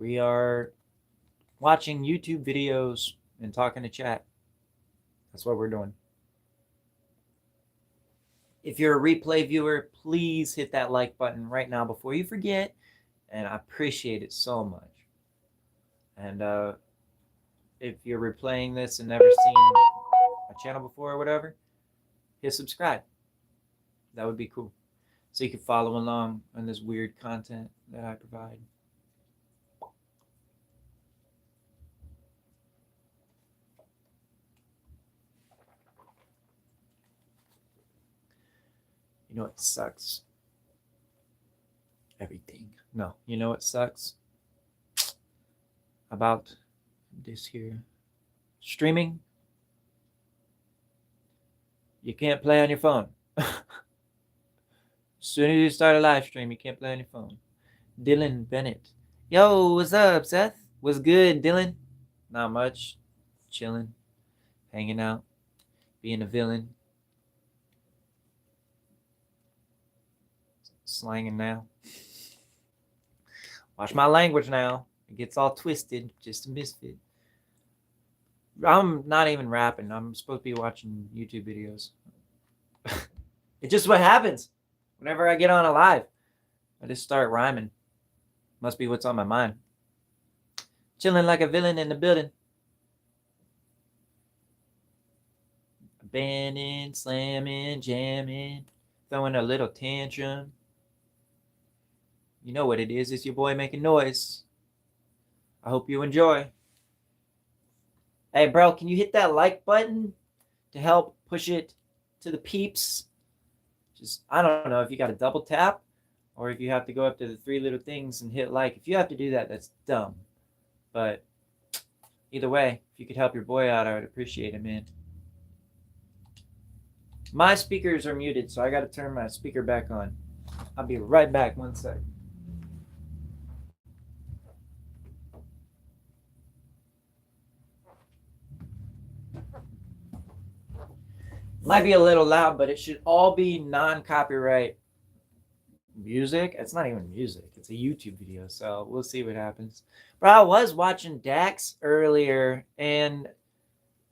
We are watching YouTube videos and talking to chat. That's what we're doing. If you're a replay viewer, please hit that like button right now before you forget. And I appreciate it so much. And if you're replaying this and never seen my channel before or whatever, hit subscribe. That would be cool. So you can follow along on this weird content that I provide. You know what sucks? Everything. No, you know what sucks about this here? Streaming. You can't play on your phone. As soon as you start a live stream, you can't play on your phone. Dylan Bennett. Yo, what's up, Seth? What's good, Dylan? Not much. Chilling. Hanging out. Being a villain. Slanging now. Watch my language now. It gets all twisted. Just a misfit. I'm not even rapping. I'm supposed to be watching YouTube videos. It's just what happens whenever I get on a live. I just start rhyming. Must be what's on my mind. Chilling like a villain in the building. Bending, slamming, jamming, throwing a little tantrum. You know what it is. It's your boy making noise. I hope you enjoy. Hey, bro, can you hit that like button to help push it to the peeps? Just, I don't know if you got to double tap or if you have to go up to the three little things and hit like. If you have to do that, that's dumb. But either way, if you could help your boy out, I would appreciate it, man. My speakers are muted, so I got to turn my speaker back on. I'll be right back. 1 sec. Might be a little loud, but it should all be non-copyright music. It's not even music. It's a YouTube video, so we'll see what happens. But I was watching Dax earlier, and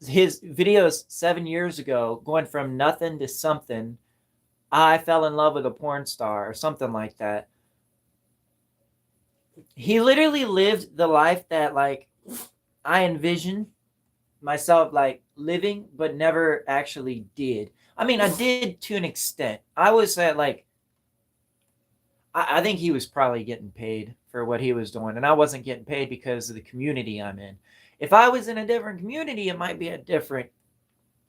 his videos 7 years ago, going from nothing to something. I fell in love with a porn star or something like that. He literally lived the life that like I envisioned myself like living, but never actually did. I mean, I did to an extent. I was at like, I think he was probably getting paid for what he was doing, and I wasn't getting paid because of the community I'm in. If I was in a different community, it might be a different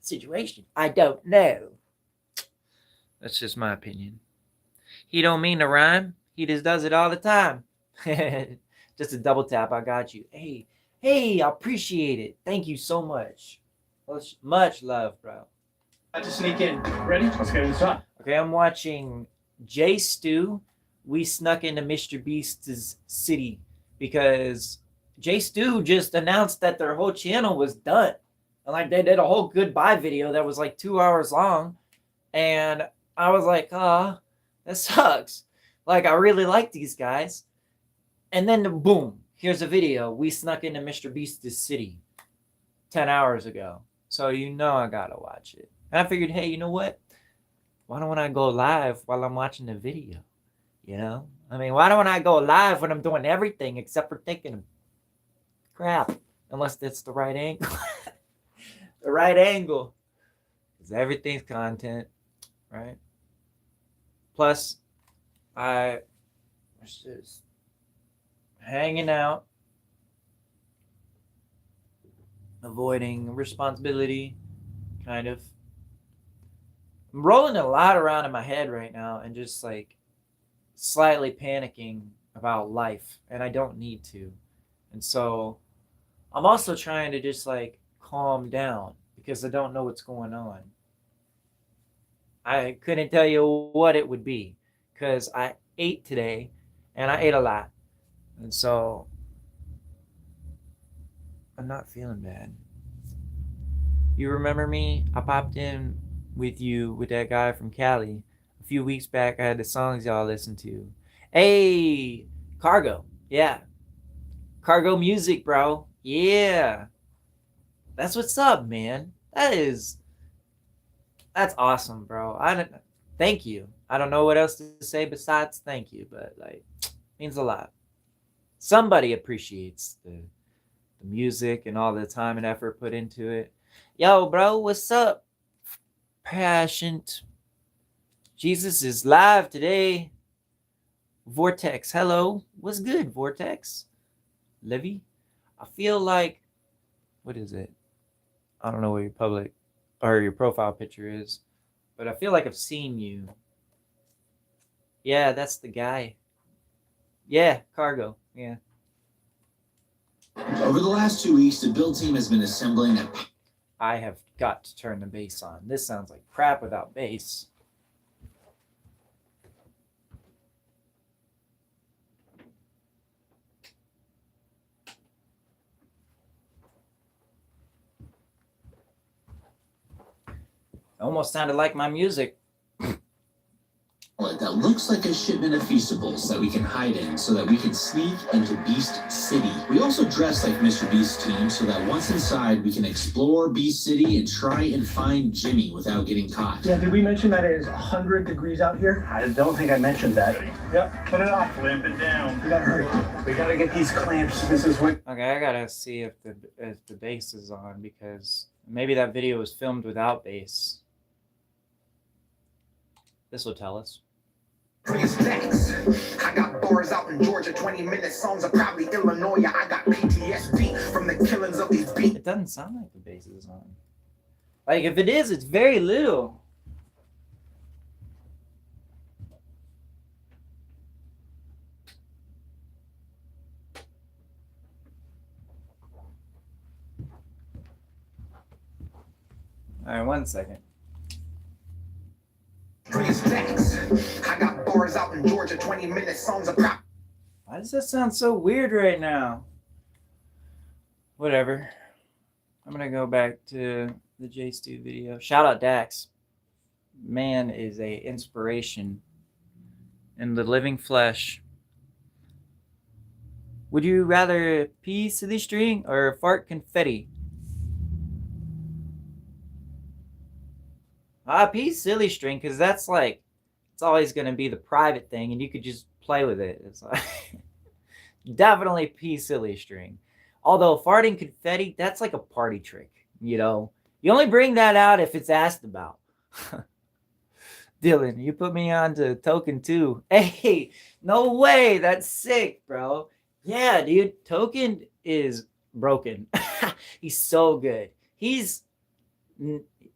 situation. I don't know. That's just my opinion. He don't mean to rhyme. He just does it all the time. Just a double tap. I got you. Hey, I appreciate it. Thank you so much. Much love, bro. I just sneak in. Ready? Let's get this on. Okay, I'm watching J Stu. We snuck into Mr. Beast's city because J Stu just announced that their whole channel was done. And like they did a whole goodbye video that was like 2 hours long. And I was like, that sucks. Like, I really like these guys. And then boom, here's a video. We snuck into Mr. Beast's city 10 hours ago. So you know I gotta watch it. And I figured, hey, you know what? Why don't I go live while I'm watching the video? You know? I mean, why don't I go live when I'm doing everything except for thinking crap? Unless that's the right angle. The right angle. Because everything's content, right? Plus, I was just hanging out, avoiding responsibility, kind of. I'm rolling a lot around in my head right now and just like slightly panicking about life, and I don't need to. And so I'm also trying to just like calm down because I don't know what's going on. I couldn't tell you what it would be because I ate today and I ate a lot. And so I'm not feeling bad. You remember me? I popped in with you with that guy from Cali. A few weeks back, I had the songs y'all listened to. Hey, Cargo. Yeah. Cargo Music, bro. Yeah. That's what's up, man. That's awesome, bro. Thank you. I don't know what else to say besides thank you, but like means a lot. Somebody appreciates the music and all the time and effort put into it. Yo, bro, what's up? Patient. Jesus is live today. Vortex, hello. What's good, Vortex? Livy? I feel like, what is it? I don't know what your public or your profile picture is, but I feel like I've seen you. Yeah, that's the guy. Yeah, Cargo. Yeah. Over the last 2 weeks, the build team has been assembling a... I have got to turn the bass on. This sounds like crap without bass. Almost sounded like my music. That looks like a shipment of feastables that we can hide in so that we can sneak into Beast City. We also dress like Mr. Beast's team so that once inside we can explore Beast City and try and find Jimmy without getting caught. Yeah, did we mention that it is 100 degrees out here? I don't think I mentioned that. Yep, put it off. Clamp it down. We gotta hurry. We gotta get these clamps. This is what... Okay, I gotta see if the bass is on, because maybe that video was filmed without bass. This will tell us. I got bars out in Georgia, 20-minute songs are probably Illinois. I got PTSD from the killings of these beats. It doesn't sound like the bass is on. Like, if it is, it's very little. All right, 1 second. I got bars out in Georgia, 20-minute songs are probably... Why does that sound so weird right now? Whatever. I'm gonna go back to the J Stu video. Shout out Dax. Man is a inspiration in the living flesh. Would you rather pee silly string or fart confetti? Pee silly string, because that's like, it's always gonna be the private thing, and you could just play with it. It's like definitely pee silly string. Although farting confetti, that's like a party trick, you know. You only bring that out if it's asked about. Dylan, you put me on to Token 2. Hey, no way. That's sick, bro. Yeah, dude. Token is broken. He's so good.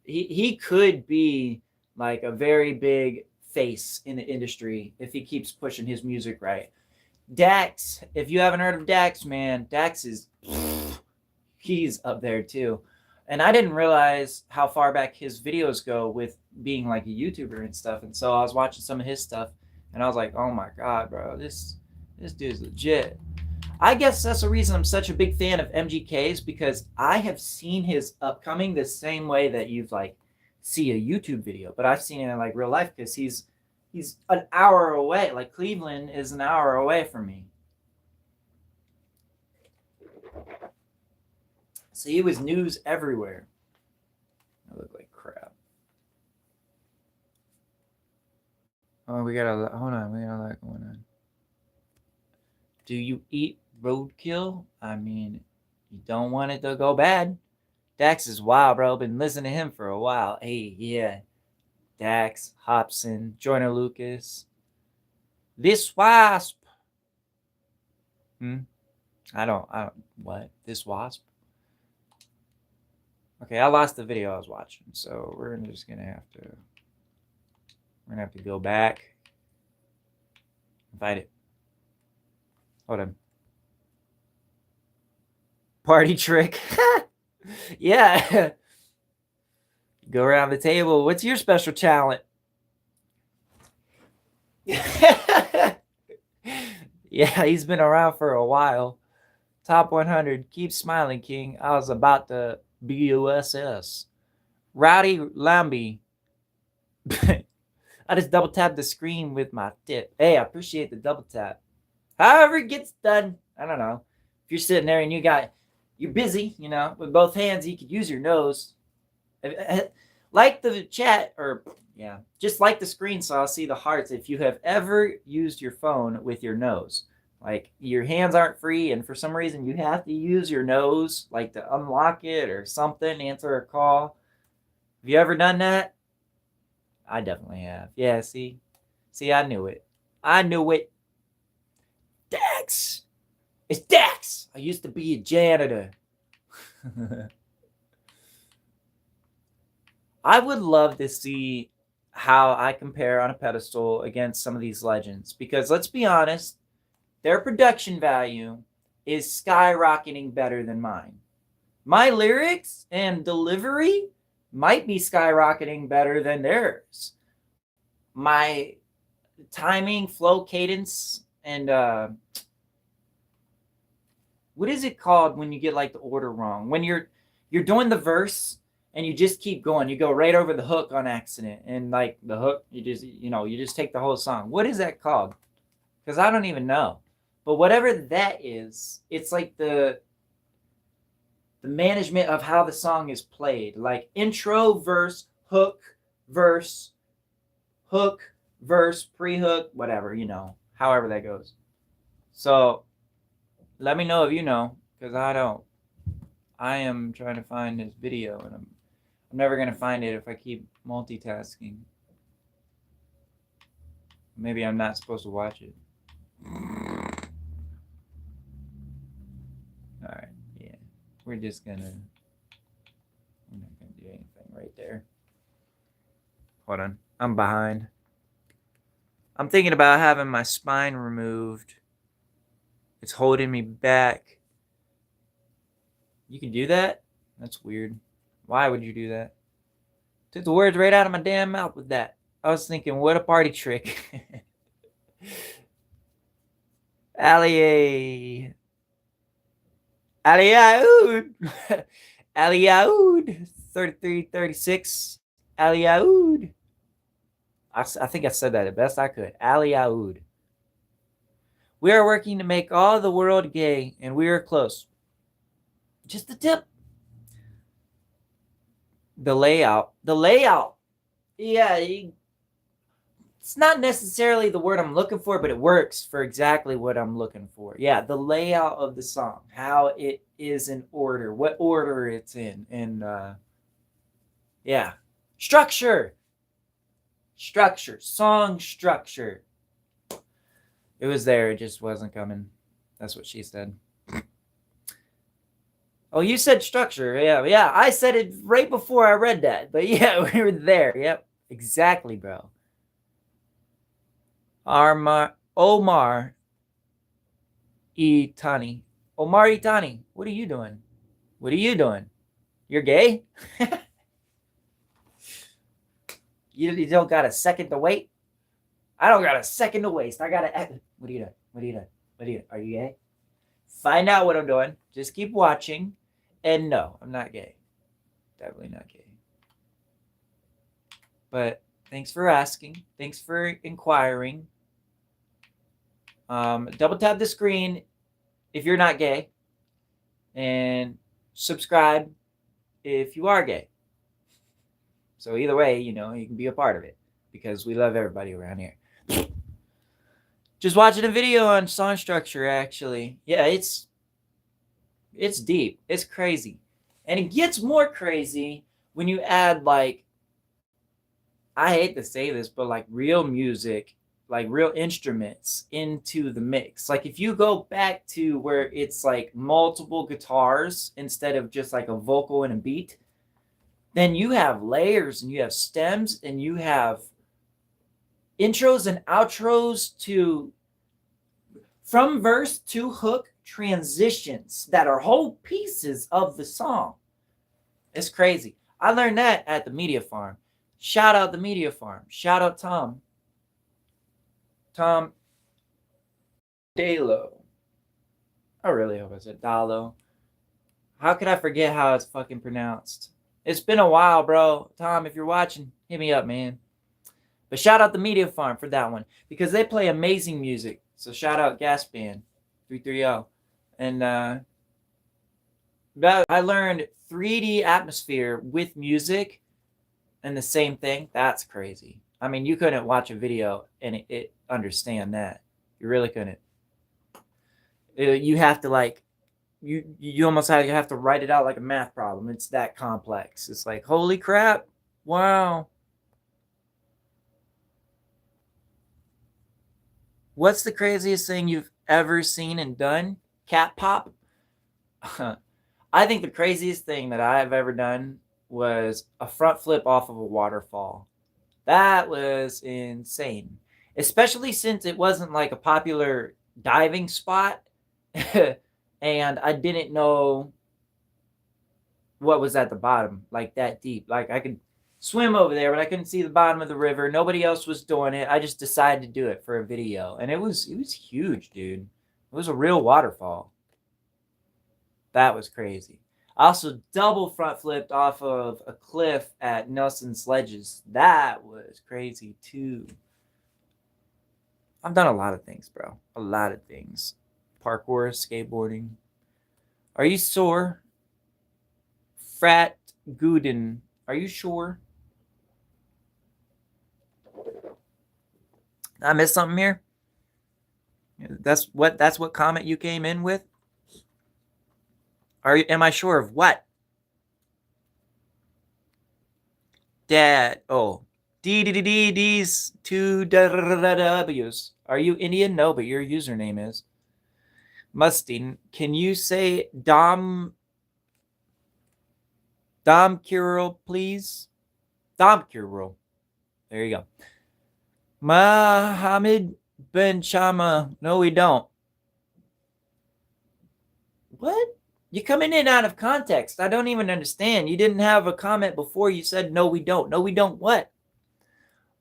He could be like a very big face in the industry if he keeps pushing his music right. Dax, if you haven't heard of Dax, man, Dax is, he's up there too. And I didn't realize how far back his videos go with being like a YouTuber and stuff. And so I was watching some of his stuff and I was like, oh my God, bro, this dude's legit. I guess that's the reason I'm such a big fan of MGK's, because I have seen his upcoming the same way that you've like see a YouTube video, but I've seen it in like real life because he's an hour away. Like Cleveland is an hour away from me. So he was news everywhere. I look like crap. Oh, we got a lot going on. Do you eat roadkill? I mean, you don't want it to go bad. Dax is wild, bro. Been listening to him for a while. Hey, yeah. Dax, Hobson, Joyner Lucas. This wasp. I don't, what? This wasp? Okay, I lost the video I was watching, so we're just gonna have to go back. Invite it. Hold on. Party trick. Yeah. Go around the table. What's your special talent? Yeah, he's been around for a while. Top 100. Keep smiling, King. I was about to BUSS. Rowdy Lamby. I just double tapped the screen with my tip. Hey, I appreciate the double tap. However it gets done. I don't know. If you're sitting there and you're busy, you know, with both hands, you could use your nose. Like the chat, or yeah, just like the screen, so I'll see the hearts. If you have ever used your phone with your nose, like your hands aren't free, and for some reason you have to use your nose, like to unlock it or something, answer a call. Have you ever done that? I definitely have. Yeah, see, I knew it. I knew it. Dax. It's Dax. I used to be a janitor. I would love to see how I compare on a pedestal against some of these legends, because let's be honest, their production value is skyrocketing better than mine. My lyrics and delivery might be skyrocketing better than theirs. My timing, flow, cadence, and what is it called when you get like the order wrong? When you're doing the verse and you just keep going, you go right over the hook on accident, and like the hook, you just take the whole song. What is that called? Because I don't even know. But whatever that is, it's like the management of how the song is played, like intro, verse, hook, verse, pre-hook, whatever, however that goes. So let me know if you know, because I don't. I am trying to find this video, and I'm never going to find it if I keep multitasking. Maybe I'm not supposed to watch it. Alright, yeah. We're not gonna do anything right there. Hold on. I'm behind. I'm thinking about having my spine removed. It's holding me back. You can do that? That's weird. Why would you do that? Took the words right out of my damn mouth with that. I was thinking, what a party trick. Allie. Aliaoud. Aliaoud. 3336. Aliaoud. I think I said that the best I could. Aliaoud. We are working to make all the world gay, and we are close. Just the tip. The layout. Yeah, it's not necessarily the word I'm looking for, but it works for exactly what I'm looking for. Yeah, the layout of the song, how it is in order, what order it's in, and yeah, structure, song structure. It was there, it just wasn't coming. That's what she said. Oh, you said structure. Yeah. I said it right before I read that. But yeah, we were there. Yep. Exactly, bro. Omar Itani. Omar Itani. What are you doing? You're gay? You don't got a second to wait? I don't got a second to waste. I got to... What are you doing? Are you gay? Find out what I'm doing. Just keep watching. And no, I'm not gay. Definitely not gay. But thanks for asking. Thanks for inquiring. Double tap the screen if you're not gay. And subscribe if you are gay. So either way, you can be a part of it. Because we love everybody around here. Just watching a video on song structure, actually. Yeah, it's deep. It's crazy. And it gets more crazy when you add, like, I hate to say this, but like real music, like real instruments into the mix. Like if you go back to where it's like multiple guitars instead of just like a vocal and a beat, then you have layers and you have stems and you have intros and outros from verse to hook transitions that are whole pieces of the song. It's crazy. I learned that at the Media Farm. Shout out the Media Farm. Shout out Tom Dalo. I really hope I said Dalo. How could I forget how it's fucking pronounced? It's been a while, bro. Tom, if you're watching, hit me up, man. But shout out the Media Farm for that one, because they play amazing music. So shout out Gas Band 330. And but I learned 3D atmosphere with music and the same thing. That's crazy. I mean, you couldn't watch a video and it understand that. You really couldn't. You have to like you almost have to write it out like a math problem. It's that complex. It's like, holy crap. Wow. What's the craziest thing you've ever seen and done? Cat pop? I think the craziest thing that I've ever done was a front flip off of a waterfall. That was insane. Especially since it wasn't like a popular diving spot. And I didn't know what was at the bottom, like that deep. Like I could swim over there, but I couldn't see the bottom of the river. Nobody else was doing it. I just decided to do it for a video. And it was huge, dude. It was a real waterfall. That was crazy. I also double front flipped off of a cliff at Nelson's Ledges. That was crazy too. I've done a lot of things, bro. A lot of things. Parkour, skateboarding. Are you sore? Frat Gooden. Are you sure? Did I miss something here? That's what comment you came in with? Am I sure of what? Dad. Oh. D's two W's. Are you Indian? No, but your username is. Musting. Can you say Dom Curel, please? Dom Curel. There you go. Mohammed Ben Chama. No, we don't. What? You're coming in out of context. I don't even understand. You didn't have a comment before you said, no, we don't. No, we don't what?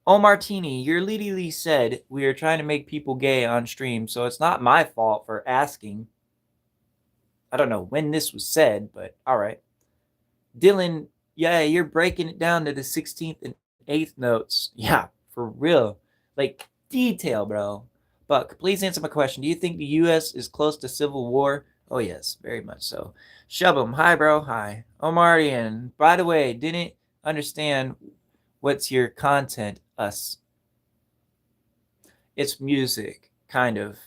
Oh, Martini, your lady said we are trying to make people gay on stream, so it's not my fault for asking. I don't know when this was said, but all right. Dylan, yeah, you're breaking it down to the 16th and 8th notes. Yeah, for real. Like, detail, bro. Buck, please answer my question. Do you think the U.S. is close to civil war? Oh, yes, very much so. Shubham, hi, bro. Hi. Omardian, by the way, didn't understand what's your content, us. It's music, kind of.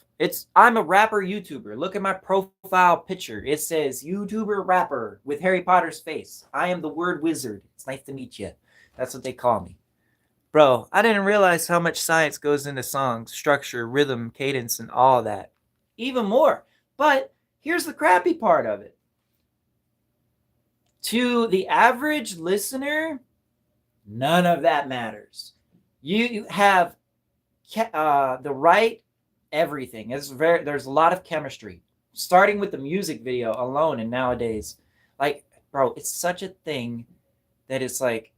I'm a rapper YouTuber. Look at my profile picture. It says YouTuber rapper with Harry Potter's face. I am the word wizard. It's nice to meet you. That's what they call me. Bro, I didn't realize how much science goes into songs, structure, rhythm, cadence, and all that. Even more. But here's the crappy part of it. To the average listener, none of that matters. You have the right everything. There's a lot of chemistry. Starting with the music video alone, and nowadays, like, bro, it's such a thing that it's like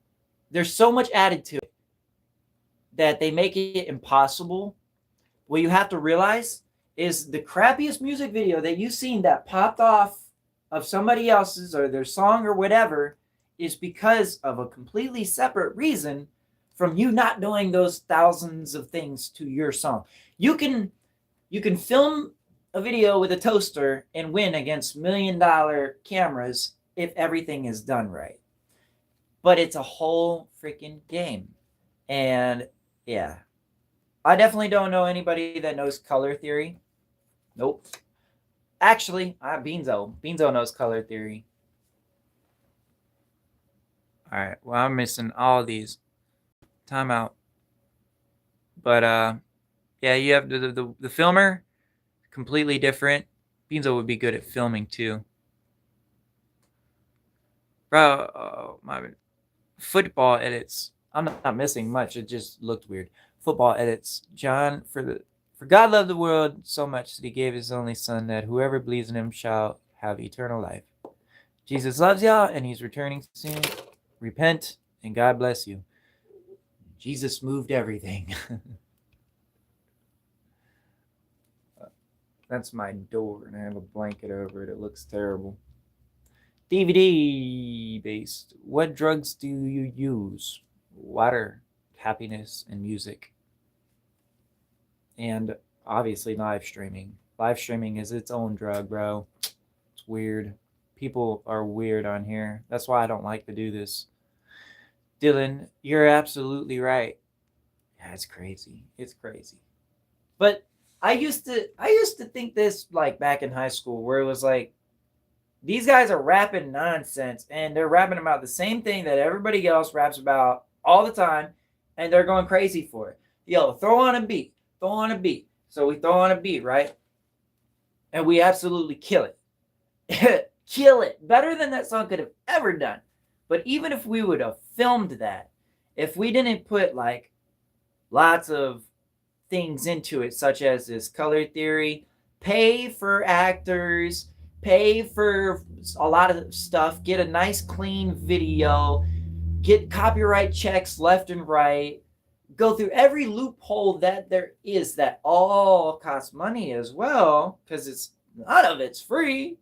there's so much added to it that they make it impossible. What you have to realize is the crappiest music video that you've seen that popped off of somebody else's or their song or whatever is because of a completely separate reason from you not doing those thousands of things to your song. You can film a video with a toaster and win against $1 million cameras if everything is done right. But it's a whole freaking game. And yeah, I definitely don't know anybody that knows color theory. Nope. Actually, Beanzo knows color theory. All right. Well, I'm missing all these. Timeout. But yeah, you have the filmer, completely different. Beanzo would be good at filming too. Bro, oh, my football edits. I'm not missing much. It just looked weird. Football edits. John, for God loved the world so much that he gave his only son, that whoever believes in him shall have eternal life. Jesus loves y'all and he's returning soon. Repent and God bless you. Jesus moved everything. That's my door, and I have a blanket over it. It looks terrible. DVD based. What drugs do you use? Water, happiness, and music. And obviously live streaming. Live streaming is its own drug, bro. It's weird. People are weird on here. That's why I don't like to do this. Dylan, you're absolutely right. Yeah, it's crazy. It's crazy. But I used to think this like back in high school where it was like these guys are rapping nonsense and they're rapping about the same thing that everybody else raps about all the time and they're going crazy for it. Yo, throw on a beat. Throw on a beat. So we throw on a beat, right? And we absolutely kill it. Kill it. Better than that song could have ever done. But even if we would have filmed that, if we didn't put like lots of things into it, such as this color theory, pay for actors, pay for a lot of stuff, get a nice clean video, get copyright checks left and right, go through every loophole that there is that all costs money as well, because it's none of it's free,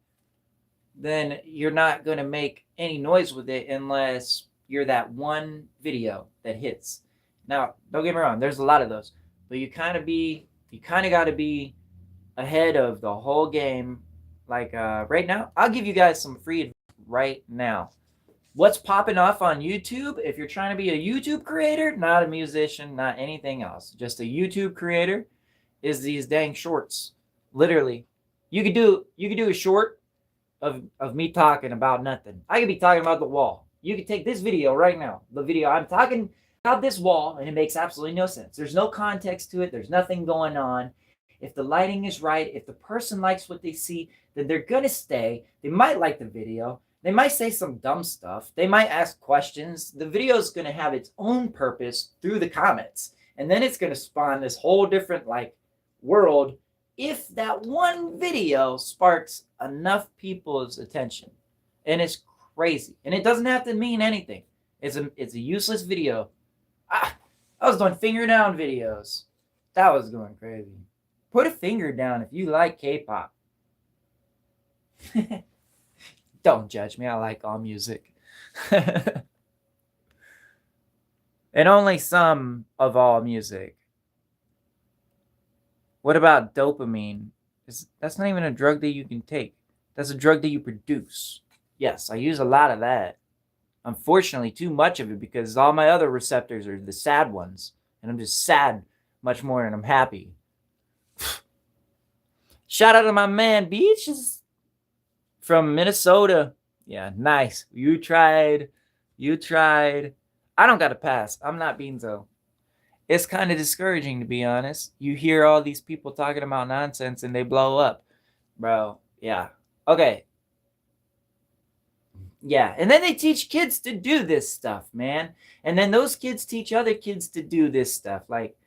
then you're not going to make any noise with it unless you're that one video that hits. Now, don't get me wrong, there's a lot of those, but you kind of got to be ahead of the whole game. Like right now, I'll give you guys some free advice right now. What's popping off on YouTube? If you're trying to be a YouTube creator, not a musician, not anything else, just a YouTube creator, is these dang shorts. Literally, you could do a short of me talking about nothing. I could be talking about the wall. You could take this video right now, the video I'm talking about this wall, and it makes absolutely no sense. There's no context to it. There's nothing going on. If the lighting is right, if the person likes what they see, then they're going to stay. They might like the video. They might say some dumb stuff. They might ask questions. The video is going to have its own purpose through the comments. And then it's going to spawn this whole different like world if that one video sparks enough people's attention. And it's crazy. And it doesn't have to mean anything. It's a useless video. I was doing finger down videos. That was going crazy. Put a finger down if you like K-pop. Don't judge me. I like all music. And only some of all music. What about dopamine? That's not even a drug that you can take. That's a drug that you produce. Yes, I use a lot of that. Unfortunately, too much of it because all my other receptors are the sad ones. And I'm just sad much more than I'm happy. Shout out to my man Beaches from Minnesota. Yeah, nice. You tried. I don't got to pass. I'm not Beanzo. It's kind of discouraging, to be honest. You hear all these people talking about nonsense and they blow up. Bro, yeah. Okay. Yeah, and then they teach kids to do this stuff, man. And then those kids teach other kids to do this stuff. Like,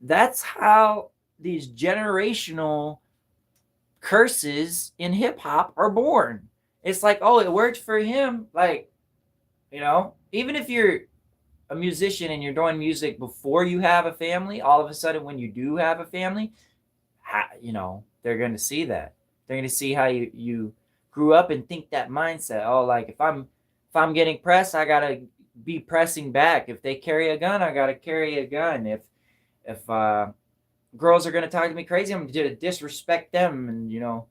that's how these generational curses in hip-hop are born. It's like, oh, it worked for him. Like, you know, even if you're a musician and you're doing music before you have a family, all of a sudden when you do have a family, you know, they're going to see that. They're going to see how you grew up and think that mindset. Oh, like if I'm getting pressed, I got to be pressing back. If they carry a gun, I got to carry a gun. If girls are going to talk to me crazy, I'm going to disrespect them, and, you know,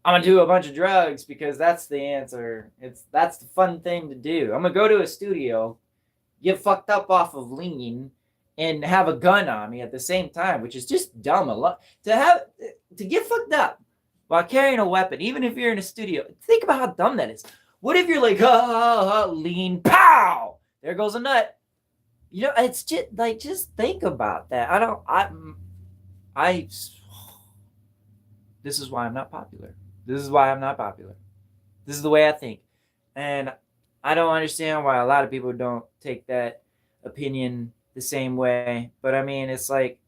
I'm going to do a bunch of drugs because that's the answer. That's the fun thing to do. I'm going to go to a studio, get fucked up off of lean, and have a gun on me at the same time, which is just dumb. A lot to get fucked up while carrying a weapon, even if you're in a studio. Think about how dumb that is. What if you're like, lean, pow, there goes a nut. You know, it's just like, just think about that. This is why I'm not popular. This is This is the way I think. And I don't understand why a lot of people don't take that opinion the same way. But I mean, it's like,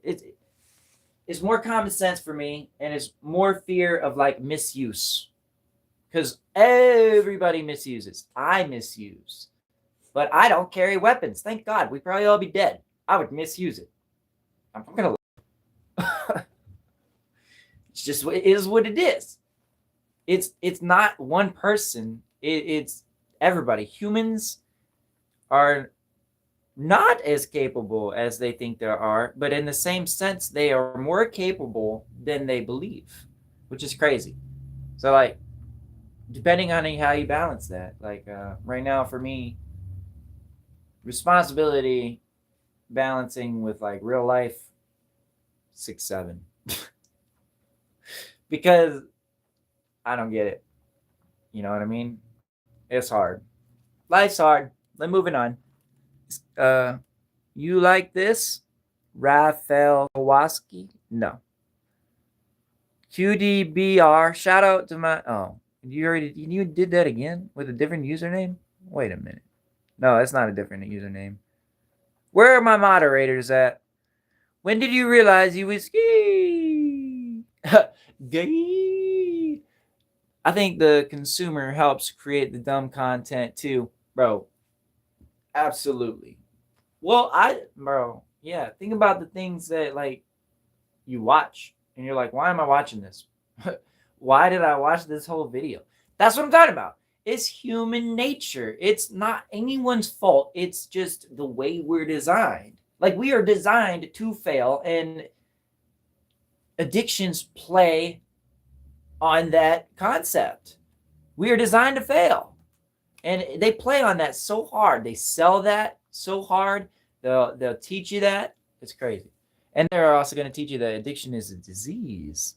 it's more common sense for me, and it's more fear of like misuse. Because everybody misuses. I misuse. But I don't carry weapons. Thank God. We'd probably all be dead. I would misuse it. I'm going to... It's just, it is what it is. It's not one person. It's everybody. Humans are not as capable as they think they are, but in the same sense, they are more capable than they believe, which is crazy. So, like, depending on how you balance that, like, right now for me, responsibility balancing with like real life, 6, 7, because I don't get it. You know what I mean? It's hard. Life's hard. Let's moving on. Uh, you like this? Raphael Kowalski? No. QDBR. Shout out to my. Oh, you did that again with a different username? Wait a minute. No, it's not a different username. Where are my moderators at? When did you realize you was gay? Gay. I think the consumer helps create the dumb content too, bro. Absolutely. Well, yeah, think about the things that like you watch and you're like, why am I watching this? Why did I watch this whole video? That's what I'm talking about. It's human nature. It's not anyone's fault. It's just the way we're designed. Like we are designed to fail, and addictions play on that concept. We are designed to fail. And they play on that so hard. They sell that so hard. They'll teach you that. It's crazy. And they're also going to teach you that addiction is a disease.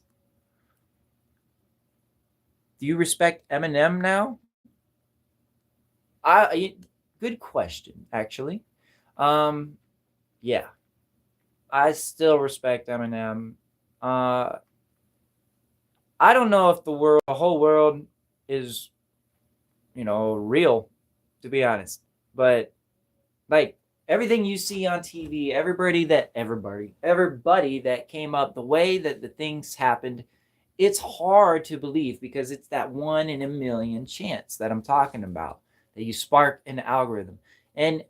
Do you respect Eminem now? Good question, actually. Yeah. I still respect Eminem. I don't know if the whole world is, real, to be honest. But like everything you see on TV, everybody that came up, the way that the things happened, it's hard to believe because it's that 1 in a million chance that I'm talking about, that you spark an algorithm. And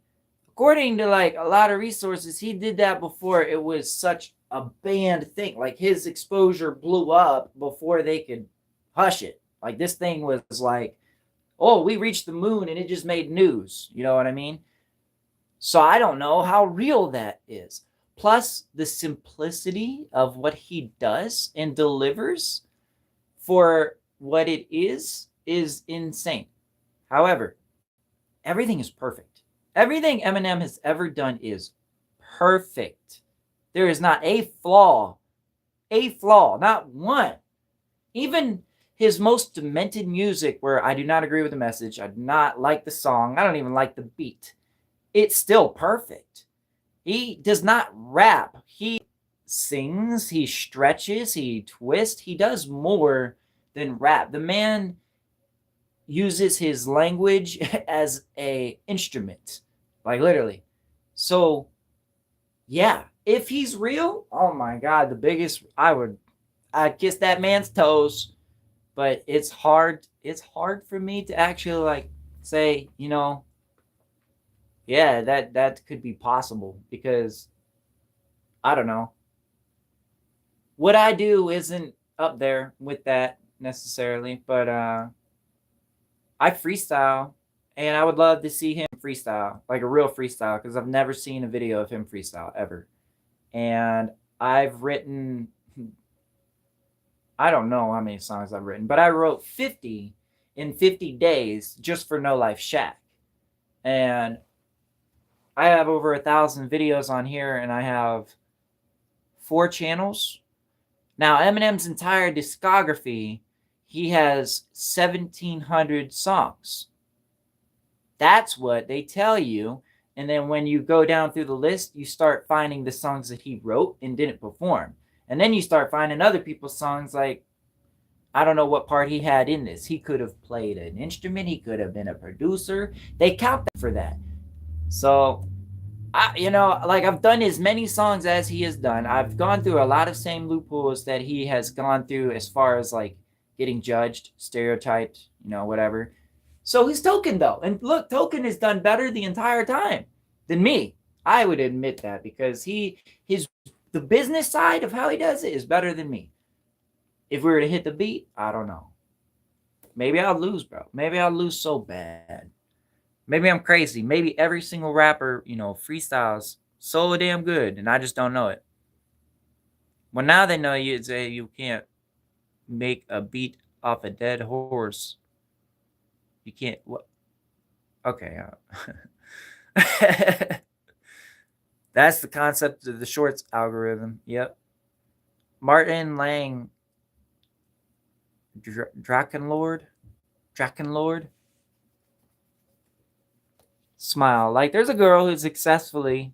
according to like a lot of resources, he did that before it was such a banned thing. Like his exposure blew up before they could hush it. Like this thing was like, oh, we reached the moon and it just made news. You know what I mean? So I don't know how real that is. Plus the simplicity of what he does and delivers for what it is insane. However, everything is perfect. Everything Eminem has ever done is perfect. There is not a flaw, not one. Even his most demented music, where I do not agree with the message, I do not like the song, I don't even like the beat, it's still perfect. He does not rap. He sings, he stretches, he twists, he does more than rap. The man uses his language as a instrument, like literally. So yeah, if he's real, oh my God, I'd kiss that man's toes. But it's hard for me to actually like say, yeah, that could be possible, because I don't know. What I do isn't up there with that necessarily, but I freestyle, and I would love to see him freestyle, like a real freestyle, because I've never seen a video of him freestyle ever. And I've written, I don't know how many songs I've written, but I wrote 50 in 50 days just for No Life Shack. And I have over 1,000 videos on here, and I have 4 channels. Now, Eminem's entire discography, he has 1,700 songs. That's what they tell you. And then when you go down through the list, you start finding the songs that he wrote and didn't perform. And then you start finding other people's songs, like, I don't know what part he had in this. He could have played an instrument. He could have been a producer. They count for that. So, I've done as many songs as he has done. I've gone through a lot of same loopholes that he has gone through, as far as like getting judged, stereotyped, whatever. So he's Token, though. And look, Token has done better the entire time than me. I would admit that, because the business side of how he does it is better than me. If we were to hit the beat, I don't know. Maybe I'll lose, bro. Maybe I'll lose so bad. Maybe I'm crazy. Maybe every single rapper, freestyles so damn good, and I just don't know it. Well, now they know you say you can't make a beat off a dead horse. You can't. What? Okay. That's the concept of the shorts algorithm. Yep. Martin Lang, Drakenlord, smile. Like there's a girl who successfully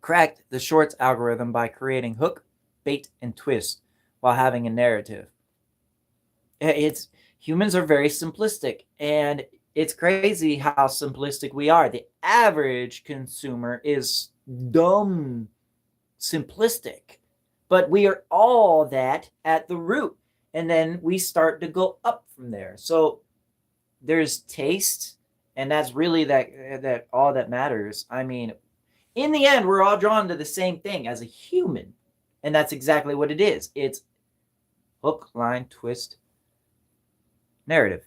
cracked the shorts algorithm by creating hook, bait, and twist while having a narrative. It's humans are very simplistic, and it's crazy how simplistic we are. The average consumer is dumb simplistic, but we are all that at the root, and then we start to go up from there. So there's taste, and that's really that all that matters. I mean, in the end, we're all drawn to the same thing as a human, and that's exactly what it is. It's hook, line, twist, narrative.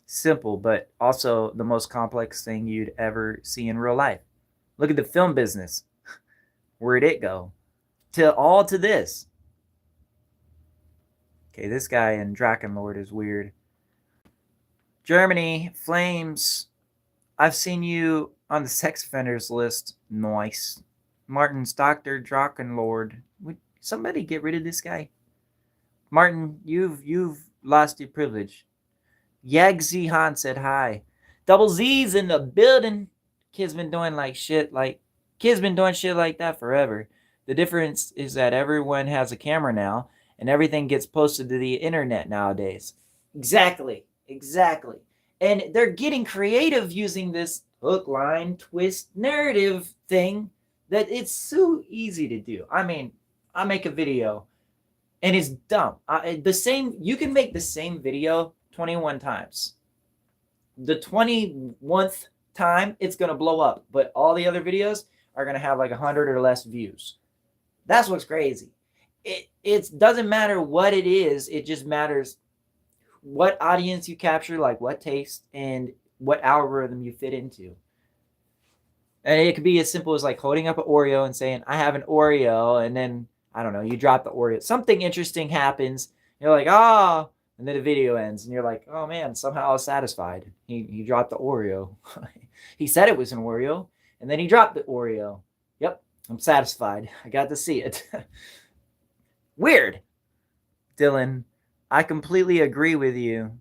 Simple, but also the most complex thing you'd ever see in real life. Look at the film business. Where'd it go? To this. Okay, this guy in Drakenlord is weird. Germany, Flames. I've seen you on the sex offenders list. Nice. Martin's Dr. Drakenlord. Would somebody get rid of this guy? Martin, you've lost your privilege. Yagzi Han said hi. Double Z's in the building. Kids been doing shit like that forever. The difference is that everyone has a camera now, and everything gets posted to the internet nowadays. Exactly. And they're getting creative using this hook, line, twist, narrative thing that it's so easy to do. I mean, I make a video, and it's dumb. You can make the same video 21 times. The 21st time, it's going to blow up, but all the other videos are going to have 100 or less views. That's what's crazy. It doesn't matter what it is. It just matters what audience you capture, what taste, and what algorithm you fit into. And it could be as simple as holding up an Oreo and saying, I have an Oreo, and then, I don't know, you drop the Oreo. Something interesting happens. You're like, oh, and then the video ends, and you're like, oh man, somehow I was satisfied. He dropped the Oreo. He said it was an Oreo, and then he dropped the Oreo. Yep, I'm satisfied. I got to see it. Weird. Dylan, I completely agree with you.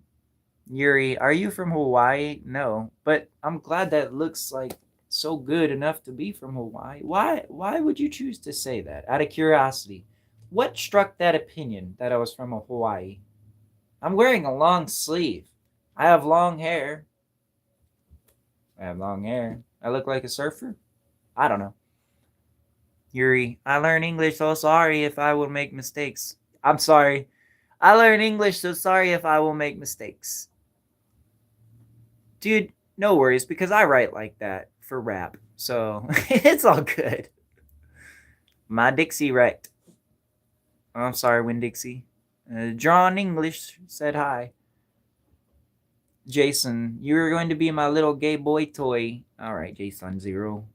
Yuri, are you from Hawaii? No, but I'm glad that looks so good enough to be from Hawaii. Why would you choose to say that? Out of curiosity, what struck that opinion that I was from Hawaii? I'm wearing a long sleeve. I have long hair. I look like a surfer? I don't know. Yuri, I learn English, so sorry if I will make mistakes. I'm sorry. I learn English, so sorry if I will make mistakes. Dude, no worries, because I write like that for rap. So it's all good. My Dixie wrecked. Oh, I'm sorry, Winn-Dixie. Drawn English said hi. Jason, you're going to be my little gay boy toy. All right, Jason Zero.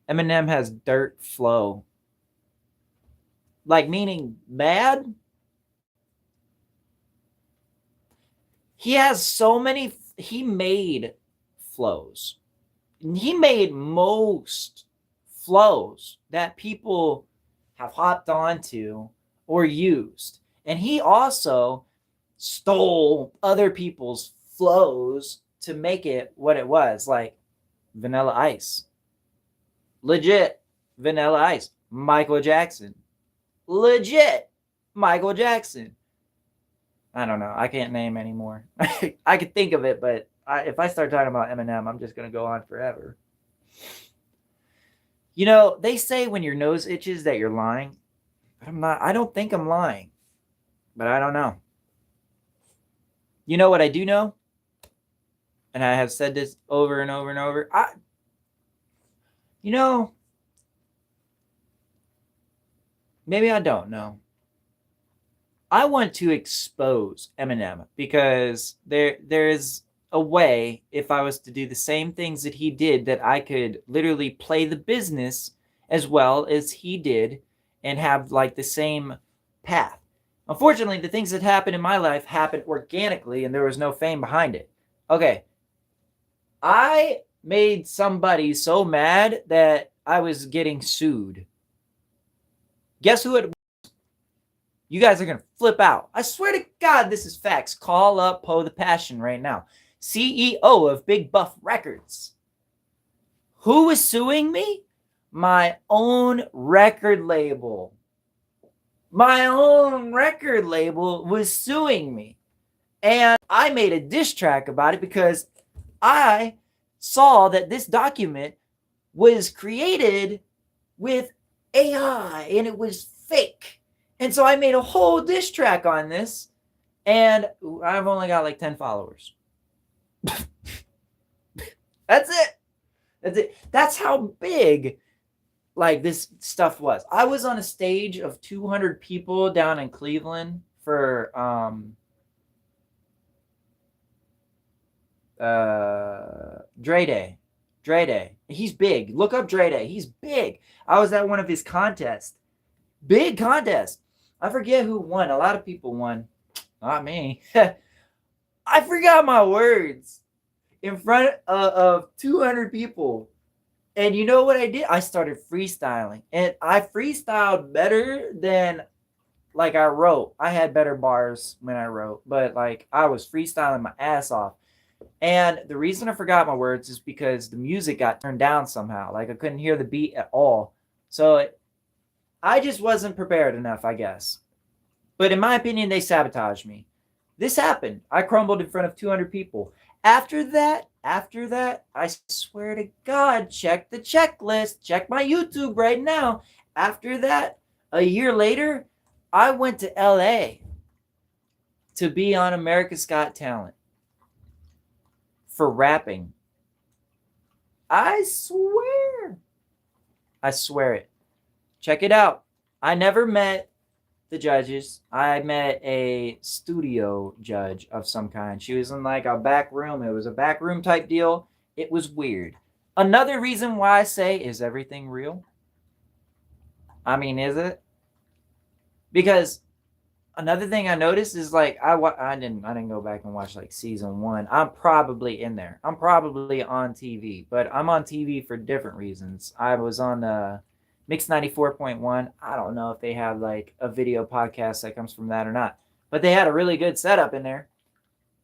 Eminem has dirt flow. Meaning bad? He has so many. He made flows. He made most flows that people have hopped onto or used. And he also stole other people's flows to make it what it was, like Vanilla Ice. Legit Vanilla Ice. Michael Jackson. Legit Michael Jackson. I don't know. I can't name anymore. I could think of it, but if I start talking about Eminem, I'm just going to go on forever. They say when your nose itches that you're lying. But I'm not. I don't think I'm lying. But I don't know. You know what I do know? And I have said this over and over and over. Maybe I don't know. I want to expose Eminem because there is a way, if I was to do the same things that he did, that I could literally play the business as well as he did and have like the same path. Unfortunately, the things that happened in my life happened organically and there was no fame behind it. Okay. I made somebody so mad that I was getting sued. Guess who it was? You guys are going to flip out. I swear to God, this is facts. Call up Poe the Passion right now. CEO of Big Buff Records. Who was suing me? My own record label. My own record label was suing me. And I made a diss track about it because I saw that this document was created with AI and it was fake. And so I made a whole diss track on this, and I've only got like 10 followers. That's it. That's it. That's how big like this stuff was. I was on a stage of 200 people down in Cleveland for Dre Day. Dre Day. He's big. Look up Dre Day. He's big. I was at one of his contests. Big contest. I forget who won. A lot of people won. Not me. I forgot my words in front of 200 people. And you know what I did? I started freestyling. And I freestyled better than like I wrote. I had better bars when I wrote. But like I was freestyling my ass off. And the reason I forgot my words is because the music got turned down somehow. Like I couldn't hear the beat at all. So I just wasn't prepared enough, I guess. But in my opinion, they sabotaged me. This happened. I crumbled in front of 200 people. After that, I swear to God, check the checklist. Check my YouTube right now. After that, a year later, I went to LA to be on America's Got Talent for rapping. I swear it. Check it out. I never met the judges. I met a studio judge of some kind. She was in like a back room. It was a back room type deal. It was weird. Another reason why I say, is everything real? I mean, is it? Because another thing I noticed is like I didn't go back and watch like season 1. I'm probably in there. I'm probably on TV, but I'm on TV for different reasons. I was on Mix 94.1. I don't know if they have like a video podcast that comes from that or not, but they had a really good setup in there.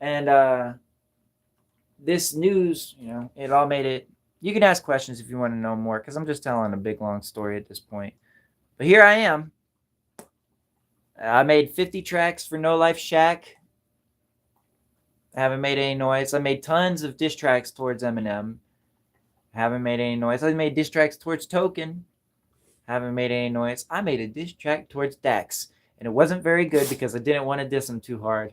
And this news, it all made it. You can ask questions if you want to know more, because I'm just telling a big long story at this point. But here I am. I made 50 tracks for No Life Shack. I haven't made any noise. I made tons of diss tracks towards Eminem. Haven't made any noise. I made diss tracks towards Token. Haven't made any noise. I made a diss track towards Dax. And it wasn't very good because I didn't want to diss him too hard.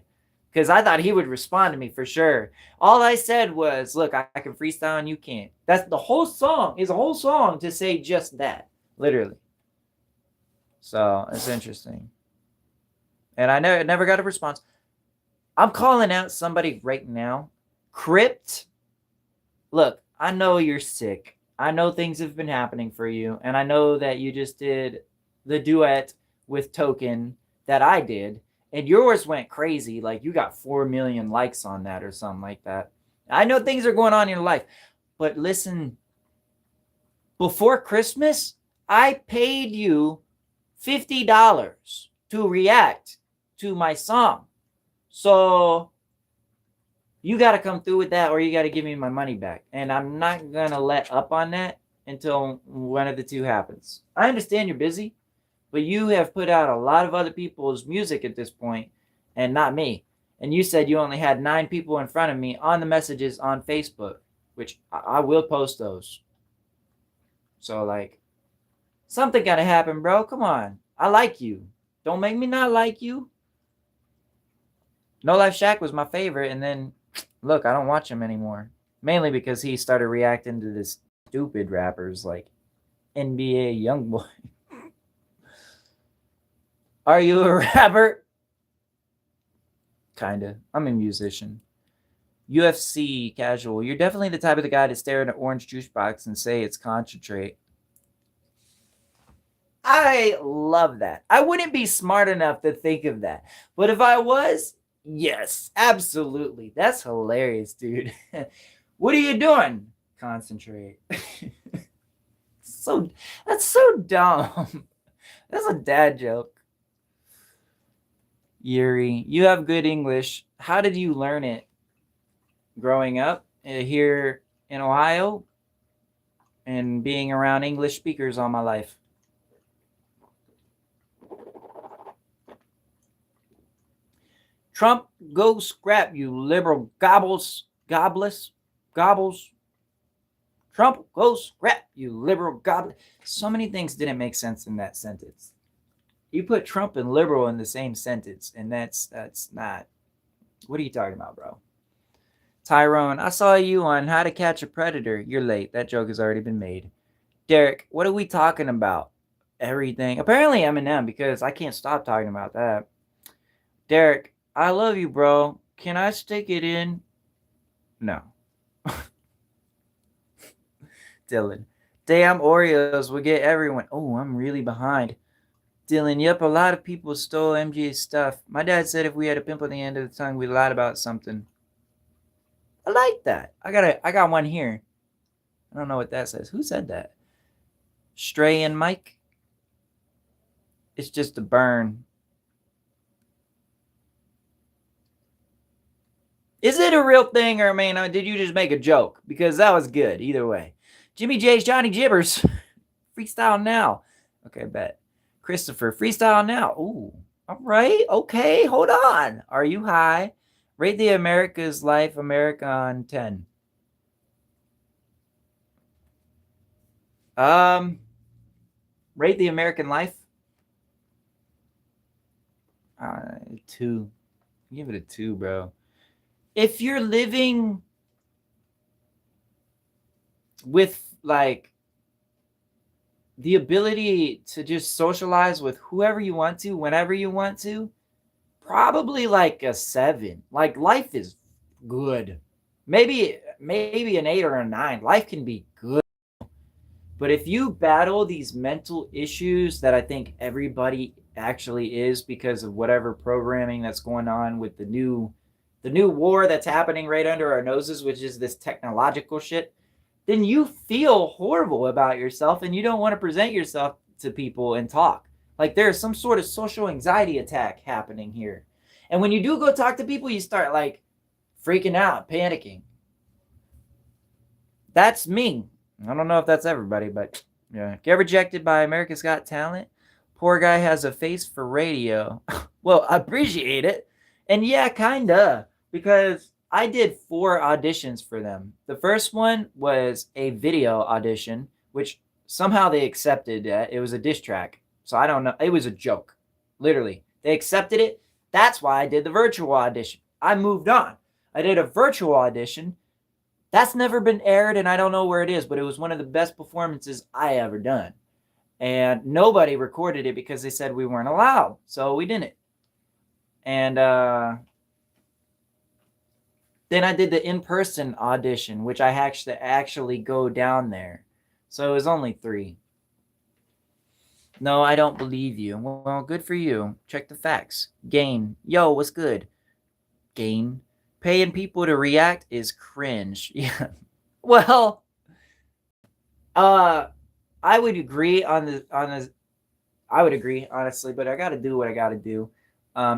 Because I thought he would respond to me for sure. All I said was, look, I can freestyle and you can't. That's the whole song. Is a whole song to say just that. Literally. So, it's interesting. And I never got a response. I'm calling out somebody right now. Crypt. Look, I know you're sick. I know things have been happening for you. And I know that you just did the duet with Token that I did. And yours went crazy. Like you got 4 million likes on that or something like that. I know things are going on in your life. But listen, before Christmas, I paid you $50 to react to my song. So you got to come through with that, or you got to give me my money back. And I'm not going to let up on that until one of the two happens. I understand you're busy, but you have put out a lot of other people's music at this point and not me. And you said you only had 9 people in front of me on the messages on Facebook, which I will post those. So like, something got to happen, bro. Come on. I like you. Don't make me not like you. No Life Shack was my favorite, and then look, I don't watch him anymore. Mainly because he started reacting to this stupid rappers like NBA Youngboy. Are you a rapper? Kinda. I'm a musician. UFC casual. You're definitely the type of the guy to stare at an orange juice box and say it's concentrate. I love that. I wouldn't be smart enough to think of that. But if I was, yes, absolutely. That's hilarious, dude. What are you doing? Concentrate. So that's so dumb. That's a dad joke. Yuri, you have good English. How did you learn it? Growing up here in Ohio and being around English speakers all my life. Trump, go scrap, you liberal gobbles. Trump, go scrap, you liberal gobble. So many things didn't make sense in that sentence. You put Trump and liberal in the same sentence, and that's not. What are you talking about, bro? Tyrone, I saw you on How to Catch a Predator. You're late. That joke has already been made. Derek, what are we talking about? Everything. Apparently Eminem, because I can't stop talking about that. Derek, I love you, bro. Can I stick it in? No. Dylan, damn Oreos will get everyone. Oh, I'm really behind. Dylan, yep, a lot of people stole MJ's stuff. My dad said if we had a pimple on the end of the tongue, we lied about something. I like that. I got one here. I don't know what that says. Who said that? Stray and Mike? It's just a burn. Is it a real thing, or man, did you just make a joke? Because that was good either way. Jimmy J's Johnny Gibbers. Freestyle now. Okay, bet. Christopher, freestyle now. Ooh, all right. Okay, hold on. Are you high? Rate the America's Life America on 10. Rate the American Life. 2. Give it a 2, bro. If you're living with like the ability to just socialize with whoever you want to, whenever you want to, probably like a 7. Like life is good. Maybe an 8 or a 9. Life can be good. But if you battle these mental issues that I think everybody actually is because of whatever programming that's going on with the new war that's happening right under our noses, which is this technological shit, then you feel horrible about yourself and you don't want to present yourself to people and talk. Like there's some sort of social anxiety attack happening here. And when you do go talk to people, you start like freaking out, panicking. That's me. I don't know if that's everybody, but yeah. Get rejected by America's Got Talent. Poor guy has a face for radio. Well, I appreciate it. And yeah, kinda. Because I did 4 auditions for them. The first one was a video audition, which somehow they accepted. It was a diss track. So I don't know. It was a joke. Literally. They accepted it. That's why I did the virtual audition. I moved on. I did a virtual audition. That's never been aired, and I don't know where it is, but it was one of the best performances I ever done. And nobody recorded it because they said we weren't allowed. So we didn't. And then I did the in-person audition, which I actually go down there. So it was only 3. No, I don't believe you. Well, good for you. Check the facts. Gain. Yo, what's good? Gain. Paying people to react is cringe. Yeah. Well, I would agree I would agree, honestly, but I got to do what I got to do.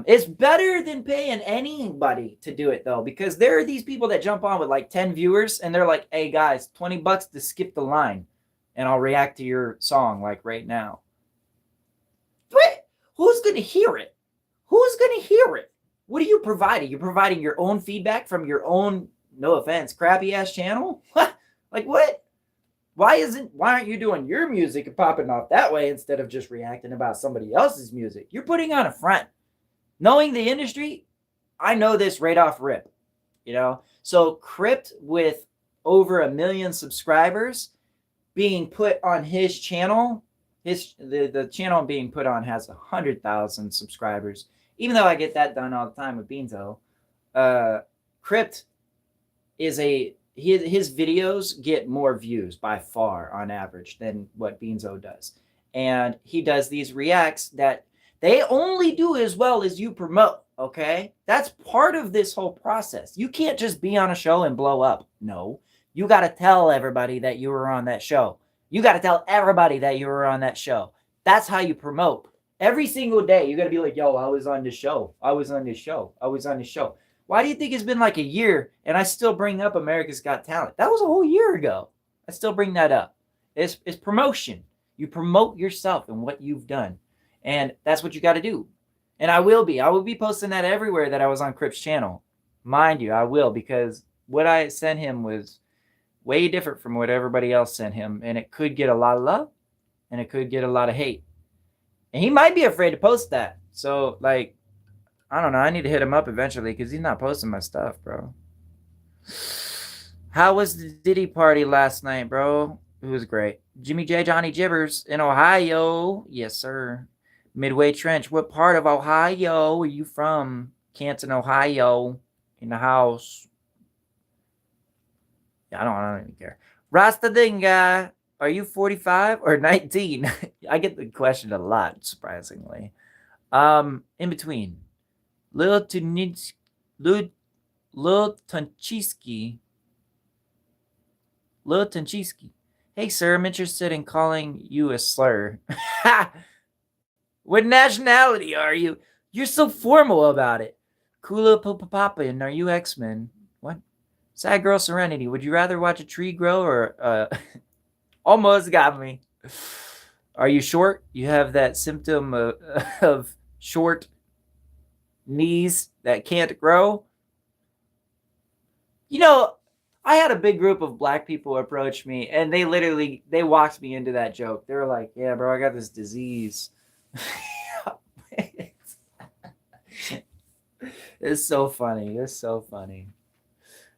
It's better than paying anybody to do it, though, because there are these people that jump on with like 10 viewers and they're like, hey, guys, $20 to skip the line and I'll react to your song like right now. What? Who's going to hear it? Who's going to hear it? What are you providing? You're providing your own feedback from your own, no offense, crappy ass channel? Like what? Why aren't you doing your music and popping off that way instead of just reacting about somebody else's music? You're putting on a front. Knowing the industry, I know this right off rip, you know? So Crypt with over 1 million subscribers being put on his channel, the channel being put on has 100,000 subscribers. Even though I get that done all the time with Beanzo. Crypt is his videos get more views by far on average than what Beanzo does. And he does these reacts that they only do as well as you promote, okay? That's part of this whole process. You can't just be on a show and blow up. No. You got to tell everybody that you were on that show. You got to tell everybody that you were on that show. That's how you promote. Every single day, you got to be like, yo, I was on this show. I was on this show. I was on this show. Why do you think it's been like a year and I still bring up America's Got Talent? That was a whole year ago. I still bring that up. It's promotion. You promote yourself and what you've done. And that's what you got to do. And I will be. I will be posting that everywhere that I was on Crip's channel. Mind you, I will, because what I sent him was way different from what everybody else sent him. And it could get a lot of love and it could get a lot of hate. And he might be afraid to post that. So, like, I don't know. I need to hit him up eventually because he's not posting my stuff, bro. How was the Diddy party last night, bro? It was great. Jimmy J. Johnny Jibbers in Ohio. Yes, sir. Midway Trench. What part of Ohio are you from? Canton, Ohio. In the house. Yeah, I don't even care. Rasta Dinga. Are you 45 or 19? I get the question a lot, surprisingly. In between. Lil Tunchiski. Hey, sir, I'm interested in calling you a slur. What nationality are you? You're so formal about it. Kula Popapapa, are you X-Men? What? Sad Girl Serenity. Would you rather watch a tree grow or... Almost got me. Are you short? You have that symptom of short knees that can't grow? You know, I had a big group of black people approach me, and they walked me into that joke. They were like, yeah, bro, I got this disease. It's so funny. It's so funny.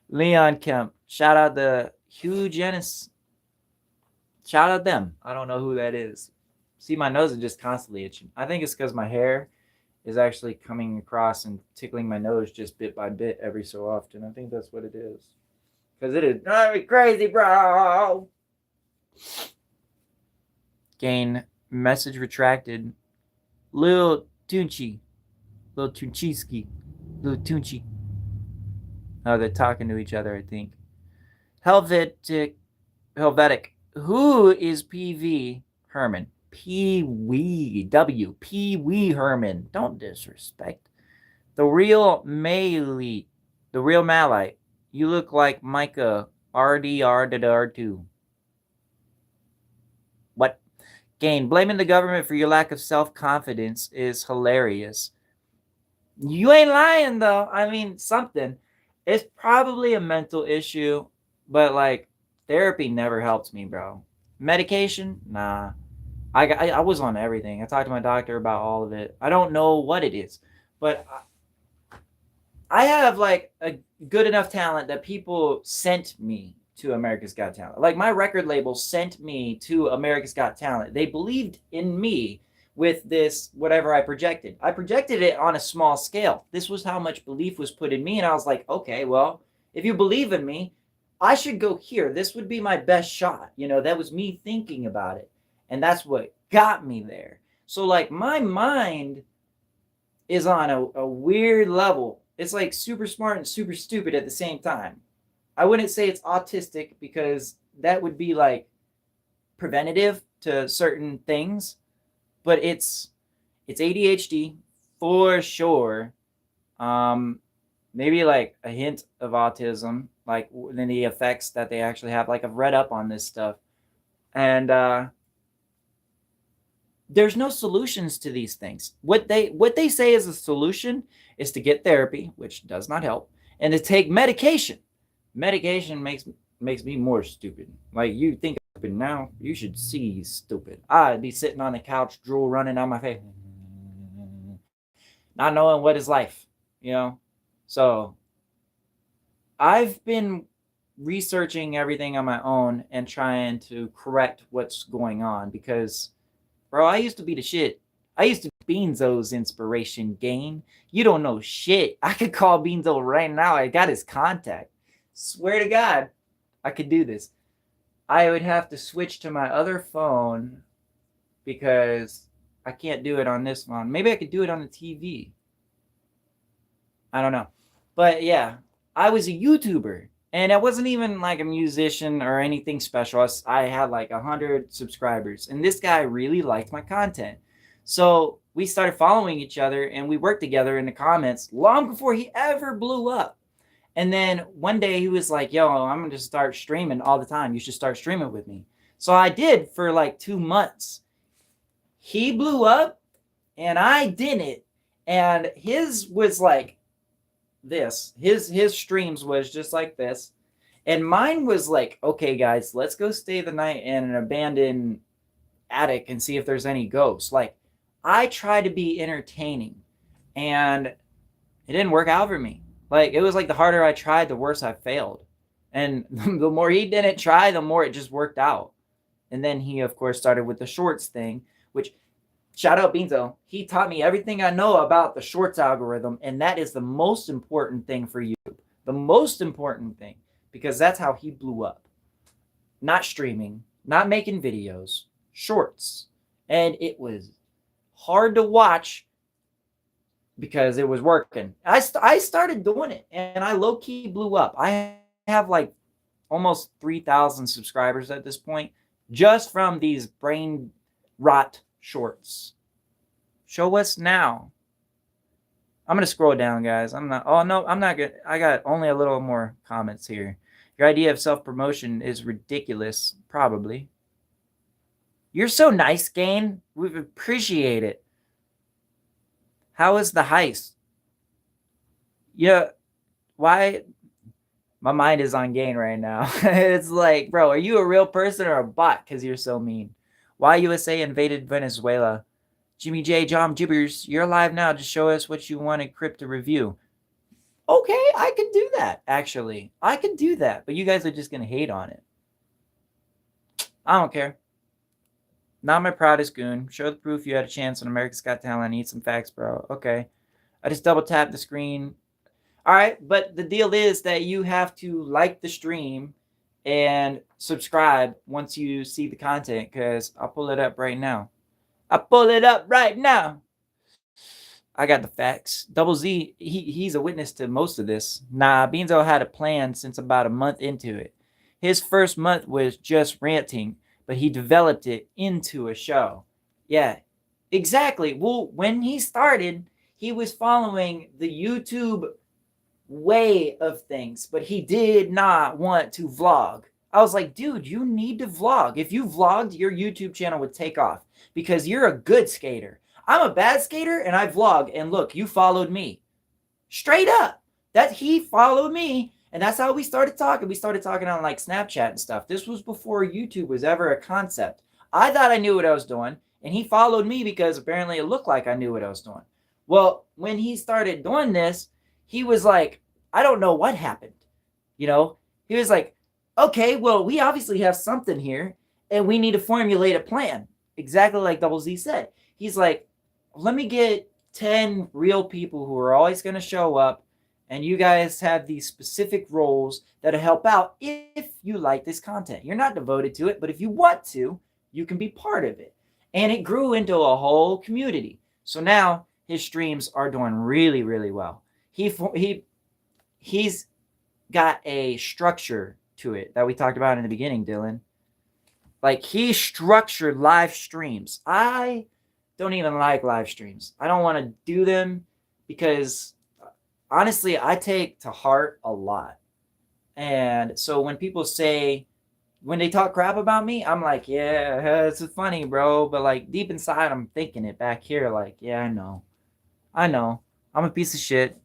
Leon Kemp. Shout out to Hugh Janice. Shout out them. I don't know who that is. See, my nose is just constantly itching. I think it's because my hair is actually coming across and tickling my nose just bit by bit every so often. I think that's what it is. Because it is driving me crazy, bro. Gain. Message retracted. Lil Tunchi. Lil Tunchiski. Lil Tunchi. Oh, they're talking to each other, I think. Helvetic. Who is PV Herman? Pee-wee. W. Pee-wee Herman. Don't disrespect. The real Malite. You look like Micah RDR2. What? Gain. Blaming the government for your lack of self-confidence is hilarious. You ain't lying, though. I mean, something. It's probably a mental issue, but, like, therapy never helped me, bro. Medication? Nah. I was on everything. I talked to my doctor about all of it. I don't know what it is, but I have, like, a good enough talent that people sent me to America's Got Talent. Like, my record label sent me to America's Got Talent. They believed in me with this, whatever I projected. I projected it on a small scale. This was how much belief was put in me, and I was like, okay, well, if you believe in me, I should go here. This would be my best shot. You know, that was me thinking about it. And that's what got me there. So, like, my mind is on a weird level. It's like super smart and super stupid at the same time. I wouldn't say it's autistic because that would be, like, preventative to certain things. But it's ADHD for sure. Maybe, like, a hint of autism, like in the effects that they actually have. Like, I've read up on this stuff, and there's no solutions to these things. What they say is a solution is to get therapy, which does not help, and to take medication. Medication makes me more stupid. Like, you think I'm stupid now, you should see stupid. I'd be sitting on the couch, drool running down my face, not knowing what is life, you know. So I've been researching everything on my own and trying to correct what's going on because, bro, I used to be the shit. I used to Beanzo's inspiration, gang. You don't know shit. I could call Beanzo right now. I got his contact. Swear to God, I could do this. I would have to switch to my other phone because I can't do it on this one. Maybe I could do it on the TV. I don't know. But yeah, I was a YouTuber. And I wasn't even like a musician or anything special. I had like 100 subscribers. And this guy really liked my content. So we started following each other and we worked together in the comments long before he ever blew up. And then one day he was like, yo, I'm going to start streaming all the time. You should start streaming with me. So I did for like 2 months. He blew up and I didn't. And his was like this. His streams was just like this. And mine was like, okay, guys, let's go stay the night in an abandoned attic and see if there's any ghosts. Like, I try to be entertaining. And it didn't work out for me. Like, it was like the harder I tried, the worse I failed. And the more he didn't try, the more it just worked out. And then he, of course, started with the shorts thing, which, shout out Beanzo. He taught me everything I know about the shorts algorithm. And that is the most important thing for YouTube. The most important thing. Because that's how he blew up. Not streaming, not making videos, shorts. And it was hard to watch because it was working. I started doing it and I low-key blew up. I have like almost 3,000 subscribers at this point just from these brain rot shorts. Show us now. I'm going to scroll down, guys. I'm not good. I got only a little more comments here. Your idea of self-promotion is ridiculous, probably. You're so nice, Gain. We appreciate it. How is the heist? Yeah, why? My mind is on Gain right now. It's like, bro, are you a real person or a bot? Because you're so mean. Why USA invaded Venezuela? Jimmy J. John Gibbers, you're live now. Just show us what you wanted Crypt to review. Okay, I could do that, actually. I could do that, but you guys are just going to hate on it. I don't care. Not my proudest goon. Show the proof you had a chance on America's Got Talent. I need some facts, bro. Okay. I just double tapped the screen. All right, but the deal is that you have to like the stream and subscribe once you see the content, because I'll pull it up right now. I'll pull it up right now. I got the facts. Double Z, he's a witness to most of this. Nah, Beanzo had a plan since about a month into it. His first month was just ranting, but he developed it into a show. Yeah, exactly. Well, when he started, he was following the YouTube way of things, but he did not want to vlog. I was like, dude, you need to vlog. If you vlogged, your YouTube channel would take off because you're a good skater. I'm a bad skater and I vlog, and look, you followed me. Straight up. That he followed me, and that's how we started talking. We started talking on like Snapchat and stuff. This was before YouTube was ever a concept. I thought I knew what I was doing, and he followed me because apparently it looked like I knew what I was doing. Well, when he started doing this, he was like, I don't know what happened. You know, he was like, okay, well, we obviously have something here, and we need to formulate a plan. Exactly like Double Z said. He's like, let me get 10 real people who are always going to show up, and you guys have these specific roles that'll help out if you like this content. You're not devoted to it, but if you want to, you can be part of it. And it grew into a whole community. So now his streams are doing really, really well. He's got a structure to it that we talked about in the beginning, Dylan. Like, he structured live streams. I don't even like live streams. I don't want to do them because honestly, I take to heart a lot. And so when people say, when they talk crap about me, I'm like, yeah, it's funny, bro. But like deep inside, I'm thinking it back here. Like, yeah, I know. I'm a piece of shit.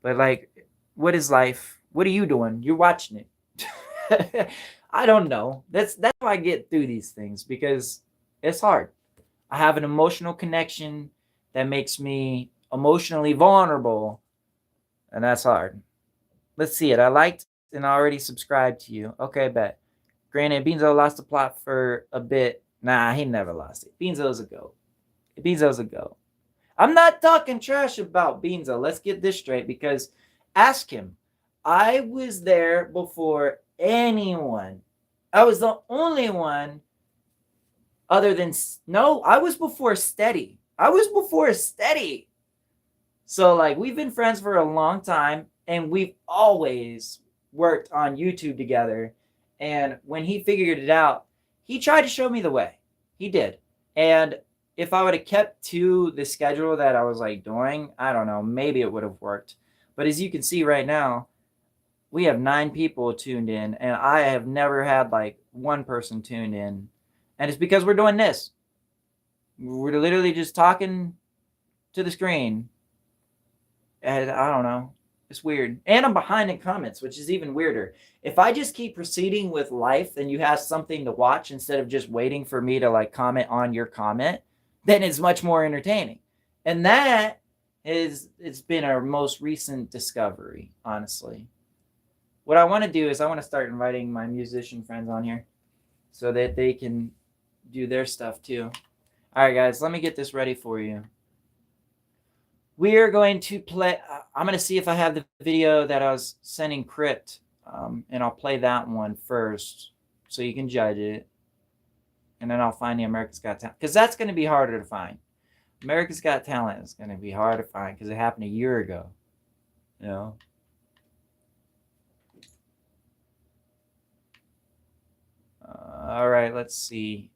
But like, what is life? What are you doing? You're watching it. I don't know. That's how I get through these things, because it's hard. I have an emotional connection that makes me emotionally vulnerable, and that's hard. Let's see it. I liked and already subscribed to you. Okay, bet. Granted, Beanzo lost the plot for a bit. Nah, he never lost it. Beanzo's a goat. Beanzo's a goat. I'm not talking trash about Beanza. Let's get this straight, because ask him. I was there before anyone. I was the only one other than, no, I was before Steady. So like, we've been friends for a long time, and we've always worked on YouTube together. And when he figured it out, he tried to show me the way. He did. And if I would have kept to the schedule that I was like doing, I don't know, maybe it would have worked. But as you can see right now, we have 9 people tuned in, and I have never had like one person tuned in. And it's because we're doing this. We're literally just talking to the screen. And I don't know. It's weird. And I'm behind in comments, which is even weirder. If I just keep proceeding with life and you have something to watch instead of just waiting for me to like comment on your comment, then it's much more entertaining. And that is, it's been our most recent discovery, honestly. What I want to do is I want to start inviting my musician friends on here so that they can do their stuff too. All right, guys, let me get this ready for you. We are going to play. I'm going to see if I have the video that I was sending Crypt, and I'll play that one first so you can judge it. And then I'll find the America's Got Talent, because that's going to be harder to find. America's Got Talent is going to be hard to find because it happened a year ago. You know? All right, let's see.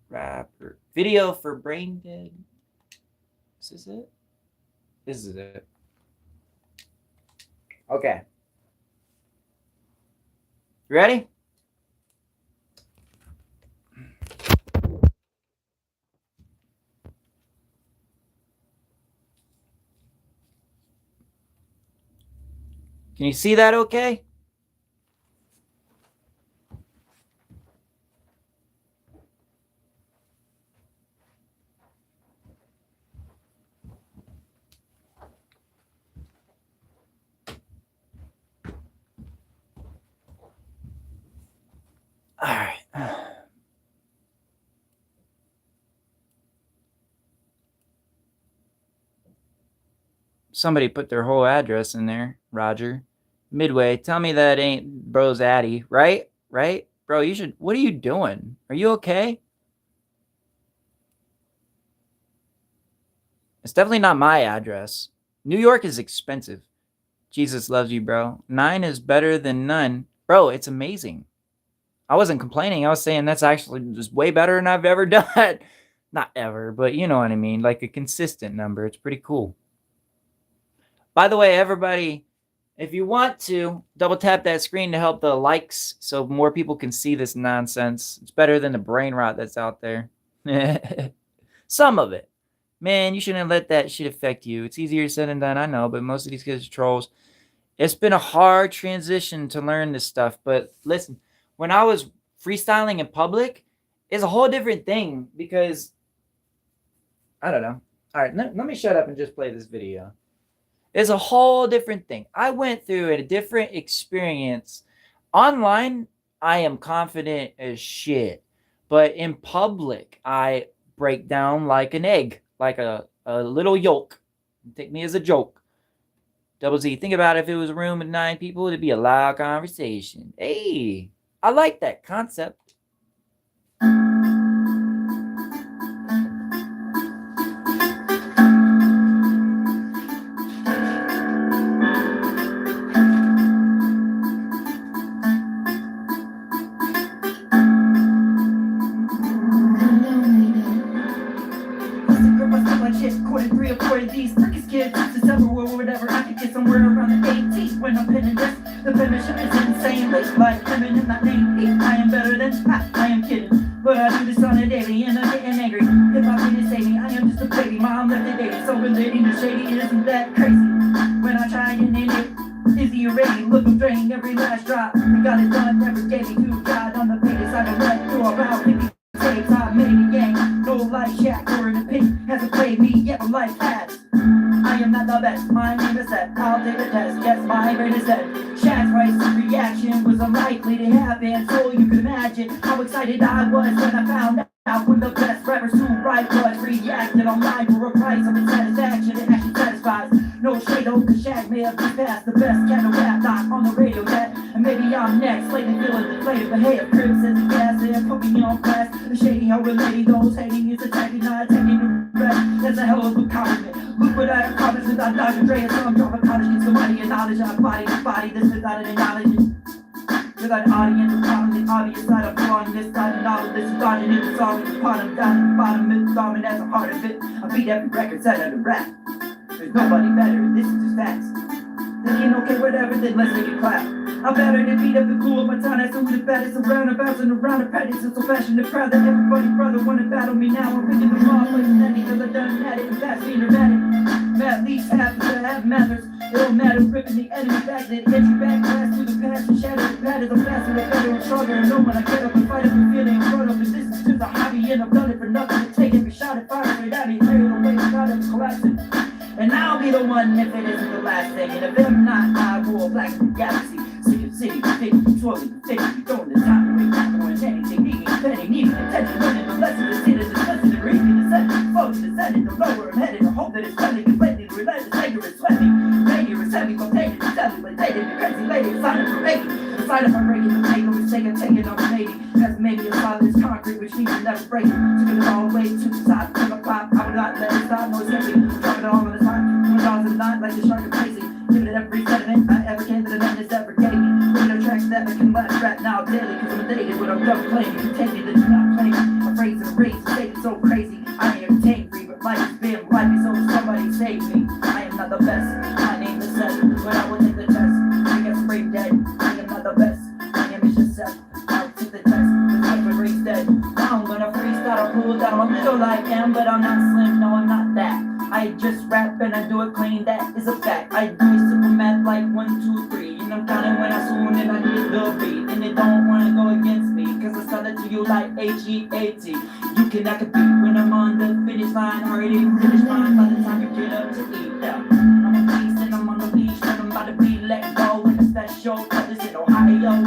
Rapper. Video for Brain Dead. Is this it? This is it. Okay. Ready? Can you see that okay? All right. Somebody put their whole address in there. Roger. Midway. Tell me that ain't bro's addy. Right? Right? Bro, you should... What are you doing? Are you okay? It's definitely not my address. New York is expensive. Jesus loves you, bro. 9 is better than none. Bro, it's amazing. I wasn't complaining. I was saying that's actually just way better than I've ever done. Not ever, but you know what I mean. Like a consistent number. It's pretty cool. By the way, everybody, if you want to, double tap that screen to help the likes so more people can see this nonsense. It's better than the brain rot that's out there. Some of it. Man, you shouldn't let that shit affect you. It's easier said than done, I know, but most of these kids are trolls. It's been a hard transition to learn this stuff, but listen, when I was freestyling in public, it's a whole different thing because, I don't know. All right, let me shut up and just play this video. It's a whole different thing. I went through a different experience. Online, I am confident as shit. But in public, I break down like an egg, like a little yolk. Take me as a joke. Double Z, think about it, if it was a room with 9 people, it'd be a loud conversation. Hey, I like that concept. Like living in that name, I am better than I am kidding. But I do this on a daily and I'm getting angry. If I need to save me, I am just a baby. Mom left the dating, so relating to shady, isn't that crazy? When I try and name it, is he already? Look, I'm draining every last drop. We got it done, never gave me to God on the pages. I don't let through about 50 tapes. I made a gang, no life shack or an opinion. Hasn't played me yet, but life has. I am not the best, my name is Seath. I'll take the test, yes, my brain is dead. Shad's right, reaction was unlikely to happen, so you can imagine how excited I was when I found When the best rappers who write was reacted online for a price of satisfaction, it actually satisfies. No shade over the shack, may have been past the best kind of rap, not on the radio yet. And maybe I'm next, lately feeling deflated, but hey, a crib says the gas, they're putting me on blast. The shady how related, those hating is attacking, not taking the rest. That's a hell of a compliment. Look what I accomplished without Dr. Dre and some drop of college, get some money and knowledge. I body this body, this without any knowledge. Without an audience, I'm counting the obvious side of blowing this side of knowledge. This is dodging in the song, it's part of down at the bottom, it's dominant as a heart of it. I beat every record set of the rap. There's nobody better, this is just facts. Then you okay, whatever, then let's make it clap. I'm better than beat up the cool of my town, that's who the baddest around, bouncing around the patties. I'm so passionate, proud that everybody brother wanna battle me now. I'm picking the wrong place and ending, cause I done had it, and that's being dramatic. At least half of the have manners. It don't matter, ripping the enemy back, then entry back, blast through the past and shatter the patterns. I'm faster, I'm better, and stronger. And know when I get up and fight up and feeling in front of it. This is just a hobby, and I've done it for nothing. To take every shot and fire straight at me, clear away, shot and collapsing. And I'll be the one if it isn't the last thing. And if I'm not, I roll black in the galaxy. City, city, fake, controlling, fake, throwing the time away, not doing anything, needing, spending, needing attention, learning the lesson, the sinners, the lesson, the reading, the sentence, floating, the sentence, the lower I'm headed, I hope that it's spending, completely relentless, anger, sweating, failure, is heavy, contagious, it's heavy, but dating, the crazy lady, a sign of for making, a sign of my breaking, the make no mistake, I'm taking on the lady, that's maybe a solid as concrete, which means you never break it, took it all the way to the top, to the pop, I would not let it stop, no, it's heavy, dropping it all on the time, 2009, like the shark of crazy, giving it every sediment, I ever came to the end, is ever gave me. Tracks that I can let rap now daily, cause I'm dated when I'm done playing. You can take me, then you're not playing. My phrase and race, take it so crazy. I ain't entertained free, but life is being life, so somebody save me. I am not the best, my name is Seath, but I will take the test. I get sprayed dead, I am not the best. My name is just Seath, I will take the test. The type of race dead. Now I'm gonna freestyle a rule that I'm a little like him, but I'm not slim, no I'm not that. I just rap and I do it clean, that is a fact. I do a simple math like 1, 2, 3. And I'm counting when I swoon and I hit the beat. And they don't wanna go against me, cause I sound it to you like H-E-A-T. You cannot compete when I'm on the finish line. Already finished mine by the time you get up to eat. Yeah. I'm a beast and I'm on the leash, and I'm about to be let go. And it's that show, cause it's in Ohio.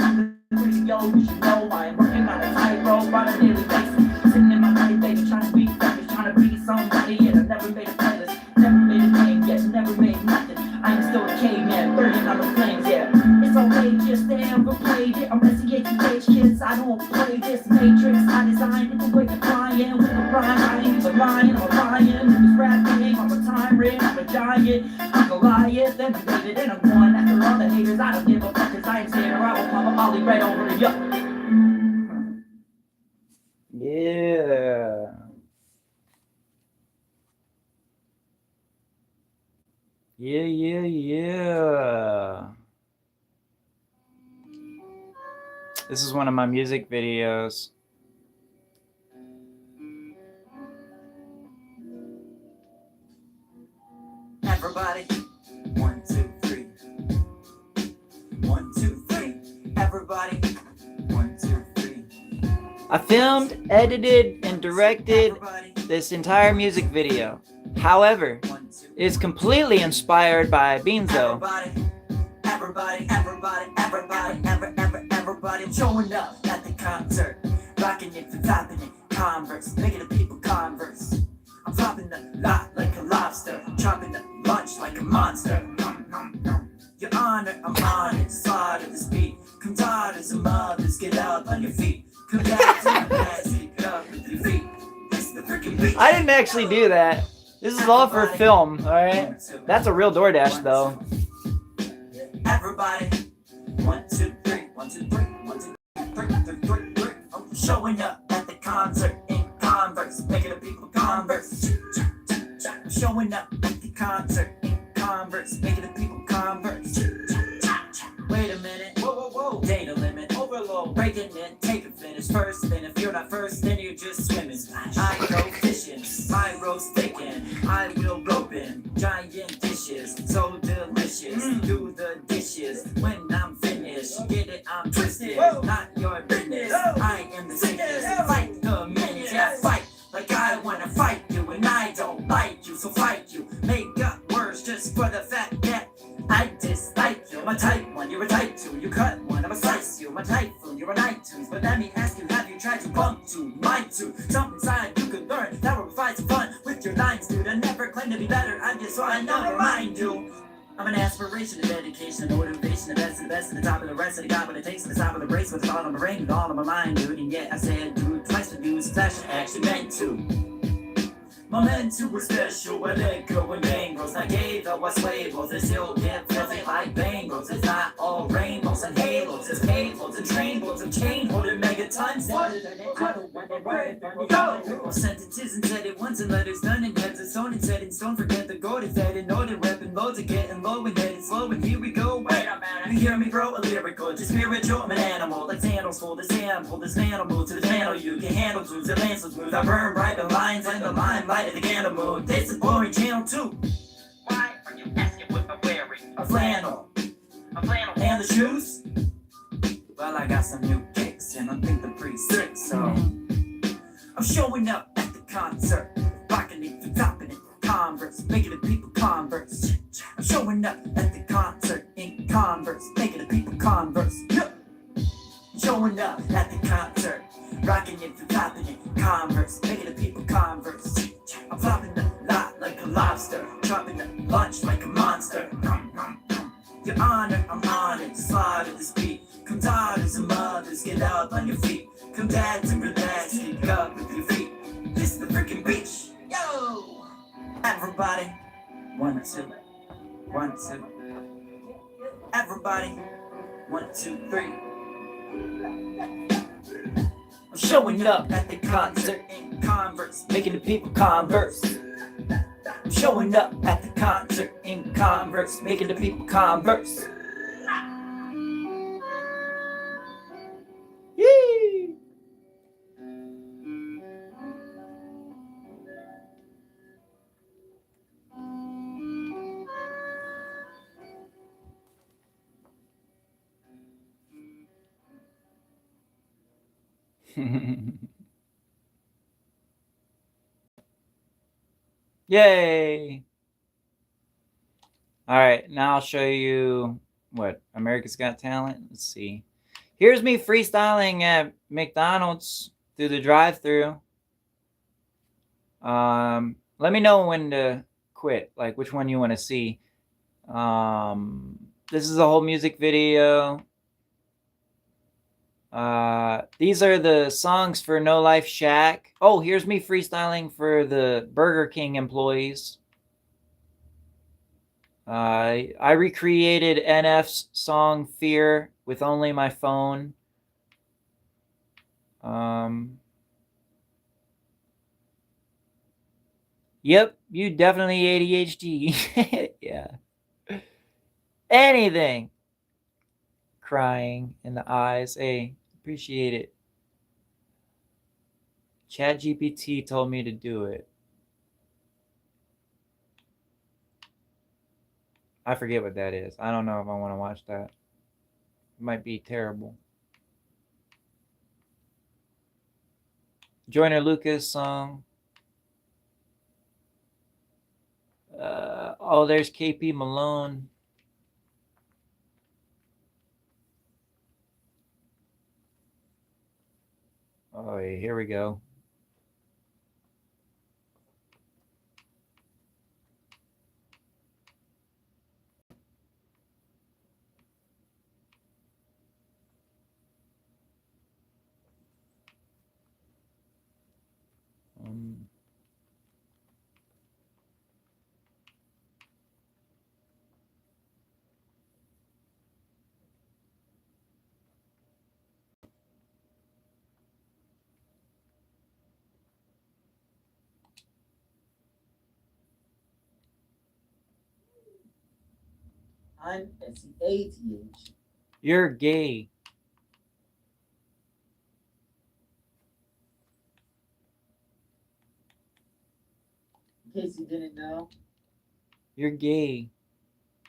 Pretty yo, you should know I am working on a tightrope on a daily basis. Sitting in my night, baby, trying to be famous, trying to be somebody, and I never made a playlist, never made a name yet, never made nothing. I am still a caveman, burning on the flames, yeah. It's outrageous, they ever played it. I'm S-E-H-U-H, kids, I don't play this matrix. I designed it the way you're flying with a rhyme. I ain't a lion, I'm a lion. With this rapping, I'm a tyrant, I'm a giant. I'm Goliath, and I'm David, and I'm one after all the haters. I don't give a fuck, cause I ain't scared, or I will pop a ollie right over to you. Yeah. Yeah. This is one of my music videos. Everybody, 1, 2, 3. 1, 2, 3. Everybody, 1, 2, 3. I filmed, edited, and directed this entire music video. However, it's completely inspired by Beanzo. Everybody, I'm showing up at the concert, rocking it for topping it, Converse, making the people converse. I'm dropping the lot like a lobster, chopping the lunch like a monster. Your Honor, I'm on it, slaughter this beat. Come daughters and mothers, get up on your feet. Come back to the plastic, get up with your feet. This is the freaking beat. I didn't actually do that. This is all for film, alright? That's a real DoorDash though. Everybody, 1, 2, 3, 1, 2, 3, 1, 2, 3, 3. I'm showing up at the concert in Converse, making the people converse. I'm showing up at the concert in Converse, making the people converse. Wait a minute, whoa, data limit, overload, breaking in, take a finish first. Then if you're not first, then you're just swimming. I go fishing, my roast thicken, I will rope in giant dishes, so delicious. Do the dishes when I'm finished. Get it, I'm twisted, not your business. I am the sickest. Fight the minutes, yeah, fight like I wanna fight you, and I don't like you, so fight you. Make up words just for the fact that I dislike you. I'm a type 1, you're a type 2. You cut one, I'ma slice you. I'm a typhoon, you're an iTunes. But let me ask you, have you tried to bump to my two? Something never claim to be better. I'm just so I know mind you. I'm an aspiration, a dedication, a motivation, the best of the best, at the top of the rest. I got what it takes to the top of the race with all on my brain, with all on my mind, dude. And yet I said, dude, twice to do succession, actually meant to. My mentor was special, I let go and angles. I gave up what's labels, it still get filthy like bangles. It's not all rainbows and halos, it's cables and trainboats of chain holding megatons. Go! Sentences and said it once and letters done in heads of stone and set in stone. Forget the gold is that and know that weapon loads are getting low and headed slow. And here we go, wait a minute. You hear me, bro? A lyrical, just spiritual. I'm an animal, like sandals full this animal. This animal to the channel, you can handle truths that land so smooth. I burn bright the lines and the limelight of the candle mood. This is boring channel 2. Why are you asking what I'm wearing? A flannel. A flannel. And the shoes? Well, I got some new kicks and I think they're pretty sick, so I'm showing up at the concert, rocking it, dropping it, Converse, making the people converse. I'm showing up at the concert in Converse, making the people converse. Showing up at the concert, rocking it, dropping it, Converse, making the people converse. I'm flopping the lot like a lobster, dropping the lunch like a monster. Your Honor, I'm honored to slaughter this beat. Come daughters and mothers, get up on your feet. Come dads and relax, get up with your feet. This is the freaking beach. Yo! Everybody, 1, 2, 1, 2. Everybody, 1, 2, 3. I'm showing up at the concert in Converse, making the people converse. I'm showing up at the concert in Converse, making the people converse. Yee! Yay! All right, now I'll show you what America's Got Talent. Let's see. Here's me freestyling at McDonald's through the drive-thru. Let me know when to quit, like which one you want to see. This is a whole music video. These are the songs for No Life Shack. Oh, here's me freestyling for the Burger King employees. I recreated NF's song Fear with only my phone. Yep, you definitely ADHD. Yeah. Anything. Crying in the eyes. Hey, appreciate it. ChatGPT told me to do it. I forget what that is. I don't know if I want to watch that. It might be terrible. Joyner Lucas song. Oh, there's KP Malone. Oh, here we go. I'm S-E-A-T-H. You're gay. In case you didn't know. You're gay.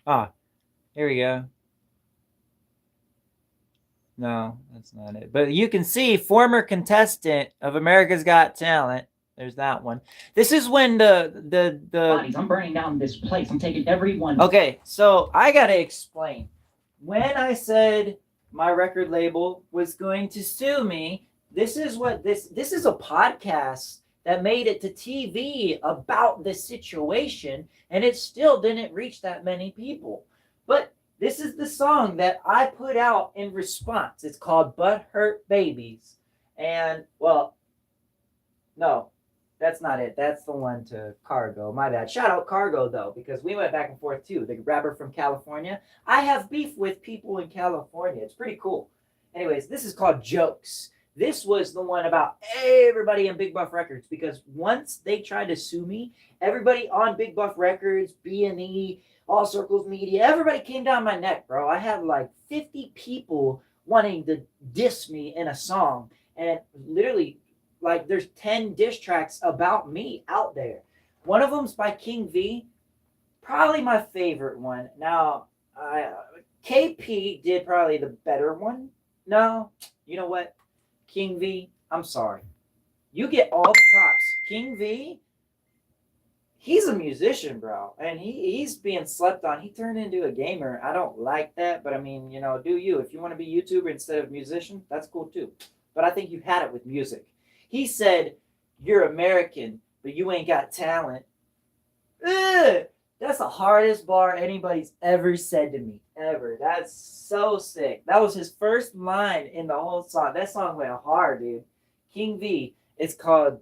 Ah, here we go. No, that's not it. But you can see former contestant of America's Got Talent. There's that one. This is when the Bodies, I'm burning down this place. I'm taking every one. Okay, so I gotta explain. When I said my record label was going to sue me, this is what this is a podcast. that made it to TV about the situation, and it still didn't reach that many people. But this is the song that I put out in response. It's called Butthurt Babies. And, well, no, that's not it. That's the one to Cargo. My bad. Shout out Cargo, though, because we went back and forth, too. The rapper from California. I have beef with people in California. It's pretty cool. Anyways, this is called Jokes. This was the one about everybody in Big Buff Records, because once they tried to sue me, everybody on Big Buff Records, B&E, All Circles Media, everybody came down my neck, bro. I had like 50 people wanting to diss me in a song. And literally, like, there's 10 diss tracks about me out there. One of them's by King V, probably my favorite one. Now, KP did probably the better one. No, you know what? King V, I'm sorry. You get all the props. King V, he's a musician, bro. And he's being slept on. He turned into a gamer. I don't like that, but I mean, you know, do you. If you want to be YouTuber instead of musician, that's cool too. But I think you had it with music. He said, you're American, but you ain't got talent. Ugh! That's the hardest bar anybody's ever said to me, ever. That's so sick. That was his first line in the whole song. That song went hard, dude. King V. It's called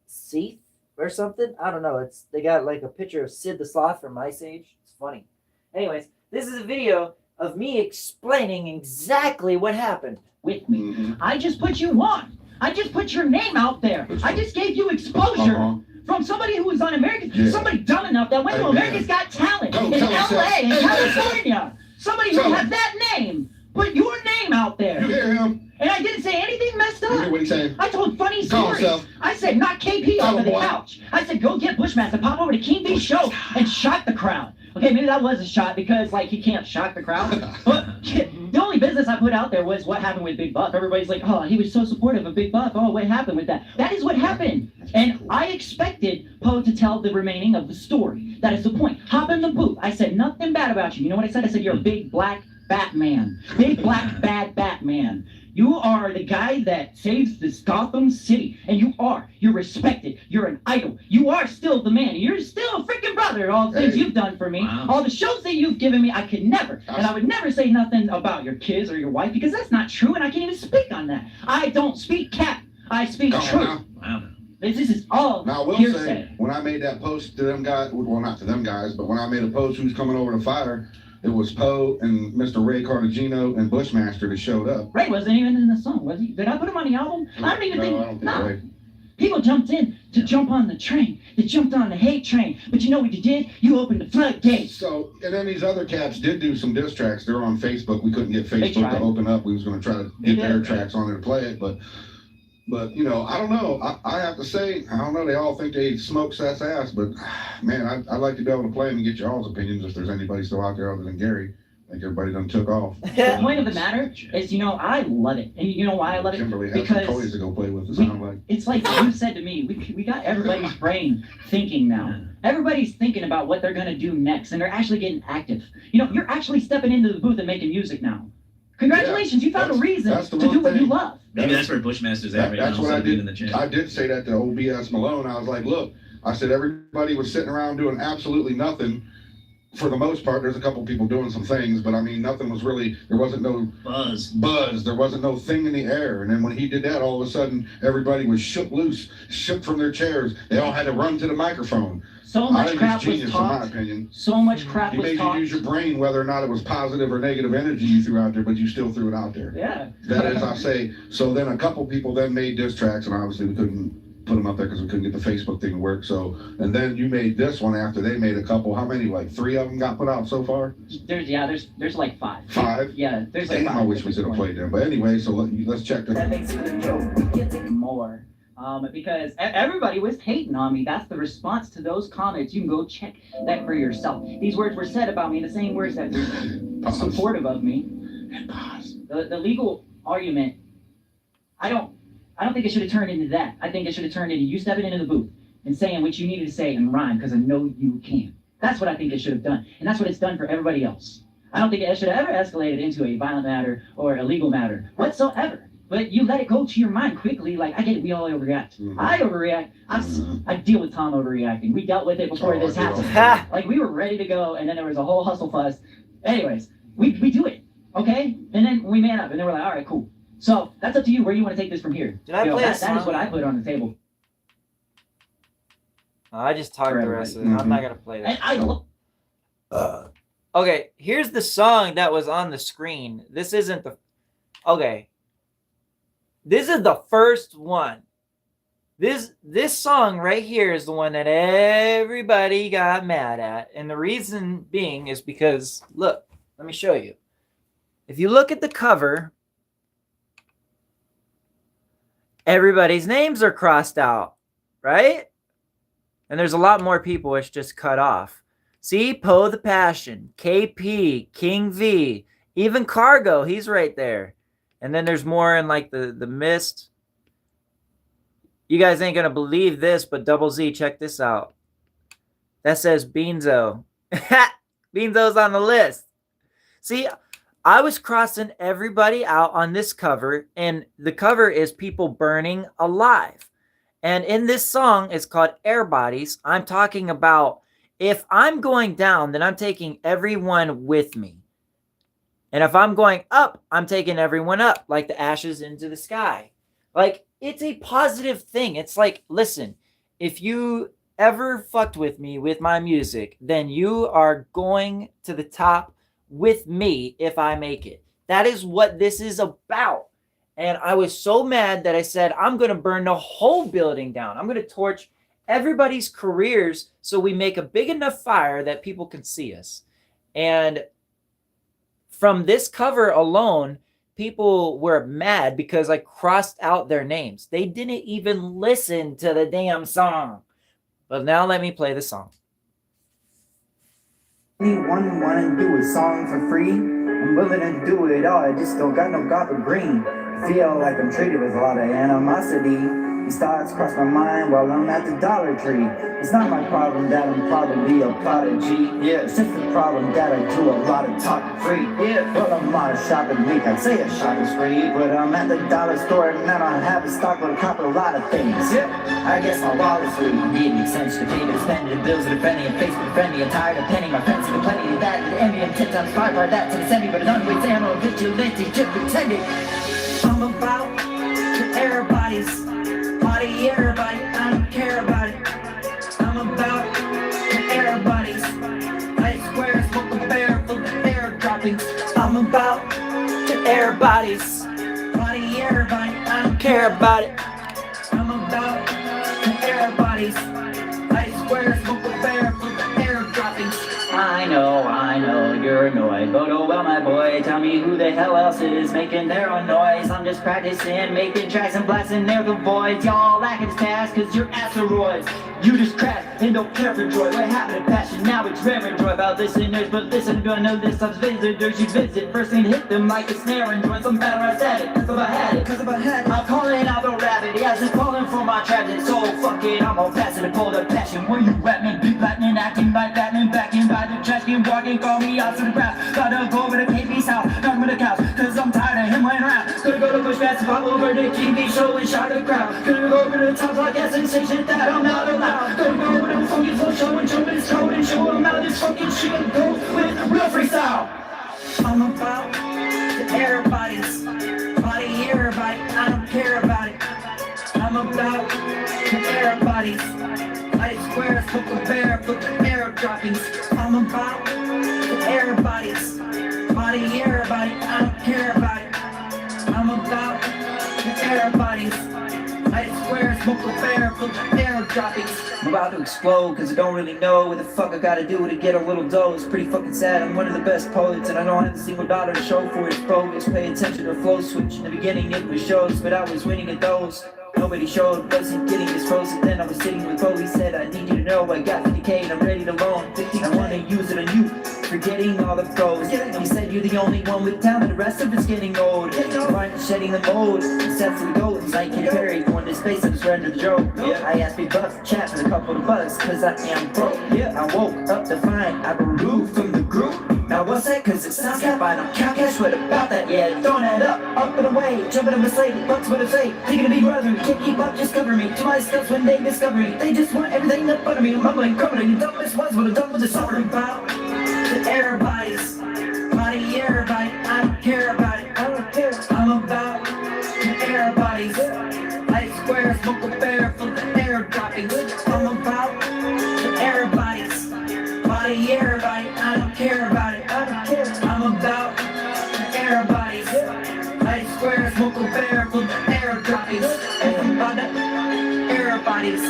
Seath or something. I don't know. They got like a picture of Sid the Sloth from Ice Age. It's funny. Anyways, this is a video of me explaining exactly what happened. With me. I just put you on. I just put your name out there. I just gave you exposure. From somebody who was on American, somebody dumb enough that went to America's Got Talent in LA, in California. Somebody who has that name, put your name out there. You hear him? And I didn't say anything messed up. You hear what he's saying? I told funny stories. I said, knock KP off of the couch. I said, go get Bushmaster, pop over to King B's show and shock the crowd. Okay, maybe that was a shot because, like, he can't shock the crowd. But the only business I put out there was what happened with Big Buff. Everybody's like, oh, he was so supportive of Big Buff. Oh, what happened with that? That is what happened. And I expected Poe to tell the remaining of the story. That is the point. Hop in the booth. I said nothing bad about you. You know what I said? I said, you're a big black Batman. Big black bad Batman. You are the guy that saves this Gotham City. And you're respected. You're an idol. You are still the man. You're still a freaking brother. All the things you've done for me. Wow. All the shows that you've given me, I could never. And I would never say nothing about your kids or your wife because that's not true. And I can't even speak on that. I don't speak cap. I speak truth. Wow. This is all now, I will say, when I made that post to them guys, well, not to them guys, but when I made a post who's coming over to fire, it was Poe and Mr. Ray Cartagino and Bushmaster that showed up. Ray wasn't even in the song, was he? Did I put him on the album? I don't even think. I don't think Ray. People jumped in to jump on the train. They jumped on the hate train. But you know what you did? You opened the floodgates. So, and then these other cats did do some diss tracks. They're on Facebook. We couldn't get Facebook to open up. We was going to try to get their tracks on there to play it, but you know, I don't know. I have to say, I don't know. They all think they smoke Seth's ass, but man, I'd like to be able to play them and get y'all's opinions if there's anybody still out there other than Gary. I think everybody done took off. The point of the matter is, you know, I love it. And you know why I love it? Kimberly has some toys to go play with, it sounds like. It's like you said to me, we got everybody's brain thinking now. Everybody's thinking about what they're going to do next, and they're actually getting active. You know, you're actually stepping into the booth and making music now. Congratulations, you found a reason to do what you love. Maybe that's where Bushmaster's at right now. That's what I did in the chat. I did say that to OBS Malone. I was like, look, I said everybody was sitting around doing absolutely nothing. For the most part, there's a couple people doing some things, but I mean, nothing was really, there wasn't no buzz. There wasn't no thing in the air. And then when he did that, all of a sudden, everybody was shook loose, shook from their chairs. They all had to run to the microphone. So much crap was talked. In my opinion. So much crap was talked. He made you use your brain, whether or not it was positive or negative energy you threw out there, but you still threw it out there. Yeah. That is, I say. So then a couple people then made diss tracks, and obviously we couldn't put them up there because we couldn't get the Facebook thing to work. So, and then you made this one after they made a couple. How many? Like 3 of them got put out so far? There's like 5. 5? Yeah, there's like 5. I wish we could have played them. But anyway, so let's check that. That makes it a joke. We get more. Because everybody was hating on me. That's the response to those comments. You can go check that for yourself. These words were said about me, the same words that were supportive of me. The legal argument, I don't think it should have turned into that. I think it should have turned into you stepping into the booth and saying what you needed to say in rhyme, because I know you can. That's what I think it should have done. And that's what it's done for everybody else. I don't think it should have ever escalated into a violent matter or a legal matter whatsoever. But you let it go to your mind quickly. Like, I get it, we all overreact. Mhm. I overreact. I deal with Tom overreacting. We dealt with it before this happened. Ha! Like, we were ready to go, and then there was a whole hustle fuss. Anyways, we do it, okay? And then we man up, and then we're like, all right, cool. So that's up to you where you want to take this from here. Did I play a that is song? what I put on the table. I just talked the rest of it. I'm not gonna play that. And I Okay, here's the song that was on the screen. This isn't the. Okay. This is the first one. This song right here is the one that everybody got mad at. And the reason being is because, look, let me show you. If you look at the cover, everybody's names are crossed out, right? And there's a lot more people it's just cut off. See, Poe the Passion, KP, King V, even Cargo, he's right there. And then there's more in like the mist. You guys ain't gonna believe this, but Double Z, check this out. That says Beanzo. Beanzo's on the list. See, I was crossing everybody out on this cover, and the cover is people burning alive. And in this song, it's called Air Bodies. I'm talking about if I'm going down, then I'm taking everyone with me. And if I'm going up, I'm taking everyone up, like the ashes into the sky. Like, it's a positive thing. It's like, listen, if you ever fucked with me with my music, then you are going to the top with me if I make it. That is what this is about. And I was so mad that I said, I'm going to burn the whole building down. I'm going to torch everybody's careers so we make a big enough fire that people can see us. And from this cover alone, people were mad because I crossed out their names. They didn't even listen to the damn song. But now let me play the song. Anyone wanna do a song for free? I'm willing to do it all, I just don't got no gobble green. Feel like I'm treated with a lot of animosity. These thoughts cross my mind while I'm at the Dollar Tree. It's not my problem that I'm probably a prodigy. Yeah, it's just the problem that I do a lot of talking free. Yeah, well, I'm on a shopping week, I'd say a shopping spree. But I'm at the dollar store and I don't have a stock, but I cop a lot of things. Yeah, I guess my wallet's free. Need an extension to pay the spending, the bills are defending, and Facebook friendly. I'm tired of penning my friends to the plenty of that. The envy and 10 times 5 are that to the semi, but it's unweighted ammo, vigilante, just pretending. I'm about to everybody's body, everybody, I don't care about it. I'm about to everybody's light squares, smoke a bear, full of air droppings. I'm about to everybody's body, everybody, I don't care about it. I'm about to everybody's light squares, smoke a bear, full of air droppings. I know, you're annoyed, but oh well, my boy, tell me who the hell else is making their own noise. I'm just practicing, making tracks and blasting their the voids. Y'all lacking this task, cause you're asteroids. You just crashed and don't care for joy. What happened to passion? Now it's rare and joy about listeners, but listen to none of this time's visitors you visit. First thing hit them like a snare and join some better I said it. Cause if I had it, I'm calling out the rabbit. He hasn't calling for my tragic soul. Fuck it, I'm gonna pass it a cold up passion. Where you at, man? Big lightning acting like Batman, backing by the trash can, walking, call me out to the grass. Gotta go over to KP's house, done with the couch, cause I'm tired of him laying around. Gonna go to Bush Fast and pop over to TV show and shock the crowd. Gonna go over to the top podcast and say shit that I'm not allowed. Gonna go over to the funky flow show and show his code and show him how this fucking shit goes with real freestyle. I'm about to everybody's body, everybody, I don't care about it. I'm about to everybody's light squares, flip a bear, flip the air droppings. I'm about to everybody's body, everybody, I don't care about it. I'm about to everybody's light squares, smoke a bear, flip the air droppings. I'm about to explode, cause I don't really know what the fuck I gotta do to get a little dough. It's pretty fucking sad, I'm one of the best poets, and I don't have a single dollar to show for it. Bogus, pay attention to the flow switch. In the beginning it was shows, but I was winning at those. Nobody showed, wasn't getting this frozen. Then I was sitting with Bo, he said, I need you to know I got 50K and I'm ready to loan 50. I wanna use it on you, forgetting all the pros. He said you're the only one with talent, the rest of it's getting old. I'm shedding the mold, except for the gold. It's like Katy Perry, going to space, I'm surrender the joke. I asked Big Bucks, chat for a couple of bucks, cause I am broke. I woke up to find I removed from the group. Now what's that? Cause it sounds cap, I don't count cash, what about that? Yeah, don't add up. up and away, jumping up a slate, bucks what I say, thinking to be brother, can't keep up, just cover me, to my steps when they discover me, they just want everything up under me, I'm mumbling, crumbling, the dumbest was what I'm done with the summer about, the everybody's, body, everybody, I don't care about it, I don't care, I'm about, the everybody's, light square, smoke a bear, for the air dropping, I'm about, the everybody's, body, everybody, I don't care about it, I don't care, I'm about, everybody's light square, smoke a bear, for the air dropping, everybody, everybody's.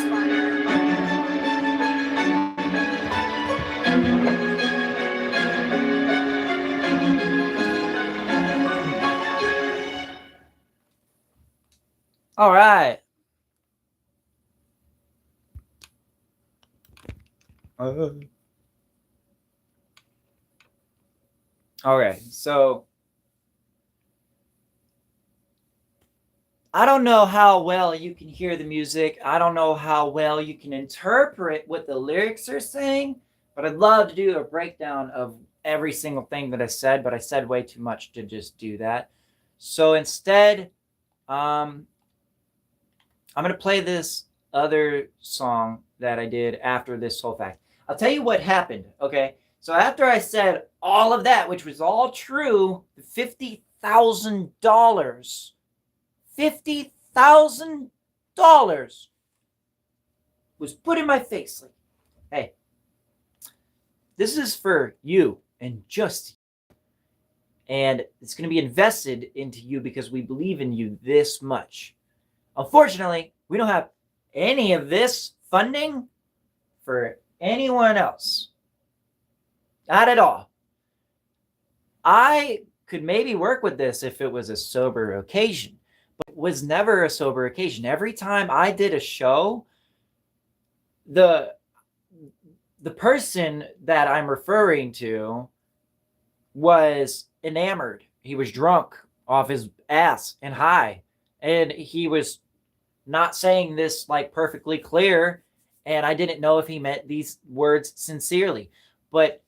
All right. Okay, so I don't know how well you can hear the music. I don't know how well you can interpret what the lyrics are saying, but I'd love to do a breakdown of every single thing that I said, but I said way too much to just do that. So instead, I'm going to play this other song that I did after this whole fact. I'll tell you what happened, okay? So after I said all of that, which was all true, $50,000, $50,000 was put in my face. Like, hey, this is for you and just you. And it's going to be invested into you because we believe in you this much. Unfortunately, we don't have any of this funding for anyone else. Not at all. I could maybe work with this if it was a sober occasion, but it was never a sober occasion. Every time I did a show, the person that I'm referring to was enamored. He was drunk off his ass and high. And he was not saying this like perfectly clear. And I didn't know if he meant these words sincerely. But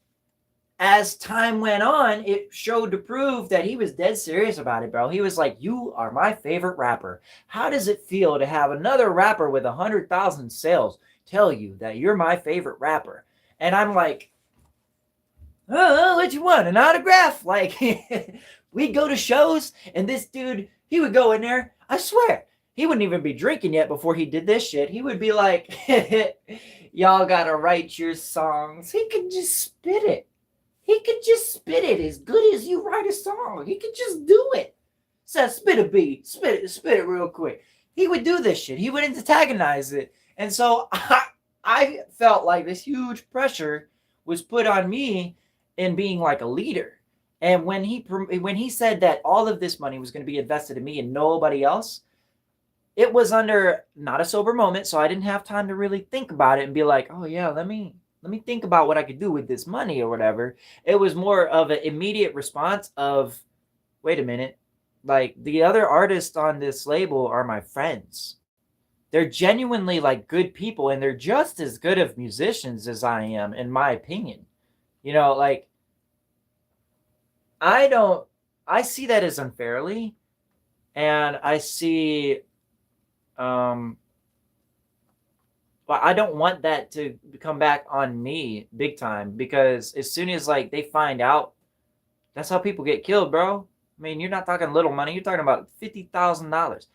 as time went on, it showed to prove that he was dead serious about it, bro. He was like, you are my favorite rapper. How does it feel to have another rapper with 100,000 sales tell you that you're my favorite rapper? And I'm like, oh, what you want? An autograph? Like, we'd go to shows, and this dude, he would go in there. I swear, he wouldn't even be drinking yet before he did this shit. He would be like, y'all gotta write your songs. He could just spit it. He could just spit it as good as you write a song. He could just do it. Says, spit a beat. Spit it real quick. He would do this shit. He would antagonize it. And so I felt like this huge pressure was put on me in being like a leader. And when he said that all of this money was going to be invested in me and nobody else, it was under not a sober moment, so I didn't have time to really think about it and be like, oh yeah, let me think about what I could do with this money or whatever. It was more of an immediate response of, wait a minute, like the other artists on this label are my friends. They're genuinely like good people, and they're just as good of musicians as I am, in my opinion. You know, like, I see that as unfairly, and I see, well, I don't want that to come back on me big time, because as soon as like they find out, that's how people get killed, bro. I mean, you're not talking little money. You're talking about $50,000.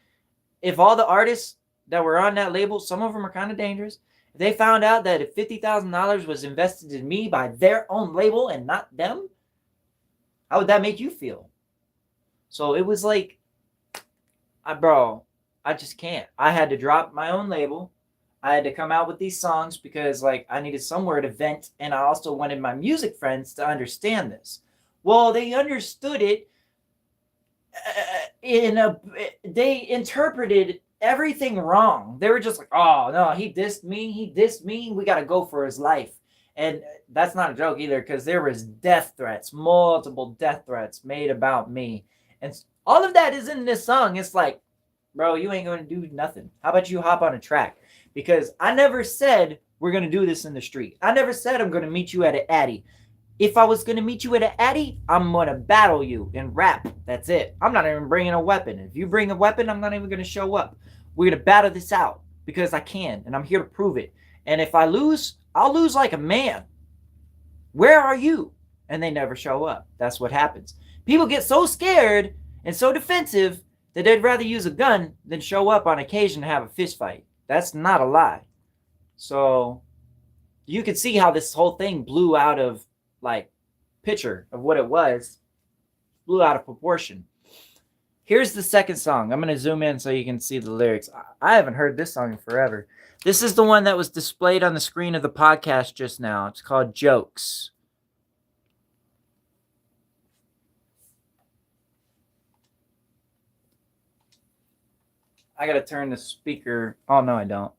If all the artists that were on that label, some of them are kind of dangerous. If they found out that if $50,000 was invested in me by their own label and not them, how would that make you feel? So it was like, bro, I just can't. I had to drop my own label. I had to come out with these songs because like I needed somewhere to vent, and I also wanted my music friends to understand this. Well, they understood it they interpreted everything wrong. They were just like, oh no, he dissed me, we got to go for his life. And that's not a joke either, because there was death threats, multiple death threats made about me. And all of that is in this song. It's like, bro, you ain't going to do nothing. How about you hop on a track? Because I never said we're going to do this in the street. I never said I'm going to meet you at an Addy. If I was going to meet you at an Addy, I'm going to battle you in rap. That's it. I'm not even bringing a weapon. If you bring a weapon, I'm not even going to show up. We're going to battle this out because I can, and I'm here to prove it. And if I lose, I'll lose like a man. Where are you? And they never show up. That's what happens. People get so scared and so defensive that they'd rather use a gun than show up on occasion to have a fist fight. That's not a lie. So you can see how this whole thing blew out of like picture of what it was, blew out of proportion. Here's the second song. I'm going to zoom in so you can see the lyrics. I haven't heard this song in forever. This is the one that was displayed on the screen of the podcast just now. It's called Jokes. I got to turn the speaker. Oh, no, I don't.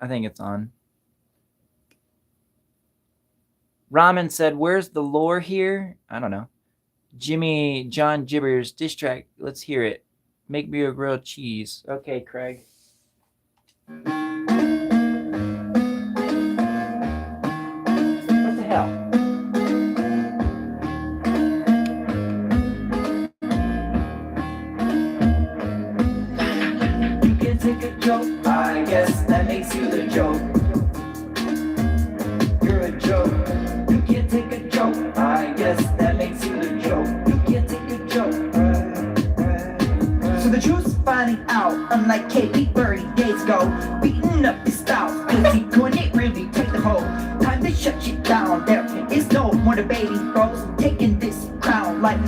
I think it's on. Ramen said, where's the lore here? I don't know. Jimmy John Gibbers diss track. Let's hear it. Make me a grilled cheese. Okay, Craig. What the hell? You can take a joke. I guess that makes you the joke. You're a joke. You can't take a joke. I guess that makes you the joke. You can't take a joke. So the truth's finding out, unlike KP 30 days ago, beating up his style, cause he couldn't really take the whole time to shut you down. There is no more debating, bros. I'm taking this crown like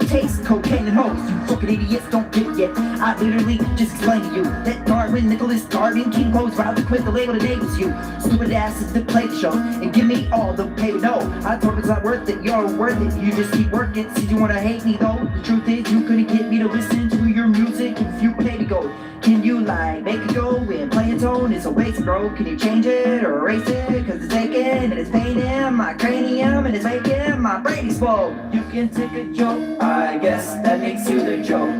taste cocaine and hoes. You fucking idiots don't get it yet. I literally just explained to you that Darwin, Nicholas, Darwin, King Rose, rather quit the label that enables you. Stupid asses that play the show and give me all the pay. No, I told it's not worth it. You're worth it. You just keep working. Since you wanna hate me though, the truth is you couldn't get me to listen to your music if you pay to go. Can you like make it go and play a tone? It's a waste, bro. Can you change it or erase it? Cause it's aching and it's paining my cranium and it's making my brain explode. You can take a joke. I guess that makes you the joke.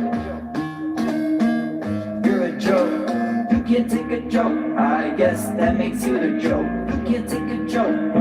You're a joke. You can't take a joke. I guess that makes you the joke. You can't take a joke.